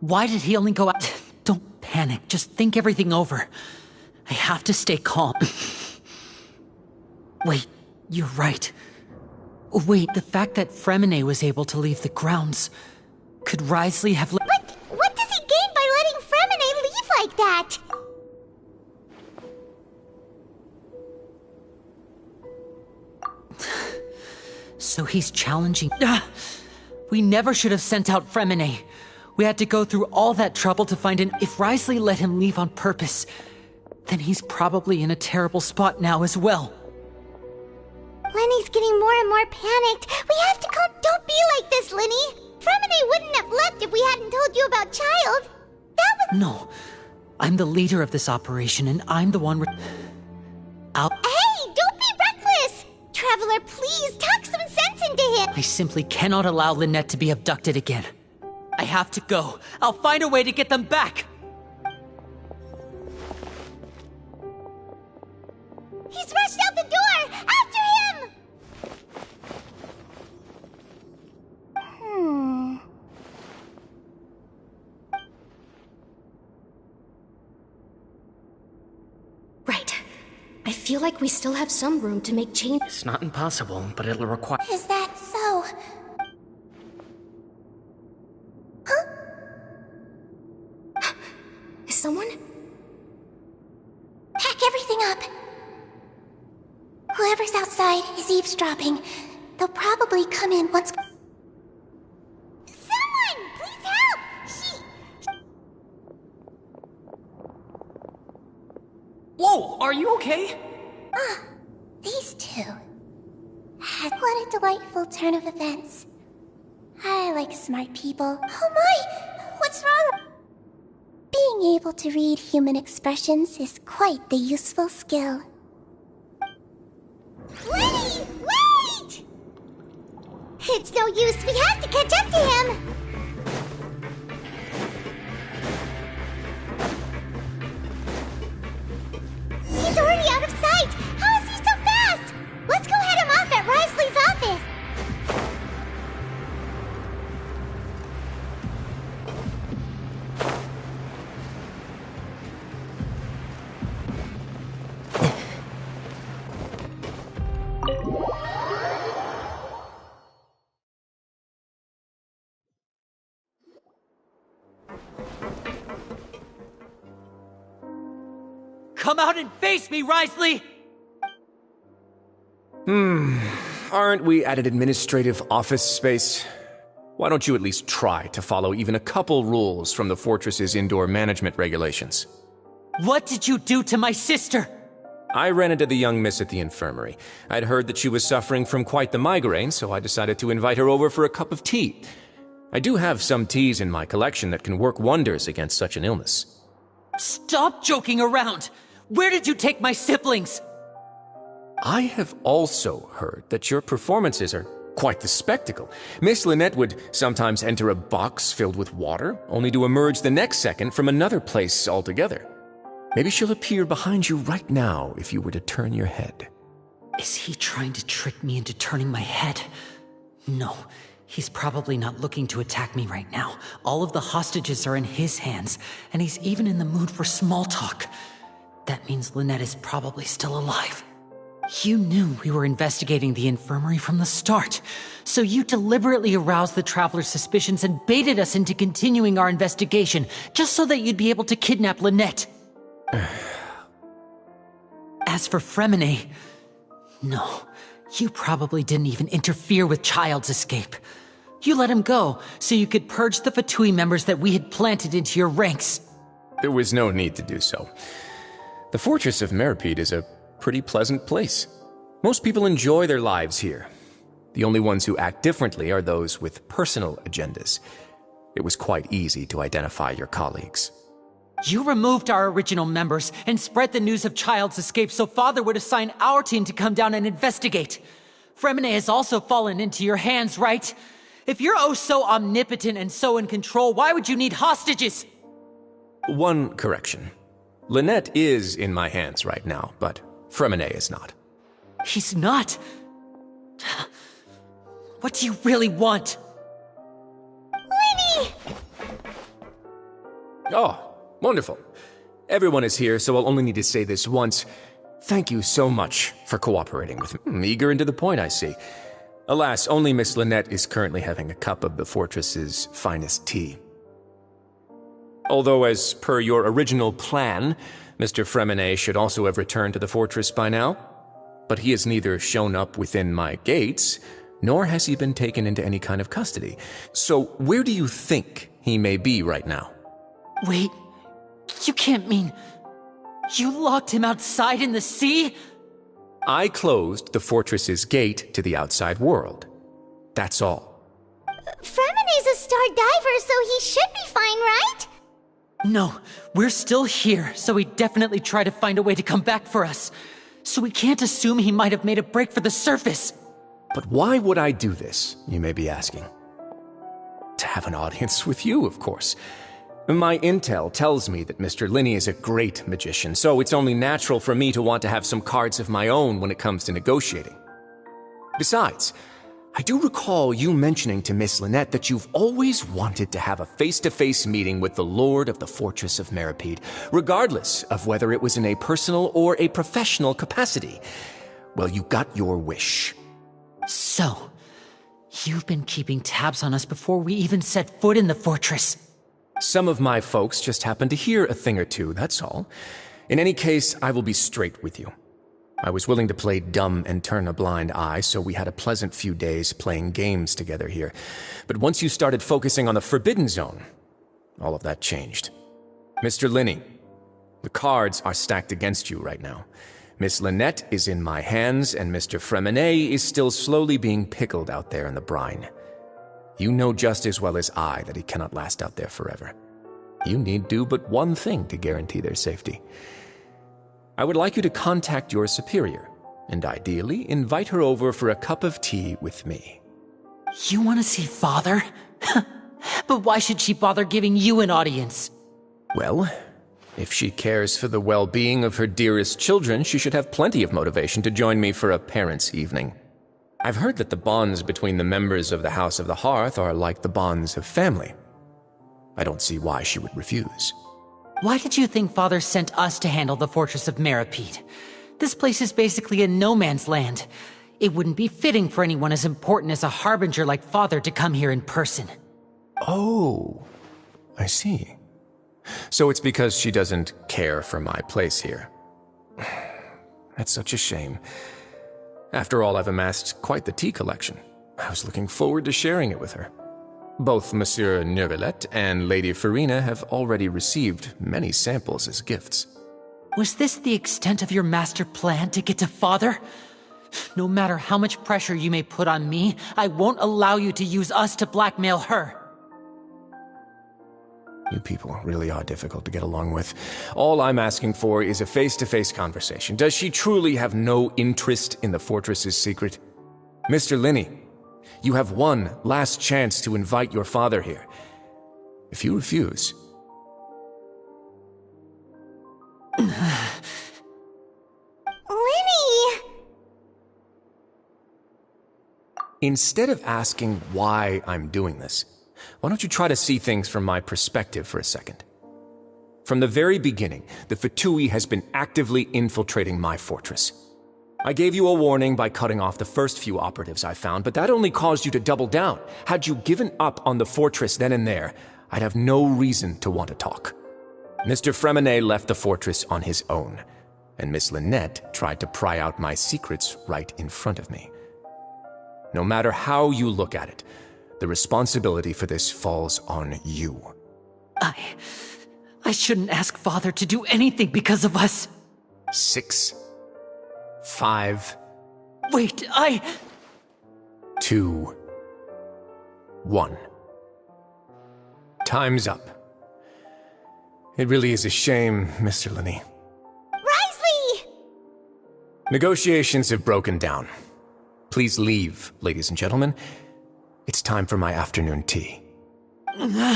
S1: Why did he only go out... Don't panic, just think everything over. I have to stay calm. Wait, you're right. Wait, the fact that Fremine was able to leave the grounds... Could Wriothesley have...
S5: But what does he gain by letting Fremine leave like that?
S1: So he's challenging... We never should have sent out Fremine. We had to go through all that trouble to find an... If Wriothesley let him leave on purpose, then he's probably in a terrible spot now as well.
S5: more and more panicked. We have to calm. Don't be like this, Linny. Fremine wouldn't have left if we hadn't told you about Child. That was...
S1: No. I'm the leader of this operation, and I'm the one...
S5: Hey, don't be reckless! Traveler, please, talk some sense into him!
S1: I simply cannot allow Lynette to be abducted again. I have to go. I'll find a way to get them back!
S5: He's rushed out the door! After him!
S11: Right. I feel like we still have some room to make changes.
S19: It's not impossible, but it'll require...
S4: Is that so?
S11: Is someone?
S4: Pack everything up. Whoever's outside is eavesdropping. They'll probably come in once...
S5: Someone! Please help!
S1: Whoa! Are you okay?
S4: These two. What a delightful turn of events. I like smart people. Oh my! What's wrong? Being able to read human expressions is quite the useful skill.
S5: Lenny! Wait! It's no use. We have to catch up to him! He's already out of sight! How is he so fast? Let's go head him off at Risley's office!
S1: Come out and face me, Risley!
S2: Aren't we at an administrative office space? Why don't you at least try to follow even a couple rules from the fortress's indoor management regulations?
S1: What did you do to my sister?
S2: I ran into the young miss at the infirmary. I'd heard that she was suffering from quite the migraine, so I decided to invite her over for a cup of tea. I do have some teas in my collection that can work wonders against such an illness.
S1: Stop joking around! Where did you take my siblings?
S2: I have also heard that your performances are quite the spectacle. Miss Lynette would sometimes enter a box filled with water, only to emerge the next second from another place altogether. Maybe she'll appear behind you right now if you were to turn your head.
S1: Is he trying to trick me into turning my head? No, he's probably not looking to attack me right now. All of the hostages are in his hands, and he's even in the mood for small talk. That means Lynette is probably still alive. You knew we were investigating the infirmary from the start, so you deliberately aroused the Traveler's suspicions and baited us into continuing our investigation, just so that you'd be able to kidnap Lynette. As for Fremine, no, you probably didn't even interfere with Child's escape. You let him go, so you could purge the Fatui members that we had planted into your ranks.
S2: There was no need to do so. The Fortress of Meripede is a pretty pleasant place. Most people enjoy their lives here. The only ones who act differently are those with personal agendas. It was quite easy to identify your colleagues.
S1: You removed our original members and spread the news of Child's escape so Father would assign our team to come down and investigate. Fremine has also fallen into your hands, right? If you're oh so omnipotent and so in control, why would you need hostages?
S2: One correction. Lynette is in my hands right now, but Fremine is not.
S1: He's not? What do you really want?
S5: Lenny!
S2: Oh, wonderful. Everyone is here, so I'll only need to say this once. Thank you so much for cooperating with me. Eager and to the point, I see. Alas, only Miss Lynette is currently having a cup of the fortress's finest tea. Although, as per your original plan, Mr. Fremine should also have returned to the fortress by now. But he has neither shown up within my gates, nor has he been taken into any kind of custody. So where do you think he may be right now?
S1: Wait, you can't mean... You locked him outside in the sea?
S2: I closed the fortress's gate to the outside world. That's all.
S5: Fremene's a star diver, so he should be fine, right?
S1: No, we're still here, so he definitely tried to find a way to come back for us. So we can't assume he might have made a break for the surface.
S2: But why would I do this, you may be asking? To have an audience with you, of course. My intel tells me that Mr. Linney is a great magician, so it's only natural for me to want to have some cards of my own when it comes to negotiating. Besides, I do recall you mentioning to Miss Lynette that you've always wanted to have a face-to-face meeting with the Lord of the Fortress of Meripede, regardless of whether it was in a personal or a professional capacity. Well, you got your wish.
S1: So, you've been keeping tabs on us before we even set foot in the fortress.
S2: Some of my folks just happened to hear a thing or two, that's all. In any case, I will be straight with you. I was willing to play dumb and turn a blind eye, so we had a pleasant few days playing games together here. But once you started focusing on the Forbidden Zone, all of that changed. Mr. Linney, the cards are stacked against you right now. Miss Lynette is in my hands, and Mr. Fremene is still slowly being pickled out there in the brine. You know just as well as I that he cannot last out there forever. You need do but one thing to guarantee their safety. I would like you to contact your superior, and ideally invite her over for a cup of tea with me.
S1: You want to see Father? But why should she bother giving you an audience?
S2: Well, if she cares for the well-being of her dearest children, she should have plenty of motivation to join me for a parents' evening. I've heard that the bonds between the members of the House of the Hearth are like the bonds of family. I don't see why she would refuse.
S1: Why did you think Father sent us to handle the Fortress of Meripede? This place is basically a no-man's land. It wouldn't be fitting for anyone as important as a harbinger like Father to come here in person.
S2: Oh, I see. So it's because she doesn't care for my place here. That's such a shame. After all, I've amassed quite the tea collection. I was looking forward to sharing it with her. Both Monsieur Neuvillette and Lady Farina have already received many samples as gifts.
S1: Was this the extent of your master plan to get to Father? No matter how much pressure you may put on me, I won't allow you to use us to blackmail her.
S2: You people really are difficult to get along with. All I'm asking for is a face-to-face conversation. Does she truly have no interest in the fortress's secret? Mr. Linney, you have one last chance to invite your father here. If you refuse...
S5: Linney!
S2: Instead of asking why I'm doing this, why don't you try to see things from my perspective for a second? From the very beginning, the Fatui has been actively infiltrating my fortress. I gave you a warning by cutting off the first few operatives I found, but that only caused you to double down. Had you given up on the fortress then and there, I'd have no reason to want to talk. Mr. Fremene left the fortress on his own, and Miss Lynette tried to pry out my secrets right in front of me. No matter how you look at it, the responsibility for this falls on you.
S1: I shouldn't ask Father to do anything because of us.
S2: 6, 5...
S1: Wait,
S2: 2, 1. Time's up. It really is a shame, Mr. Linney.
S5: Risley!
S2: Negotiations have broken down. Please leave, ladies and gentlemen. It's time for my afternoon tea.
S5: Yeah,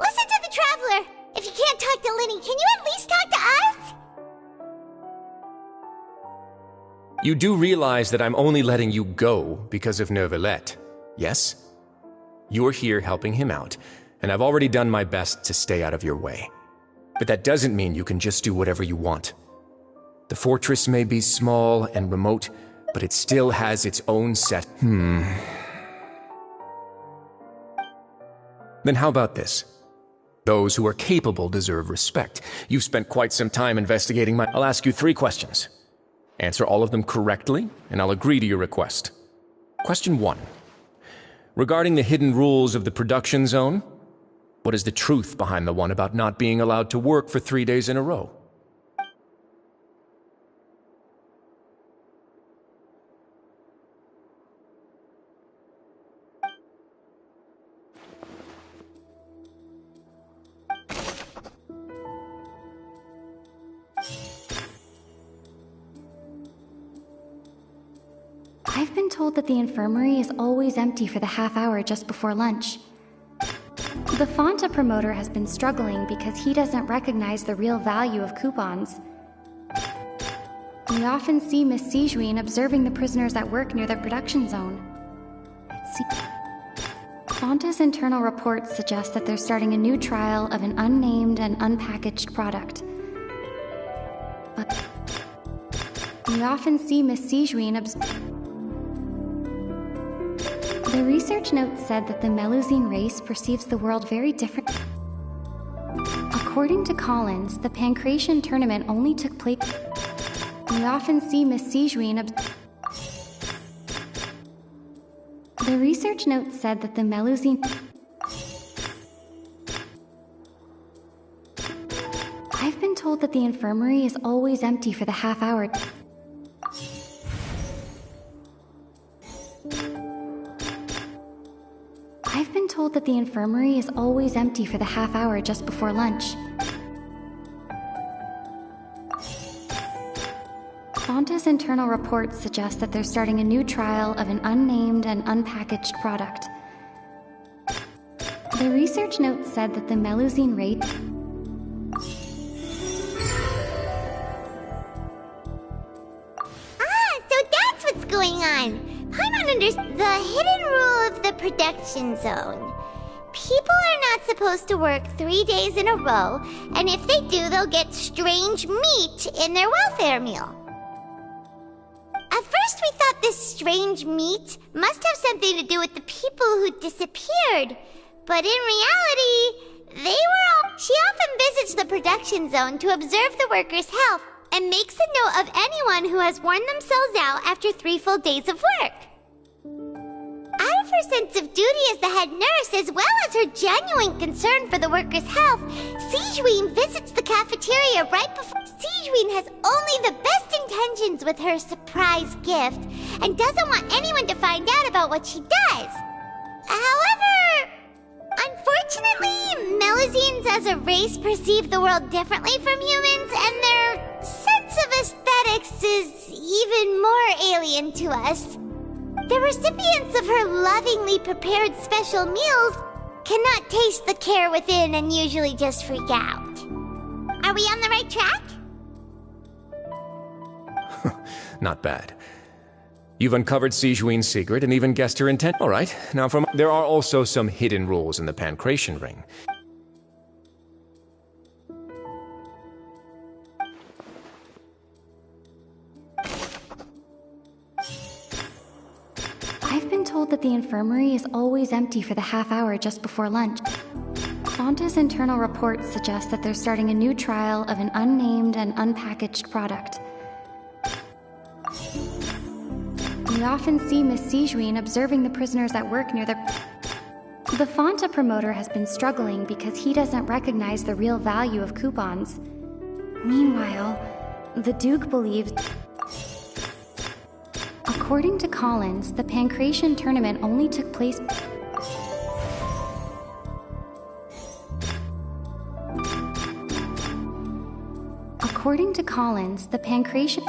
S5: listen to the Traveler! If you can't talk to Linney, can you at least talk to us?
S2: You do realize that I'm only letting you go because of Neuvillette, yes? You're here helping him out, and I've already done my best to stay out of your way. But that doesn't mean you can just do whatever you want. The fortress may be small and remote, but it still has its own set. Then how about this? Those who are capable deserve respect. You've spent quite some time investigating I'll ask you 3 questions. Answer all of them correctly, and I'll agree to your request. Question 1. Regarding the hidden rules of the production zone,
S20: What is the truth behind the one about not being allowed to work for 3 days in a row?
S21: I've been told that the infirmary is always empty for the half hour just before lunch. The Fonta promoter has been struggling because he doesn't recognize the real value of coupons. We often see Miss Sijuin observing the prisoners at work near the production zone. Fonta's internal reports suggest that they're starting a new trial of an unnamed and unpackaged product. But we often see Miss Sijuin The research note said that the Melusine race perceives the world very different. According to Collins, the Pancration tournament only took place. We often see Miss Sijuin. The research note said that the Melusine. I've been told that the infirmary is always empty for the half hour. I've been told that the infirmary is always empty for the half hour just before lunch. Fonta's internal reports suggest that they're starting a new trial of an unnamed and unpackaged product. The research note said that the Melusine rate.
S5: So that's what's going on. Paimon understands the hidden rule of the production zone. People are not supposed to work 3 days in a row, and if they do, they'll get strange meat in their welfare meal. At first we thought this strange meat must have something to do with the people who disappeared, but in reality, they were all... She often visits the production zone to observe the workers' health and makes a note of anyone who has worn themselves out after 3 full days of work. Out of her sense of duty as the head nurse, as well as her genuine concern for the workers' health, Sijuin visits the cafeteria right before... Sijuin has only the best intentions with her surprise gift, and doesn't want anyone to find out about what she does. However, unfortunately, Melusines as a race perceive the world differently from humans, and their sense of aesthetics is even more alien to us. The recipients of her lovingly prepared special meals cannot taste the care within and usually just freak out. Are we on the right track?
S20: Not bad. You've uncovered Sijuin's secret and even guessed her intent. All right, now there are also some hidden rules in the Pancration ring.
S21: I've been told that the infirmary is always empty for the half hour just before lunch. Fonta's internal reports suggest that they're starting a new trial of an unnamed and unpackaged product. We often see Miss Sijuin observing the prisoners at work near the... The Fonta promoter has been struggling because he doesn't recognize the real value of coupons. Meanwhile, the Duke believes... According to Collins, the Pancration tournament only took place... According to Collins, the Pancration...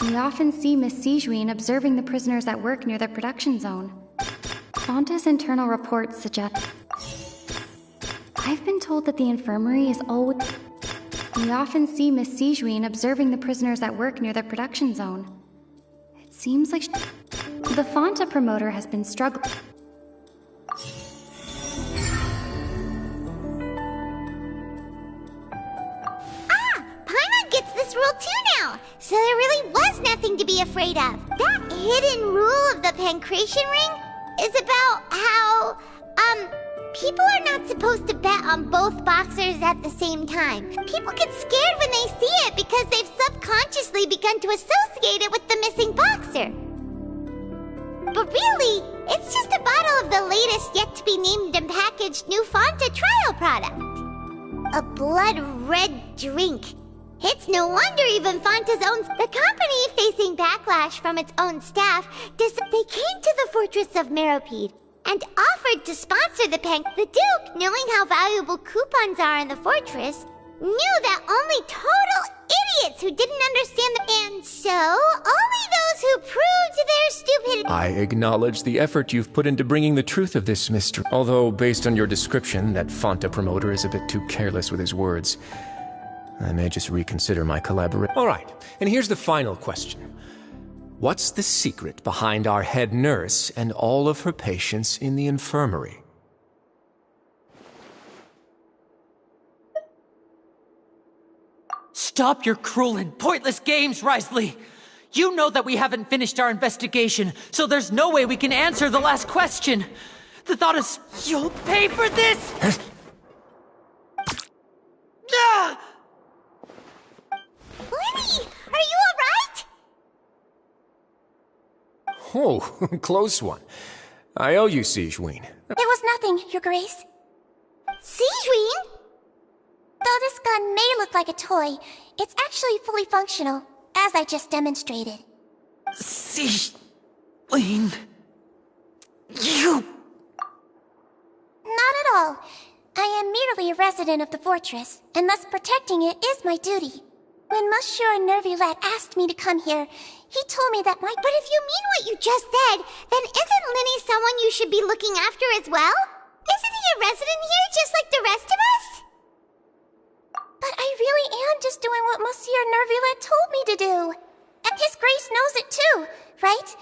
S21: We often see Miss Sijuin observing the prisoners at work near the production zone. Fonta's internal reports suggest... I've been told that the infirmary is always... We often see Miss Sijuin observing the prisoners at work near the production zone. It seems like... The Fonta promoter has been struggling...
S5: Paimon gets this rule too now, so there really was nothing to be afraid of. That hidden rule of the Pancration ring is about how, people are not supposed to bet on both boxers at the same time. People get scared when they see it because they've subconsciously begun to associate it with the missing boxer. But really, it's just a bottle of the latest mysterious, yet-to-be-named and packaged new Fanta trial product. A blood-red drink. It's no wonder even Fanta's own... The company, facing backlash from its own staff, they came to the fortress of Meropide and offered to sponsor the Pank. The Duke, knowing how valuable coupons are in the fortress, knew that only total idiots who didn't understand the... And so, only those who proved their stupidity...
S20: I acknowledge the effort you've put into bringing the truth of this mystery. Although, based on your description, that Fanta promoter is a bit too careless with his words. I may just reconsider my collaboration. All right, and here's the final question. What's the secret behind our head nurse and all of her patients in the infirmary?
S1: Stop your cruel and pointless games, Risley! You know that we haven't finished our investigation, so there's no way we can answer the last question. The thought is, you'll pay for this! Ah!
S5: Lenny, are you alright?
S20: Oh, close one. I owe you, Sigewinne.
S4: It was nothing, Your Grace.
S5: Sigewinne?
S4: Though this gun may look like a toy, it's actually fully functional, as I just demonstrated.
S1: Sigewinne... You...
S4: Not at all. I am merely a resident of the fortress, and thus protecting it is my duty. When Monsieur Nervulette asked me to come here, he told me that my...
S5: But if you mean what you just said, then isn't Lenny someone you should be looking after as well? Isn't he a resident here just like the rest of us?
S4: But I really am just doing what Monsieur Nervulette told me to do. And His Grace knows it too, right?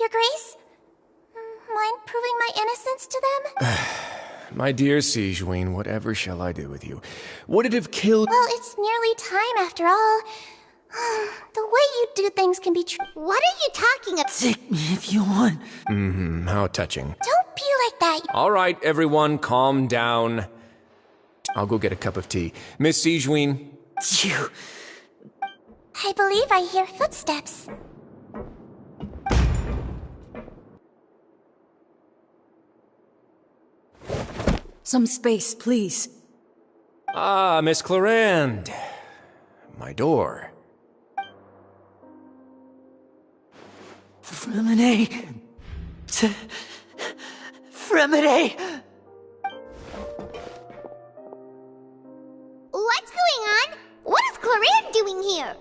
S4: Your Grace? Mind proving my innocence to them?
S20: My dear Sigewinne, whatever shall I do with you? Would it have killed...
S4: Well, it's nearly time after all. The way you do things can be
S5: What are you talking about?
S1: Take me if you want.
S20: How touching.
S4: Don't be like that.
S20: All right, everyone, calm down. I'll go get a cup of tea. Miss Sigewinne?
S1: You...
S4: I believe I hear footsteps.
S3: Some space, please.
S20: Ah, Miss Clarande. My door.
S1: Fremine... Fremine...
S5: What's going on? What is Clarande doing here?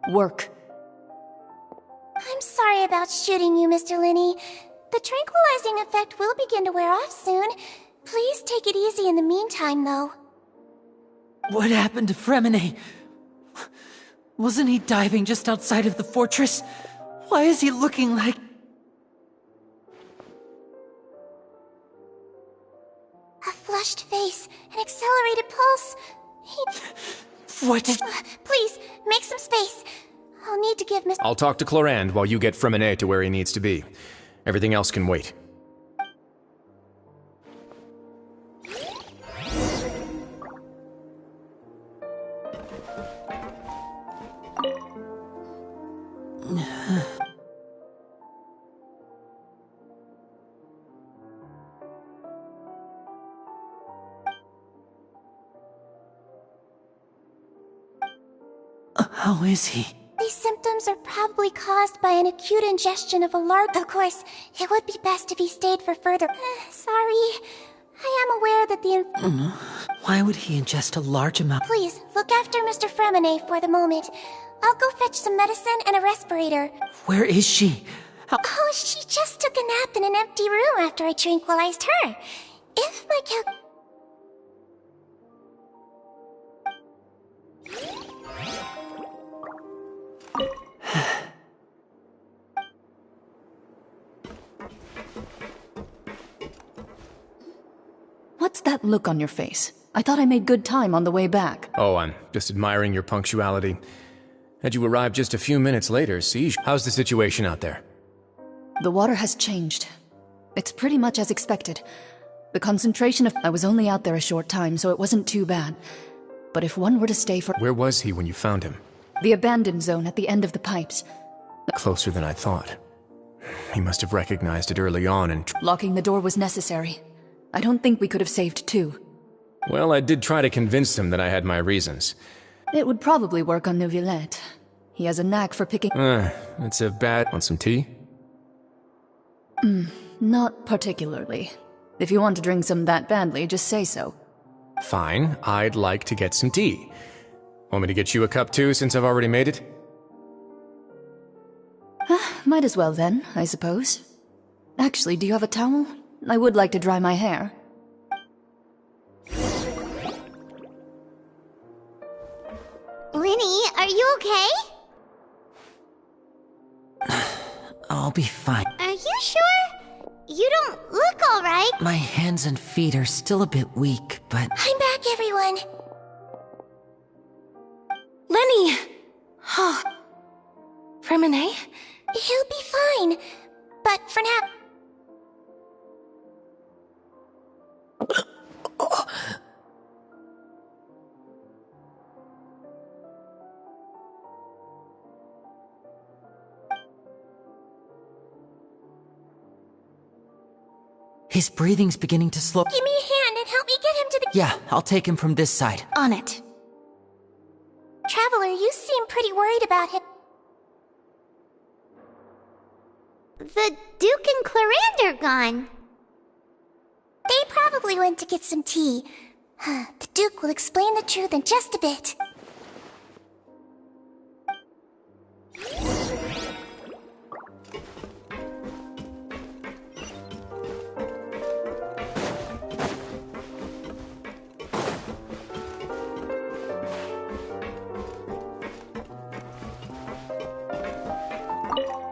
S3: Work.
S4: I'm sorry about shooting you, Mr. Linney. The tranquilizing effect will begin to wear off soon. Please take it easy in the meantime, though.
S1: What happened to Fremine? Wasn't he diving just outside of the fortress? Why is he looking like...
S4: A flushed face, an accelerated pulse.
S1: What did...
S4: Please, make some space. I'll need to give Miss...
S20: I'll talk to Clarande while you get Fremine to where he needs to be. Everything else can wait.
S1: How is he?
S4: These symptoms are probably caused by an acute ingestion of a large... Of course, it would be best if he stayed for further... Sorry. I am aware that the...
S1: Why would he ingest a large amount?
S4: Please, look after Mr. Fremine for the moment. I'll go fetch some medicine and a respirator.
S1: Where is she?
S4: Oh, she just took a nap in an empty room after I tranquilized her. If my
S3: What's that look on your face? I thought I made good time on the way back.
S20: Oh, I'm just admiring your punctuality. Had you arrived just a few minutes later, Siege, how's the situation out there?
S3: The water has changed. It's pretty much as expected. The concentration of... I was only out there a short time, so it wasn't too bad. But if one were to stay for...
S20: Where was he when you found him?
S3: The abandoned zone at the end of the pipes.
S20: Closer than I thought. He must have recognized it early on and...
S3: Locking the door was necessary. I don't think we could have saved two.
S20: Well, I did try to convince him that I had my reasons.
S3: It would probably work on Neuvillette. He has a knack for picking...
S20: It's a bad... Want some tea?
S3: Not particularly. If you want to drink some that badly, just say so.
S20: Fine, I'd like to get some tea. Want me to get you a cup too, since I've already made it?
S3: Might as well then, I suppose. Actually, do you have a towel? I would like to dry my hair.
S5: Linny, are you okay?
S1: I'll be fine.
S5: Are you sure? You don't look alright.
S1: My hands and feet are still a bit weak, but...
S4: I'm back, everyone.
S11: Lenny! Oh. Freminet?
S4: He'll be fine. But for now...
S1: His breathing's beginning to slow.
S4: Give me a hand and help me get him to the...
S1: Yeah, I'll take him from this side.
S4: On it. Traveler, you seem pretty worried about him.
S5: The Duke and Clarande are gone.
S4: They probably went to get some tea. The Duke will explain the truth in just a bit.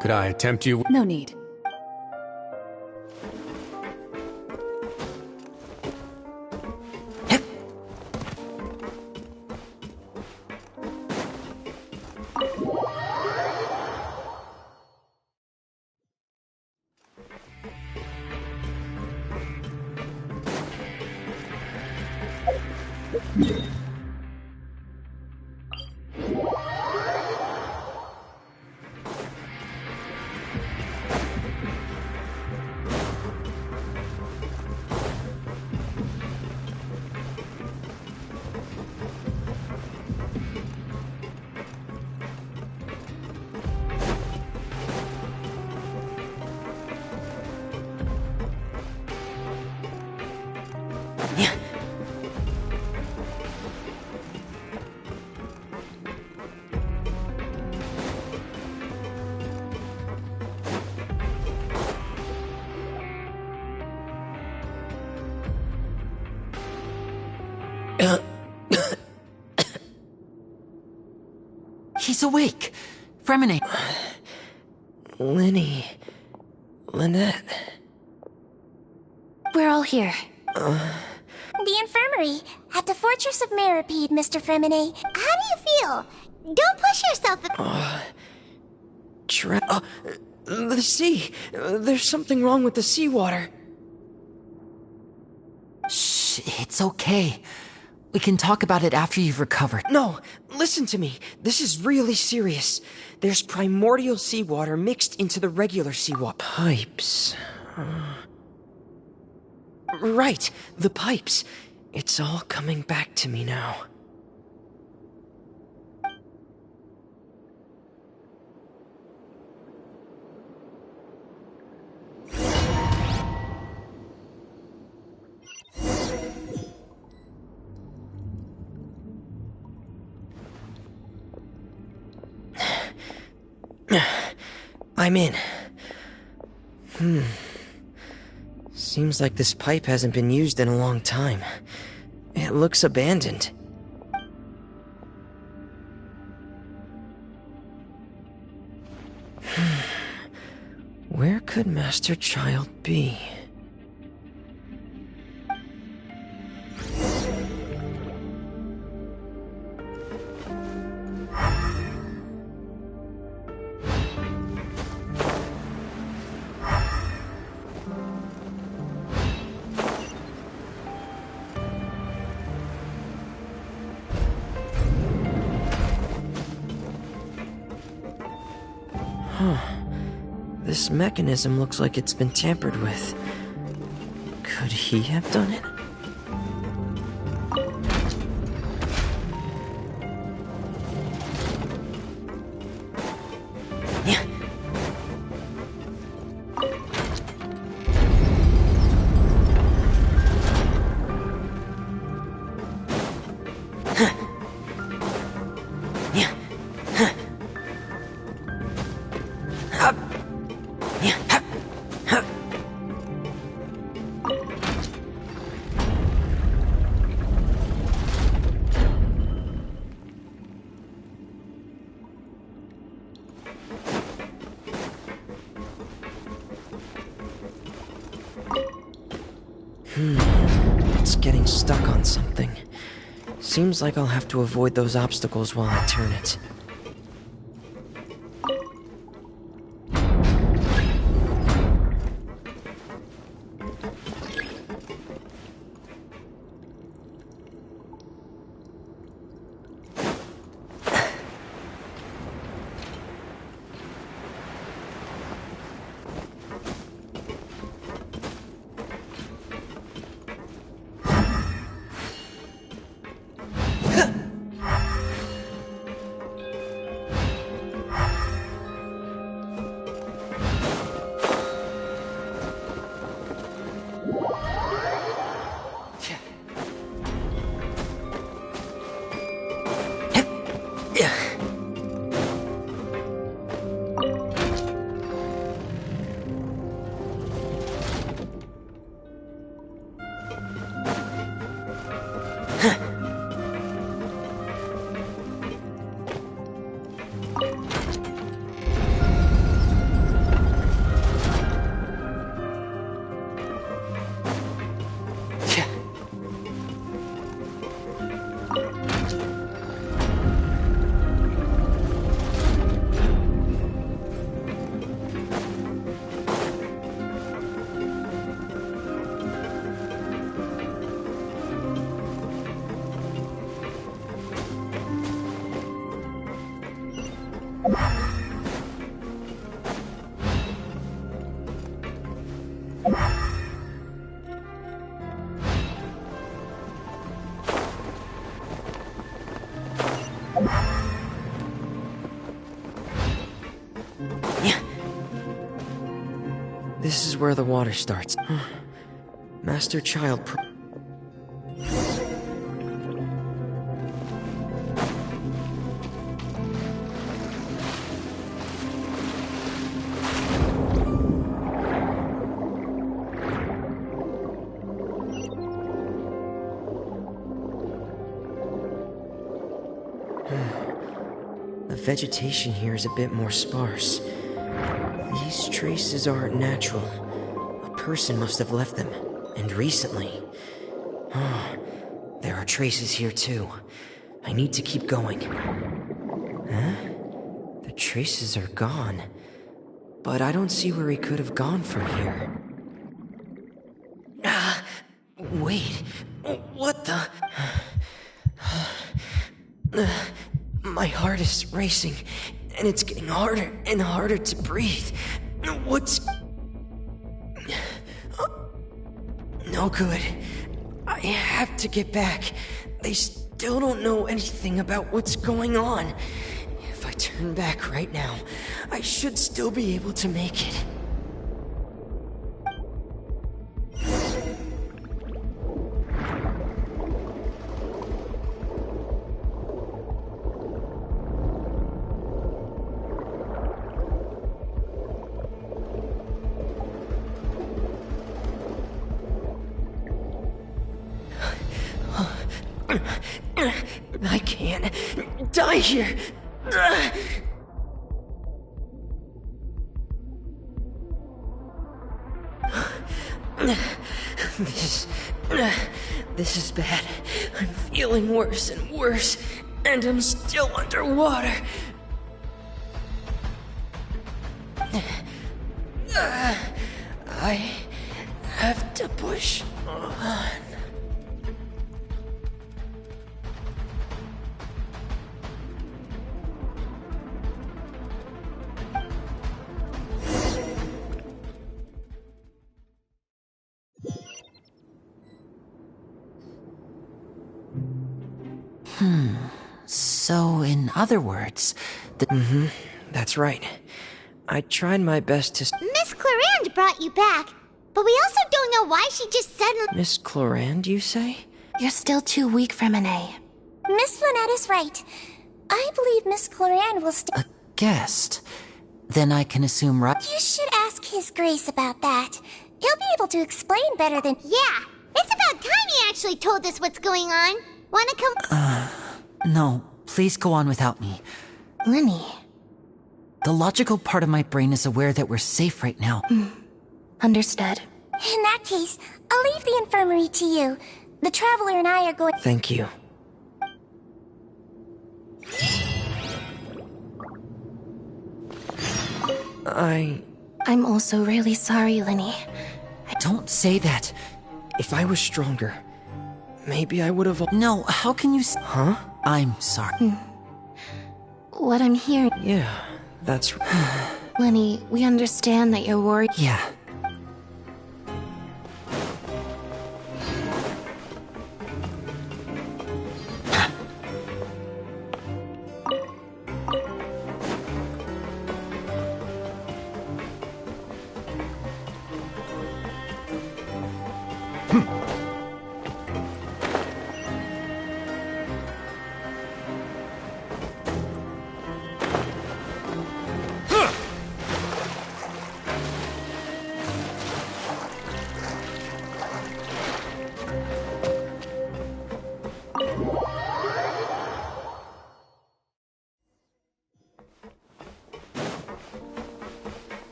S20: Could I tempt you?
S3: No need.
S1: He's awake. Freminet.
S10: Linny. Lynette.
S11: We're all here.
S4: The infirmary, at the Fortress of Meripede, Mr. Freminet.
S5: How do you feel? Don't push yourself.
S10: The sea. There's something wrong with the seawater.
S1: Shh, it's okay. We can talk about it after you've recovered.
S10: No, listen to me. This is really serious. There's primordial seawater mixed into the regular seawater. Pipes. Right, the pipes. It's all coming back to me now. I'm in. Seems like this pipe hasn't been used in a long time. It looks abandoned. Where could Master Child be? This mechanism looks like it's been tampered with. Could he have done it? It's getting stuck on something. Seems like I'll have to avoid those obstacles while I turn it. This is where the water starts. Master-child The vegetation here is a bit more sparse. These traces aren't natural. A person must have left them, and recently. There are traces here too. I need to keep going. Huh? The traces are gone. But I don't see where he could have gone from here. Wait. What the... My heart is racing, and it's getting harder and harder to breathe. What's... No good. I have to get back. They still don't know anything about what's going on. If I turn back right now, I should still be able to make it. I can't die here. This is bad. I'm feeling worse and worse, and I'm still underwater. I have to push on.
S1: So, in other words,
S10: That's right. I tried my best to...
S5: Miss Clarande brought you back, but we also don't know why she just suddenly...
S10: Miss Clarande, you say?
S4: You're still too weak for Monet. Miss Lynette is right. I believe Miss Clarande will stay...
S1: A guest? Then I can assume
S4: You should ask His Grace about that. He'll be able to explain better than...
S5: Yeah, it's about time he actually told us what's going on. Wanna come...
S1: No, please go on without me.
S4: Lenny.
S1: The logical part of my brain is aware that we're safe right now.
S4: Understood. In that case, I'll leave the infirmary to you. The Traveler and I are going...
S10: Thank you.
S4: I'm also really sorry, Lenny.
S1: Don't say that.
S10: If I was stronger, maybe I would have...
S1: No, how can you...
S10: Huh?
S1: I'm sorry.
S4: What I'm hearing...
S10: Yeah, that's...
S4: Lenny, we understand that you're worried...
S1: Yeah.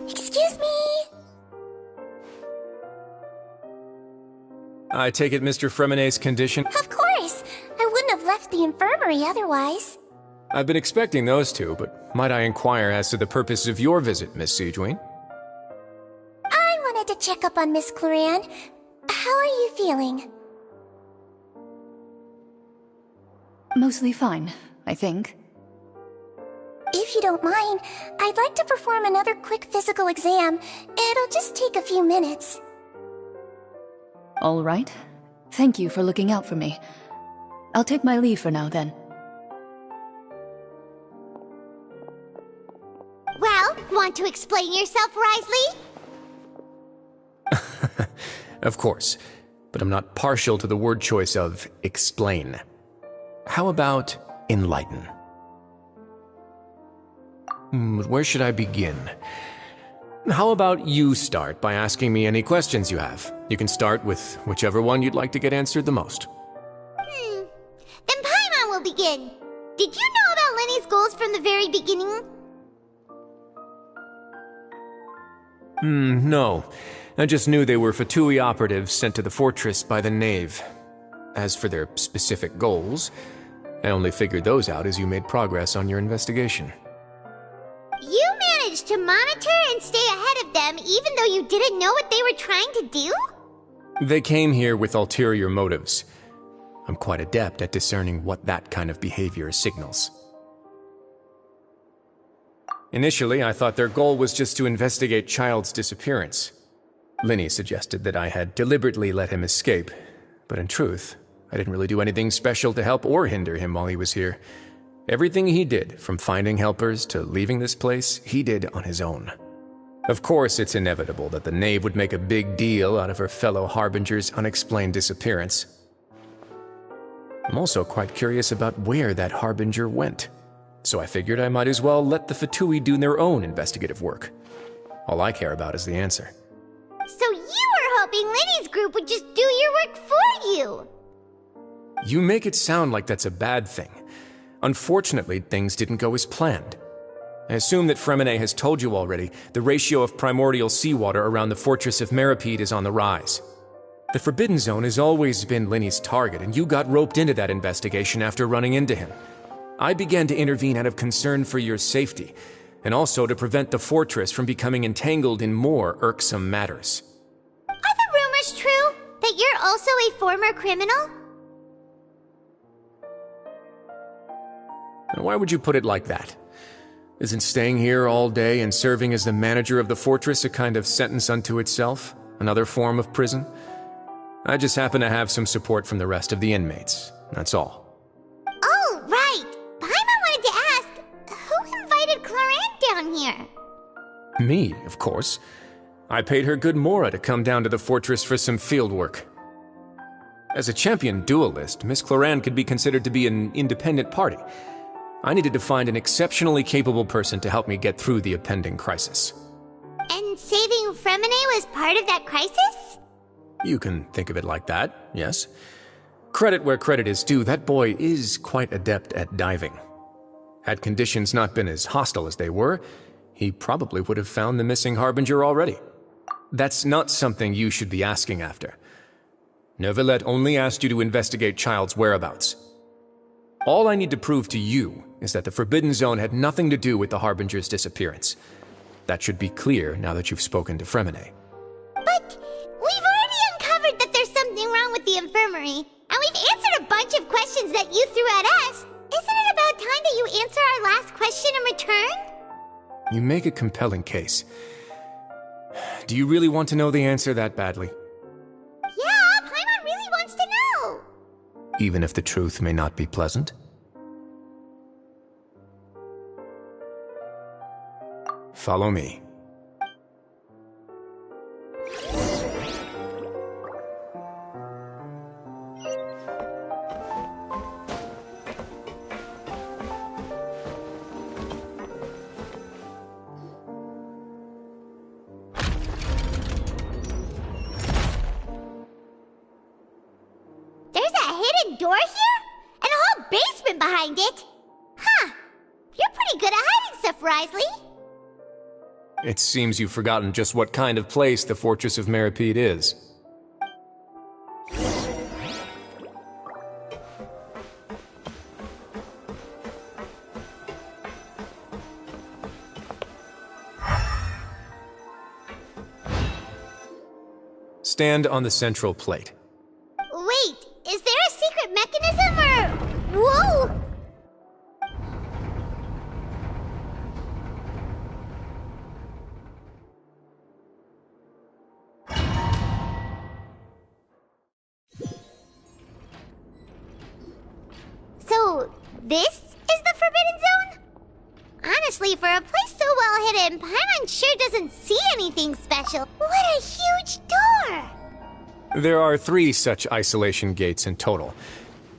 S4: Excuse me!
S20: I take it Mr. Fremenet's condition?
S4: Of course! I wouldn't have left the infirmary otherwise.
S20: I've been expecting those two, but might I inquire as to the purpose of your visit, Miss Sigewinne?
S4: I wanted to check up on Miss Clarande. How are you feeling?
S3: Mostly fine, I think.
S4: If you don't mind, I'd like to perform another quick physical exam. It'll just take a few minutes.
S3: All right. Thank you for looking out for me. I'll take my leave for now, then.
S5: Well, want to explain yourself, Risley?
S20: Of course, but I'm not partial to the word choice of explain. How about enlighten? Where should I begin? How about you start by asking me any questions you have? You can start with whichever one you'd like to get answered the most.
S5: Then Paimon will begin. Did you know about Lenny's goals from the very beginning?
S20: No. I just knew they were Fatui operatives sent to the fortress by the Knave. As for their specific goals, I only figured those out as you made progress on your investigation.
S5: You managed to monitor and stay ahead of them even though you didn't know what they were trying to do?
S20: They came here with ulterior motives. I'm quite adept at discerning what that kind of behavior signals. Initially, I thought their goal was just to investigate Child's disappearance. Linny suggested that I had deliberately let him escape, but in truth, I didn't really do anything special to help or hinder him while he was here. Everything he did, from finding helpers to leaving this place, he did on his own. Of course, it's inevitable that the Knave would make a big deal out of her fellow Harbinger's unexplained disappearance. I'm also quite curious about where that Harbinger went, so I figured I might as well let the Fatui do their own investigative work. All I care about is the answer.
S5: So you were hoping Lenny's group would just do your work for you!
S20: You make it sound like that's a bad thing. Unfortunately, things didn't go as planned. I assume that Fremenet has told you already, the ratio of primordial seawater around the fortress of Meripede is on the rise. The Forbidden Zone has always been Linny's target, and you got roped into that investigation after running into him. I began to intervene out of concern for your safety, and also to prevent the fortress from becoming entangled in more irksome matters.
S5: Are the rumors true? That you're also a former criminal?
S20: Now, why would you put it like that? Isn't staying here all day and serving as the manager of the fortress a kind of sentence unto itself? Another form of prison? I just happen to have some support from the rest of the inmates. That's all.
S5: Oh, right! Paimon wanted to ask, who invited Clorant down here?
S20: Me, of course. I paid her good mora to come down to the fortress for some field work. As a champion duelist, Miss Clorant could be considered to be an independent party. I needed to find an exceptionally capable person to help me get through the impending crisis.
S5: And saving Fremine was part of that crisis?
S20: You can think of it like that, yes. Credit where credit is due, that boy is quite adept at diving. Had conditions not been as hostile as they were, he probably would have found the missing Harbinger already. That's not something you should be asking after. Neuvillette only asked you to investigate Child's whereabouts. All I need to prove to you is that the Forbidden Zone had nothing to do with the Harbinger's disappearance. That should be clear now that you've spoken to Fremine.
S5: But we've already uncovered that there's something wrong with the infirmary, and we've answered a bunch of questions that you threw at us. Isn't it about time that you answer our last question in return?
S20: You make a compelling case. Do you really want to know the answer that badly?
S5: Yeah, Paimon really wants to know!
S20: Even if the truth may not be pleasant? Follow me.
S5: Door here? And a whole basement behind it? Huh. You're pretty good at hiding stuff, Risley.
S20: It seems you've forgotten just what kind of place the Fortress of Meripede is. Stand on the central plate.
S5: Wait, is there a secret mechanism or... Whoa! So, this is the Forbidden Zone? Honestly, for a place so well hidden, Paimon sure doesn't see anything special. What a huge door!
S20: There are 3 such isolation gates in total.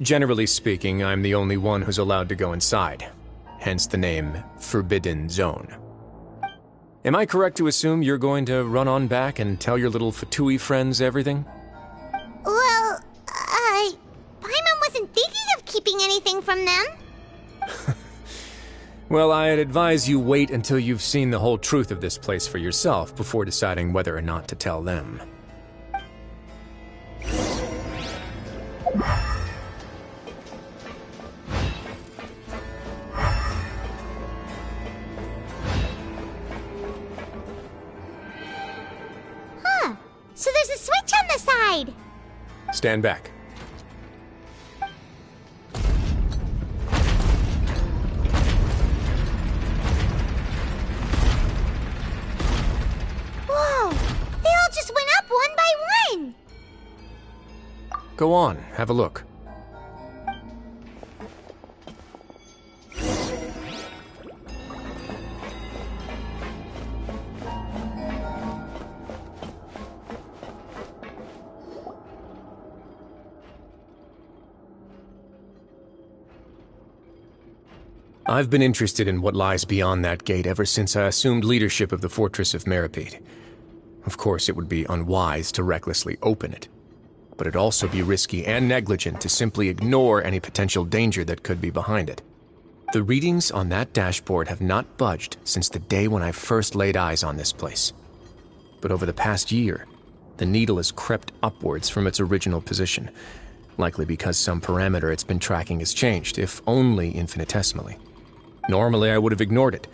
S20: Generally speaking, I'm the only one who's allowed to go inside. Hence the name Forbidden Zone. Am I correct to assume you're going to run on back and tell your little Fatui friends everything?
S5: Well, Paimon wasn't thinking of keeping anything from them.
S20: Well, I'd advise you wait until you've seen the whole truth of this place for yourself before deciding whether or not to tell them.
S5: Huh. So there's a switch on the side.
S20: Stand back.
S5: Whoa! They all just went up one by one!
S20: Go on, have a look. I've been interested in what lies beyond that gate ever since I assumed leadership of the Fortress of Meripede. Of course, it would be unwise to recklessly open it, but it'd also be risky and negligent to simply ignore any potential danger that could be behind it. The readings on that dashboard have not budged since the day when I first laid eyes on this place. But over the past year, the needle has crept upwards from its original position, likely because some parameter it's been tracking has changed, if only infinitesimally. Normally, I would have ignored it,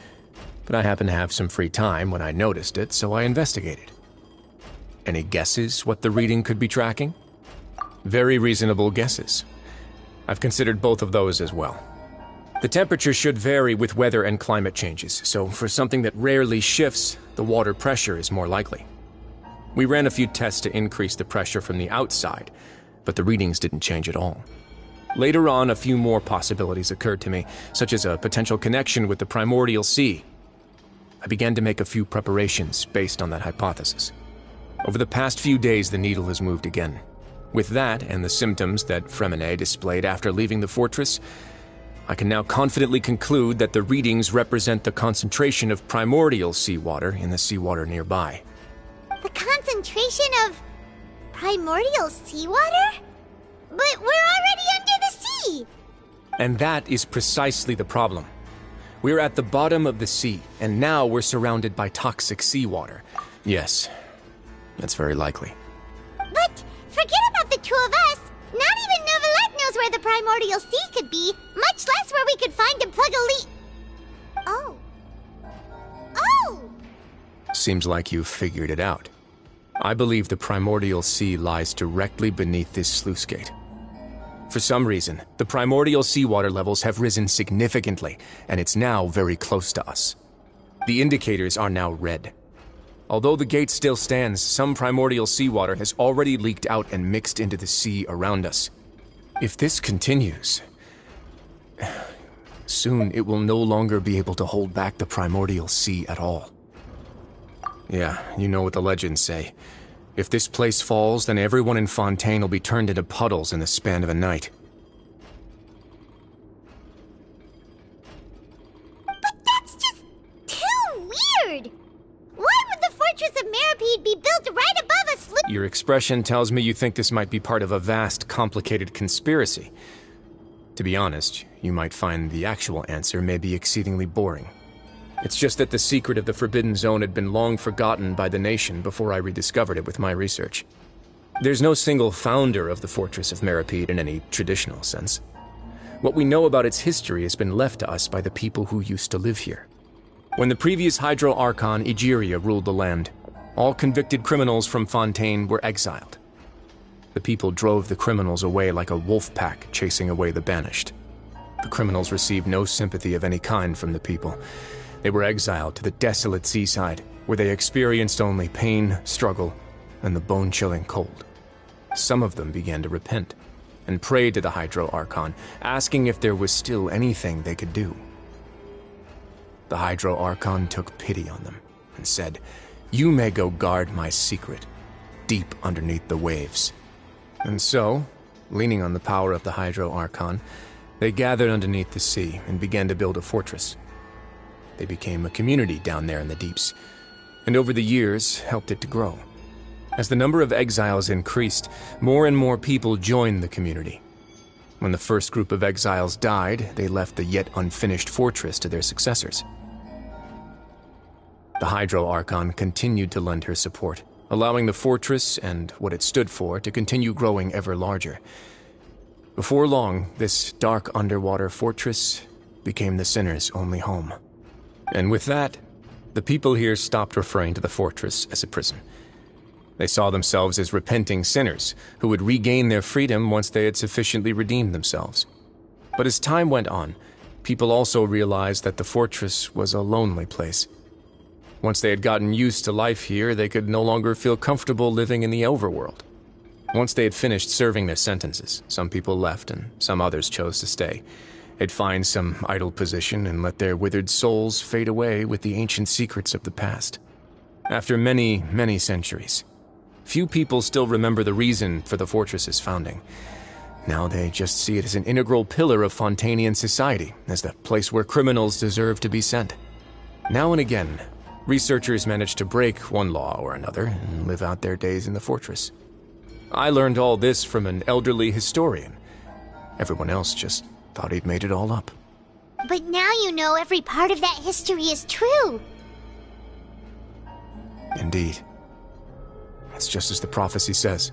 S20: but I happened to have some free time when I noticed it, so I investigated. Any guesses what the reading could be tracking? Very reasonable guesses. I've considered both of those as well. The temperature should vary with weather and climate changes, so for something that rarely shifts, the water pressure is more likely. We ran a few tests to increase the pressure from the outside, but the readings didn't change at all. Later on, a few more possibilities occurred to me, such as a potential connection with the primordial sea. I began to make a few preparations based on that hypothesis. Over the past few days, the needle has moved again. With that and the symptoms that Fremine displayed after leaving the fortress, I can now confidently conclude that the readings represent the concentration of primordial seawater in the seawater nearby.
S5: The concentration of primordial seawater? But we're already under the sea!
S20: And that is precisely the problem. We're at the bottom of the sea, and now we're surrounded by toxic seawater. Yes, that's very likely.
S5: But forget about the two of us! Not even Novelette knows where the primordial sea could be, much less where we could find and plug a leak. Oh. Oh!
S20: Seems like you've figured it out. I believe the primordial sea lies directly beneath this sluice gate. For some reason, the primordial seawater levels have risen significantly, and it's now very close to us. The indicators are now red. Although the gate still stands, some primordial seawater has already leaked out and mixed into the sea around us. If this continues, soon it will no longer be able to hold back the primordial sea at all. Yeah, you know what the legends say. If this place falls, then everyone in Fontaine will be turned into puddles in the span of a night.
S5: But that's just too weird! Why would the Fortress of Meripede be built right above a sluice?
S20: Your expression tells me you think this might be part of a vast, complicated conspiracy. To be honest, you might find the actual answer may be exceedingly boring. It's just that the secret of the Forbidden Zone had been long forgotten by the nation before I rediscovered it with my research. There's no single founder of the Fortress of Meripede in any traditional sense. What we know about its history has been left to us by the people who used to live here. When the previous Hydro Archon Egeria ruled the land, all convicted criminals from Fontaine were exiled. The people drove the criminals away like a wolf pack chasing away the banished. The criminals received no sympathy of any kind from the people. They were exiled to the desolate seaside, where they experienced only pain, struggle, and the bone-chilling cold. Some of them began to repent, and prayed to the Hydro Archon, asking if there was still anything they could do. The Hydro Archon took pity on them, and said, "You may go guard my secret, deep underneath the waves." And so, leaning on the power of the Hydro Archon, they gathered underneath the sea and began to build a fortress. They became a community down there in the deeps, and over the years helped it to grow. As the number of exiles increased, more and more people joined the community. When the first group of exiles died, they left the yet unfinished fortress to their successors. The Hydro Archon continued to lend her support, allowing the fortress and what it stood for to continue growing ever larger. Before long, this dark underwater fortress became the sinner's only home. And with that, the people here stopped referring to the fortress as a prison. They saw themselves as repenting sinners who would regain their freedom once they had sufficiently redeemed themselves. But as time went on, people also realized that the fortress was a lonely place. Once they had gotten used to life here, they could no longer feel comfortable living in the overworld. Once they had finished serving their sentences, some people left and some others chose to stay. They'd find some idle position and let their withered souls fade away with the ancient secrets of the past. After many, many centuries, few people still remember the reason for the fortress's founding. Now they just see it as an integral pillar of Fontainian society, as the place where criminals deserve to be sent. Now and again, researchers manage to break one law or another and live out their days in the fortress. I learned all this from an elderly historian. Everyone else just thought he'd made it all up.
S5: But now you know every part of that history is true.
S20: Indeed. It's just as the prophecy says.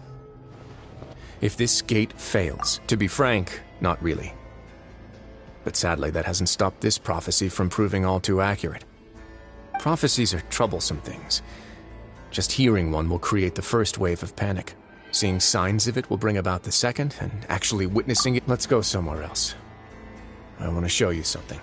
S20: If this gate fails, to be frank, not really. But sadly, that hasn't stopped this prophecy from proving all too accurate. Prophecies are troublesome things. Just hearing one will create the first wave of panic. Seeing signs of it will bring about the second, and actually witnessing it, let's go somewhere else. I want to show you something.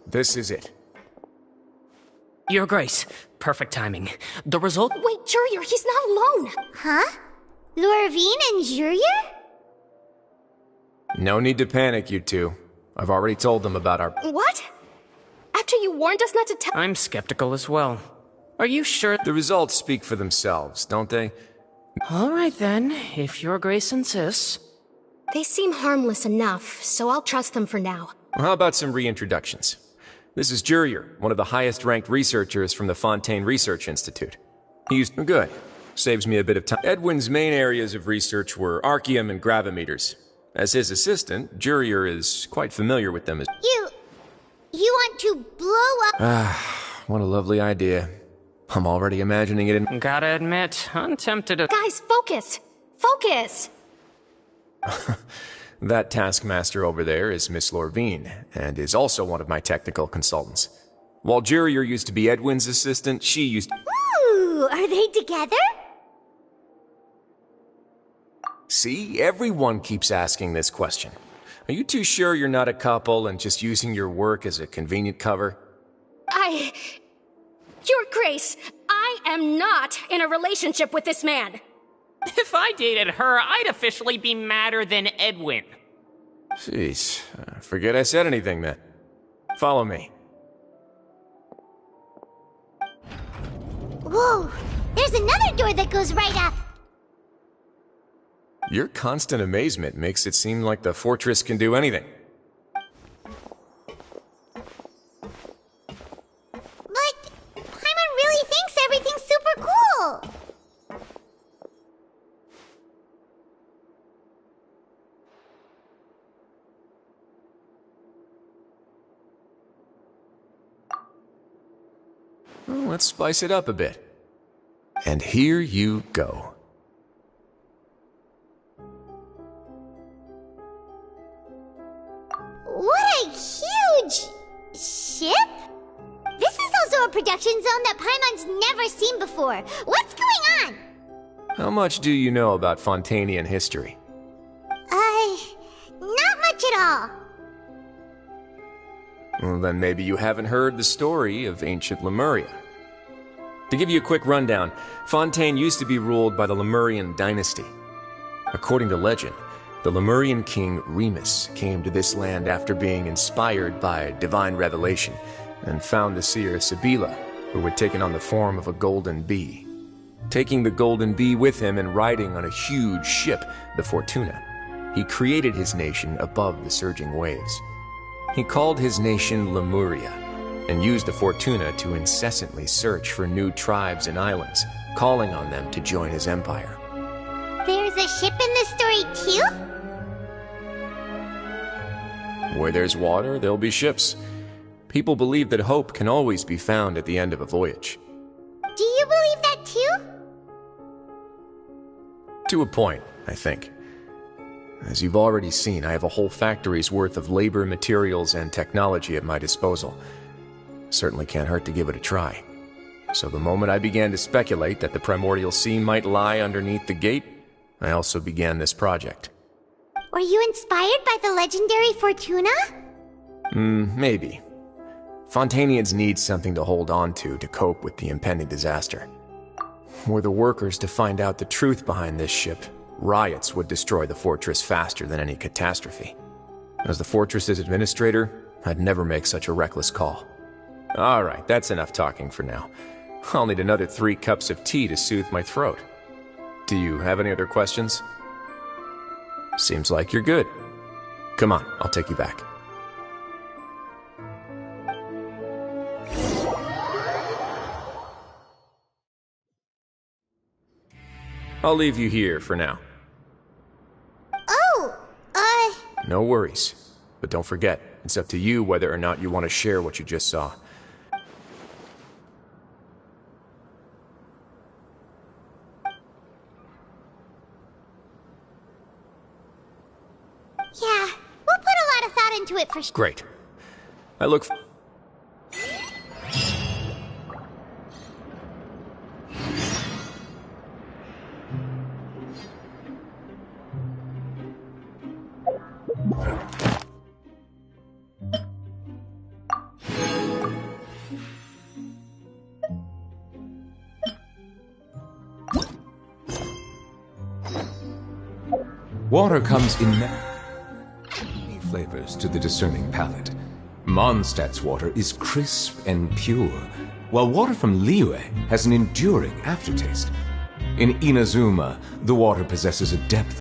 S20: This is it.
S19: Your Grace, perfect timing. The result—
S11: Wait, Jurier, he's not alone!
S5: Huh? Lorvine and Jurier?
S20: No need to panic, you two. I've already told them about our—
S11: What? After you warned us not to tell—
S19: I'm skeptical as well. Are you sure—
S20: The results speak for themselves, don't they?
S19: Alright then, if Your Grace insists.
S11: They seem harmless enough, so I'll trust them for now.
S20: How about some reintroductions? This is Jurier, one of the highest-ranked researchers from the Fontaine Research Institute. He used— Good. Saves me a bit of time. Edwin's main areas of research were archeum and gravimeters. As his assistant, Jurier is quite familiar with them as—
S5: You want to blow up—
S20: Ah, what a lovely idea. I'm already imagining it in—
S19: Gotta admit, I'm tempted to—
S11: Guys, focus! Focus!
S20: That taskmaster over there is Miss Lorvine, and is also one of my technical consultants. While Jurier used to be Edwin's assistant, she used—
S5: Ooh, are they together?
S20: See, everyone keeps asking this question. Are you too sure you're not a couple and just using your work as a convenient cover?
S11: Your Grace, I am not in a relationship with this man!
S19: If I dated her, I'd officially be madder than Edwin.
S20: Jeez, forget I said anything then. Follow me.
S5: Whoa, there's another door that goes right up!
S20: Your constant amazement makes it seem like the fortress can do anything.
S5: But Paimon really thinks everything's super cool!
S20: Well, let's spice it up a bit. And here you go.
S5: What a huge ship? This is also a production zone that Paimon's never seen before. What's going on?
S20: How much do you know about Fontainian history?
S5: Not much at all.
S20: Well, then maybe you haven't heard the story of ancient Lemuria. To give you a quick rundown, Fontaine used to be ruled by the Lemurian dynasty. According to legend, the Lemurian king Remus came to this land after being inspired by divine revelation and found the seer Sibila, who had taken on the form of a golden bee. Taking the golden bee with him and riding on a huge ship, the Fortuna, he created his nation above the surging waves. He called his nation Lemuria and used the Fortuna to incessantly search for new tribes and islands, calling on them to join his empire.
S5: There's a ship in this story too?
S20: Where there's water, there'll be ships. People believe that hope can always be found at the end of a voyage.
S5: Do you believe that too?
S20: To a point, I think. As you've already seen, I have a whole factory's worth of labor, materials, and technology at my disposal. Certainly can't hurt to give it a try. So the moment I began to speculate that the primordial sea might lie underneath the gate, I also began this project.
S5: Were you inspired by the legendary Fortuna?
S20: Maybe. Fontainians need something to hold on to cope with the impending disaster. Were the workers to find out the truth behind this ship, riots would destroy the fortress faster than any catastrophe. As the fortress's administrator, I'd never make such a reckless call. Alright, that's enough talking for now. I'll need another 3 cups of tea to soothe my throat. Do you have any other questions? Seems like you're good. Come on, I'll take you back. I'll leave you here for now.
S5: Oh,
S20: No worries. But don't forget, it's up to you whether or not you want to share what you just saw.
S5: Yeah, we'll put a lot of thought into it for sure.
S20: Great. I look
S2: Water comes in many flavors to the discerning palate. Mondstadt's water is crisp and pure, while water from Liyue has an enduring aftertaste. In Inazuma, the water possesses a depth